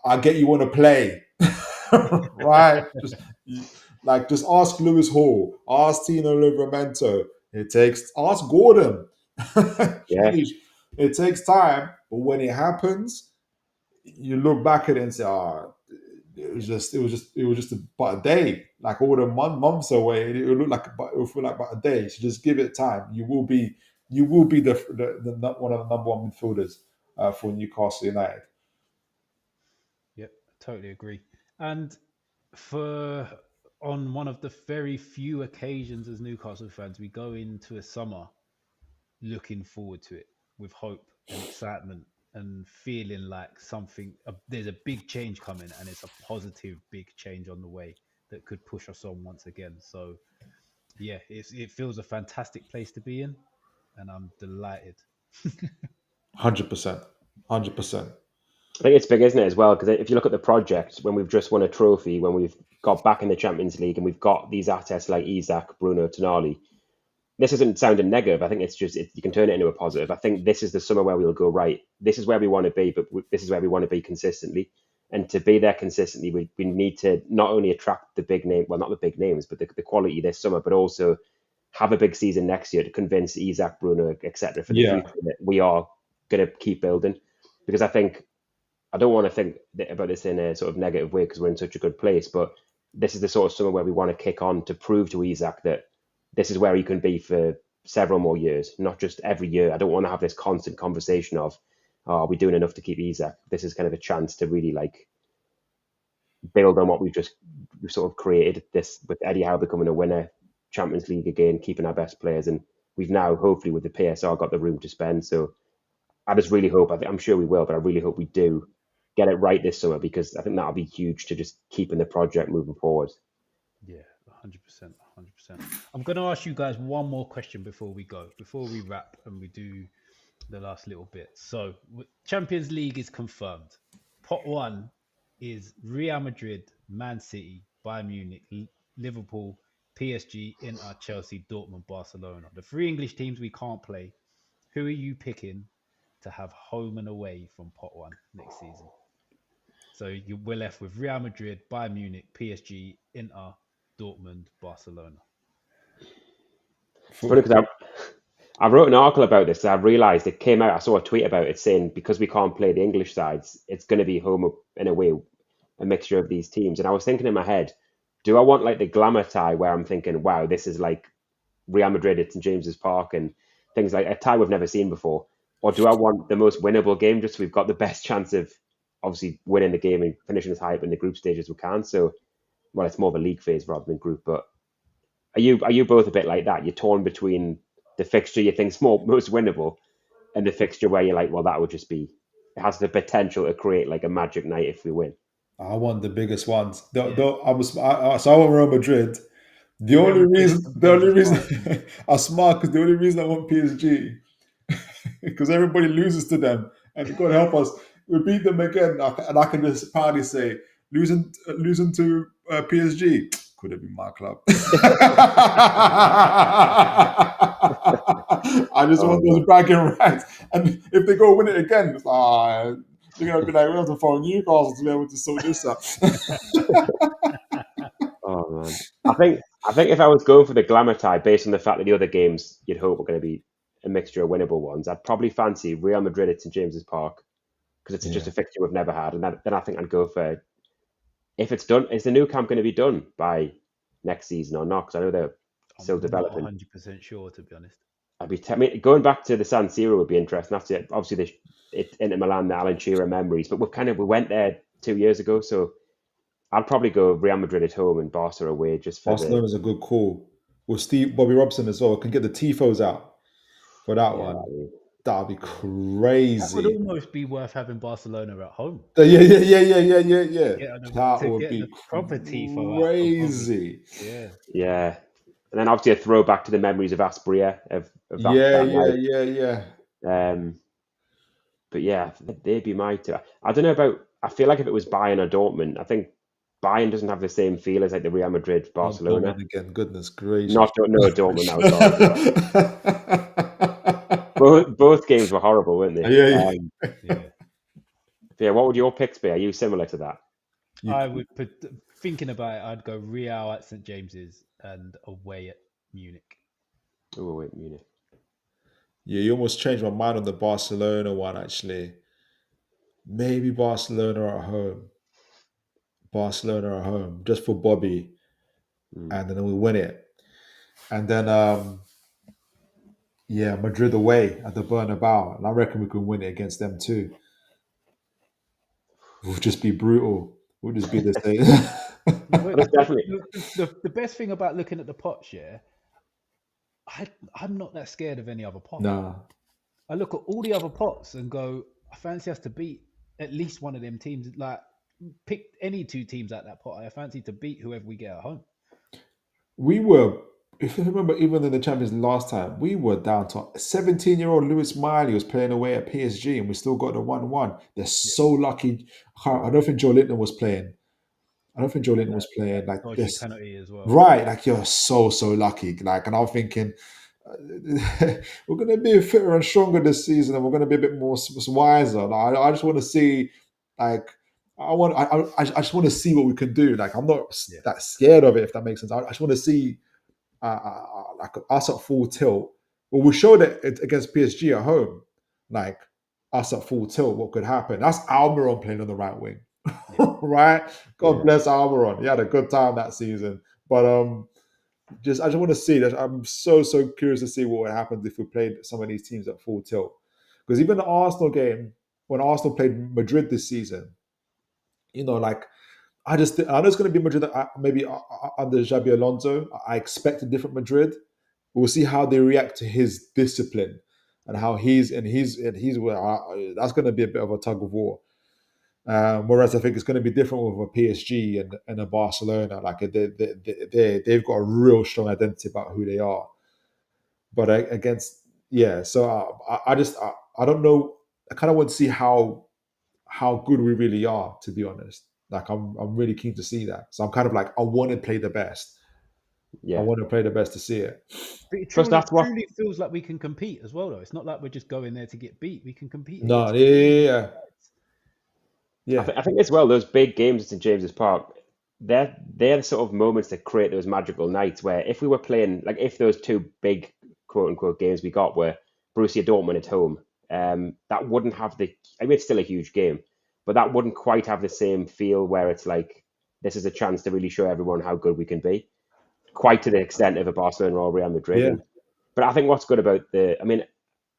I get you want to play, right? Just ask Lewis Hall, ask Tino Livramento. Ask Gordon. Yeah. It takes time, but when it happens, you look back at it and say, it was just about a day, like all the months away. It would look like, it will feel like about a day. So just give it time. You will be the one of the number one midfielders for Newcastle United. Yep, totally agree. And on one of the very few occasions as Newcastle fans, we go into a summer looking forward to it with hope and excitement and feeling like there's a big change coming, and it's a positive big change on the way that could push us on once again. So yeah, it feels a fantastic place to be in, and I'm delighted. 100%. 100%. I think it's big, isn't it, as well? Because if you look at the project, when we've just won a trophy, when we've got back in the Champions League, and we've got these assets like Isak, Bruno, Tonali, this isn't sounding negative. I think it's just you can turn it into a positive. I think this is the summer where we'll go, right, this is where we want to be, but this is where we want to be consistently. And to be there consistently, we need to not only attract the big name, well, not the big names, but the quality this summer, but also have a big season next year to convince Isak, Bruno, etc. for the Yeah. future that we are going to keep building. Because I think, I don't want to think about this in a sort of negative way because we're in such a good place, but this is the sort of summer where we want to kick on to prove to Isak that this is where he can be for several more years, not just every year. I don't want to have this constant conversation of, are we doing enough to keep Isak? This is kind of a chance to really like build on what we've sort of created this with Eddie Howe becoming a winner, Champions League again, keeping our best players. And we've now hopefully with the PSR got the room to spend. So I just really hope, I'm sure we will, but I really hope we do get it right this summer, because I think that'll be huge to just keeping the project moving forward. Yeah, 100%, 100%. I'm going to ask you guys one more question before we wrap and we do the last little bit. So, Champions League is confirmed. Pot 1 is Real Madrid, Man City, Bayern Munich, Liverpool, PSG, Inter, Chelsea, Dortmund, Barcelona. The 3 English teams we can't play. Who are you picking to have home and away from Pot 1 next season? So we're left with Real Madrid, Bayern Munich, PSG, Inter, Dortmund, Barcelona. It's funny because I wrote an article about this. I realised it came out. I saw a tweet about it saying because we can't play the English sides, it's going to be home and away, a mixture of these teams. And I was thinking in my head, do I want like the glamour tie where I'm thinking, wow, this is like Real Madrid at St James's Park and things like a tie we've never seen before? Or do I want the most winnable game just so we've got the best chance of obviously winning the game and finishing as high up in the group stage as we can? So, well, it's more of a league phase rather than group. But are you both a bit like that? You're torn between the fixture you think's most winnable and the fixture where you're like, well, that would just be, it has the potential to create like a magic night if we win. I want the biggest ones. So I want Real Madrid. The only reason I'm smart because the only reason I want PSG because everybody loses to them, and God help us, we beat them again, and I can just proudly say losing to PSG could have been my club. I just want those bragging rights, and if they go win it again, it's like, they're gonna be like, we have to follow Newcastle to be able to sort this out. Oh man, I think if I was going for the glamour tie based on the fact that the other games you'd hope were going to be a mixture of winnable ones, I'd probably fancy Real Madrid at St James's Park because it's just a fixture we've never had, and then I think I'd go for, if it's done, is the new camp going to be done by next season or not? Because I know they're still developing. 100% sure, to be honest. I'd be going back to the San Siro would be interesting. That's it. Obviously, it's Inter Milan, the Alan Shearer memories, but we went there 2 years ago, so I'd probably go Real Madrid at home and Barca away. Just for Barcelona's a good call. With Bobby Robson as well. Can get the tifos out for that one. That'd be crazy. That would almost be worth having Barcelona at home. Yeah. That would be proper tifo. Crazy. Yeah. And then obviously a throwback to the memories of Aspria. But yeah, they'd be my two. I don't know about. I feel like if it was Bayern or Dortmund, I think Bayern doesn't have the same feel as like the Real Madrid, Barcelona. Again, goodness gracious. Dortmund. That was both games were horrible, weren't they? Yeah. What would your picks be? Are you similar to that? I would thinking about it, I'd go Real at St James's and away at Munich. Oh, away at Munich. Yeah, you almost changed my mind on the Barcelona one, actually. Maybe Barcelona at home. Just for Bobby. And then we win it. And then, Madrid away at the Bernabeu. And I reckon we can win it against them too. We'll just be brutal. We'll just be the same. The best thing about looking at the pots, I'm not that scared of any other pot. Nah. I look at all the other pots and go, I fancy us to beat at least one of them teams. Like, pick any two teams at that pot. I fancy to beat whoever we get at home. We were, if you remember, even in the Champions last time, we were down to 17-year-old Lewis Miley was playing away at PSG, and we still got the 1-1. They're so lucky. I don't think Joe Linton was playing. Like this penalty as well. Right, like you're so lucky. Like, and I'm thinking we're going to be fitter and stronger this season, and we're going to be a bit more wiser. Like, I just want to see, like, I just want to see what we can do. Like, I'm not that scared of it, if that makes sense. I just want to see like us at full tilt. Well, we showed it against PSG at home. Like, us at full tilt, what could happen? That's Almiron playing on the right wing. Right? God bless Almiron. He had a good time that season. But I just want to see that. I'm so curious to see what would happen if we played some of these teams at full tilt. Because even the Arsenal game, when Arsenal played Madrid this season, like, I know it's going to be Madrid maybe under Xabi Alonso. I expect a different Madrid. We'll see how they react to his discipline and how he's that's going to be a bit of a tug of war. Whereas I think it's going to be different with a PSG and a Barcelona. Like, they've got a real strong identity about who they are. But so I don't know. I kind of want to see how good we really are, to be honest. Like, I'm really keen to see that. So I'm kind of like, I want to play the best. Yeah, I want to play the best to see it. But it truly feels like we can compete as well, though. It's not like we're just going there to get beat. We can compete. No, yeah. Yeah, I think as well, those big games at St James's Park, they're the sort of moments that create those magical nights where if we were playing, like if those two big quote unquote games we got were Borussia Dortmund at home, that wouldn't have I mean, it's still a huge game, but that wouldn't quite have the same feel where it's like, this is a chance to really show everyone how good we can be, quite to the extent of a Barcelona or Real Madrid. yeah, But I think what's good about I mean,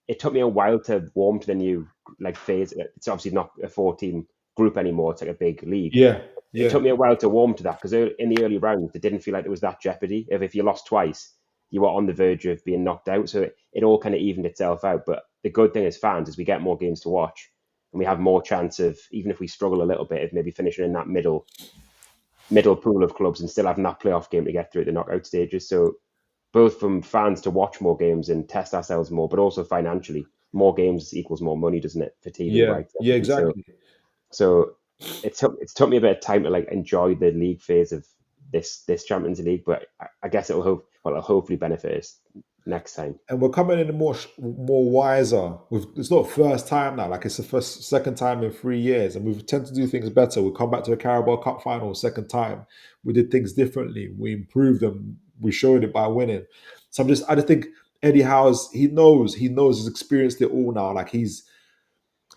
it took me a while to warm to the new like phase. It's obviously not a 4 team group anymore. It's like a big league. yeah, It yeah, took me a while to warm to that because in the early rounds, it didn't feel like there was that jeopardy. If you lost twice, you were on the verge of being knocked out. So it all kind of evened itself out. But the good thing as fans is we get more games to watch and we have more chance of, even if we struggle a little bit, of maybe finishing in that middle pool of clubs and still having that playoff game to get through the knockout stages. So both from fans to watch more games and test ourselves more, but also financially, more games equals more money, doesn't it, for TV yeah, rights? yeah, So, exactly. so it's took me a bit of time to like enjoy the league phase of this Champions League, but I guess it'll hopefully benefit us next time. And we're coming in more wiser. It's not first time now, like it's the second time in 3 years, and we tend to do things better. We come back to the Carabao Cup final second time. We did things differently. We improved them. We showed it by winning. So I just think Eddie Howe's he's experienced it all now. Like he's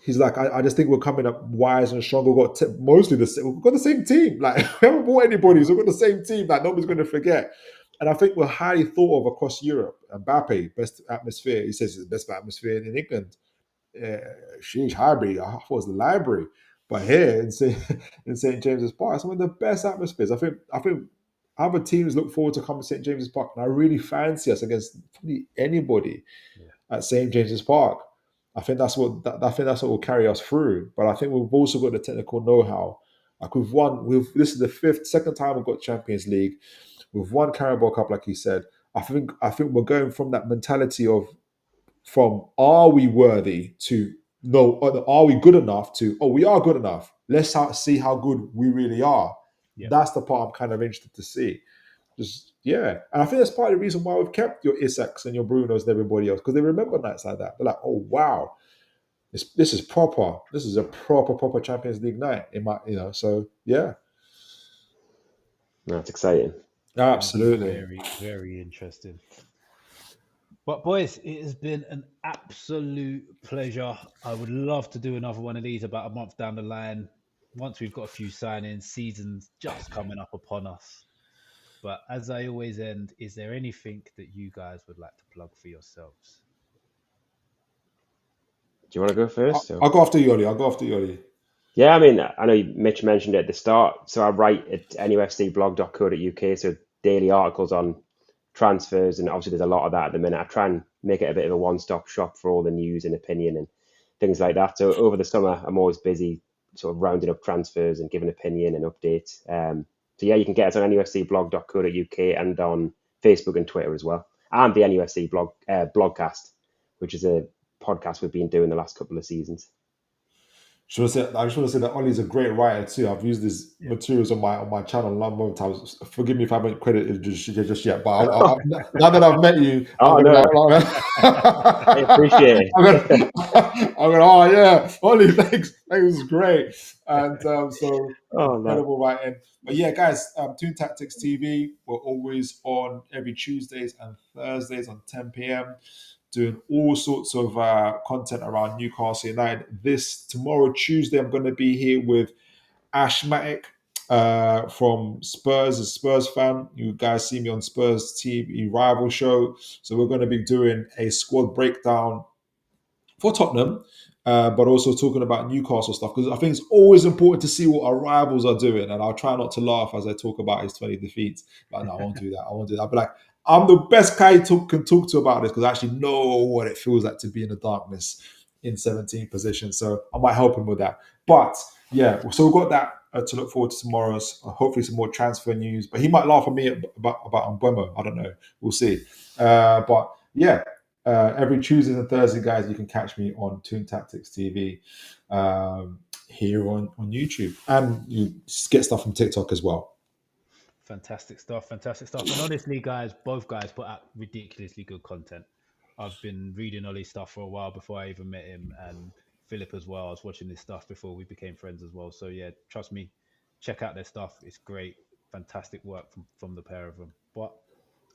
like, I just think we're coming up wise and stronger. We've got mostly we've got the same team. Like we haven't bought anybody, so we've got the same team that nobody's going to forget. And I think we're highly thought of across Europe. Mbappe, best atmosphere. He says it's the best atmosphere in England. Sheesh, Highbury, I thought it was the library. But here in St James's Park, some of the best atmospheres. I think other teams look forward to coming to St James's Park, and I really fancy us against probably anybody Yeah. at St James's Park. I think I think that's what will carry us through. But I think we've also got the technical know-how. Like we've won. This is the second time we've got Champions League. We've won Carabao Cup, like you said. I think we're going from that mentality of from are we worthy to no, are we good enough to we are good enough. Let's see how good we really are. Yeah. That's the part I'm kind of interested to see. Just yeah, and I think that's part of the reason why we've kept your Isaks and your Brunos and everybody else because they remember nights like that. They're like, oh wow, this is proper. This is a proper Champions League night. In my so yeah, That's exciting. Going to be absolutely. very, very interesting. But boys, it has been an absolute pleasure. I would love to do another one of these about a month down the line. Once we've got a few signings, season's just coming up upon us. But as I always end, is there anything that you guys would like to plug for yourselves? Do you want to go first? I'll go after Yoli. I'll go after Yoli. Yeah, I mean, I know Mitch mentioned it at the start. So I write at NUFCBlog.co.uk, so daily articles on transfers, and obviously there's a lot of that at the minute. I try and make it a bit of a one-stop shop for all the news and opinion and things like that. So over the summer, I'm always busy sort of rounding up transfers and giving opinion and updates. So yeah, you can get us on NUFCBlog.co.uk and on Facebook and Twitter as well, and the Blogcast, which is a podcast we've been doing the last couple of seasons. I just want to say that Ollie's a great writer too. I've used his Yeah. materials on my channel a number of times. Forgive me if I haven't credited just yet, but now that I've met you, Oh I'm no, gonna I appreciate it. I'm gonna oh yeah, Ollie, thanks. That was great. And so Oh no. incredible writing. But yeah, guys, Toon Tactics TV, we're always on every Tuesdays and Thursdays on 10 p.m. doing all sorts of content around Newcastle United. Tomorrow, Tuesday, I'm going to be here with Ash Matic from Spurs, a Spurs fan. You guys see me on Spurs TV rival show. So we're going to be doing a squad breakdown for Tottenham, but also talking about Newcastle stuff because I think it's always important to see what our rivals are doing. And I'll try not to laugh as I talk about his 20 defeats. But no, I won't do that. I won't do that. I'll be like, I'm the best guy can talk to about this because I actually know what it feels like to be in the darkness in 17th position. So I might help him with that. But yeah, so we've got that to look forward to tomorrow's. Hopefully some more transfer news. But he might laugh at me about Mbeumo. I don't know. We'll see. But yeah. Every Tuesday and Thursday, guys, you can catch me on Toon Tactics TV here on YouTube. And you get stuff from TikTok as well. Fantastic stuff. And honestly, guys, both guys put out ridiculously good content. I've been reading Ollie stuff for a while before I even met him, and Philip as well. I was watching this stuff before we became friends as well. So yeah, trust me, check out their stuff. It's great, fantastic work from the pair of them. But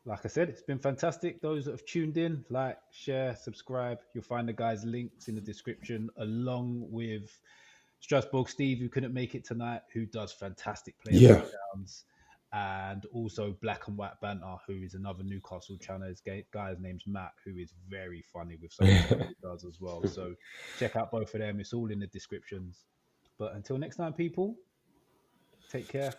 like I said, it's been fantastic. Those that have tuned in, like, share, subscribe. You'll find the guys' links in the description, along with Strasbourg Steve, who couldn't make it tonight, who does fantastic player breakdowns, and also Black and White Banter, who is another Newcastle channel. His guy's name's Matt, who is very funny with some of the stuff he does as well. So check out both of them. It's all in the descriptions. But until next time, people, take care.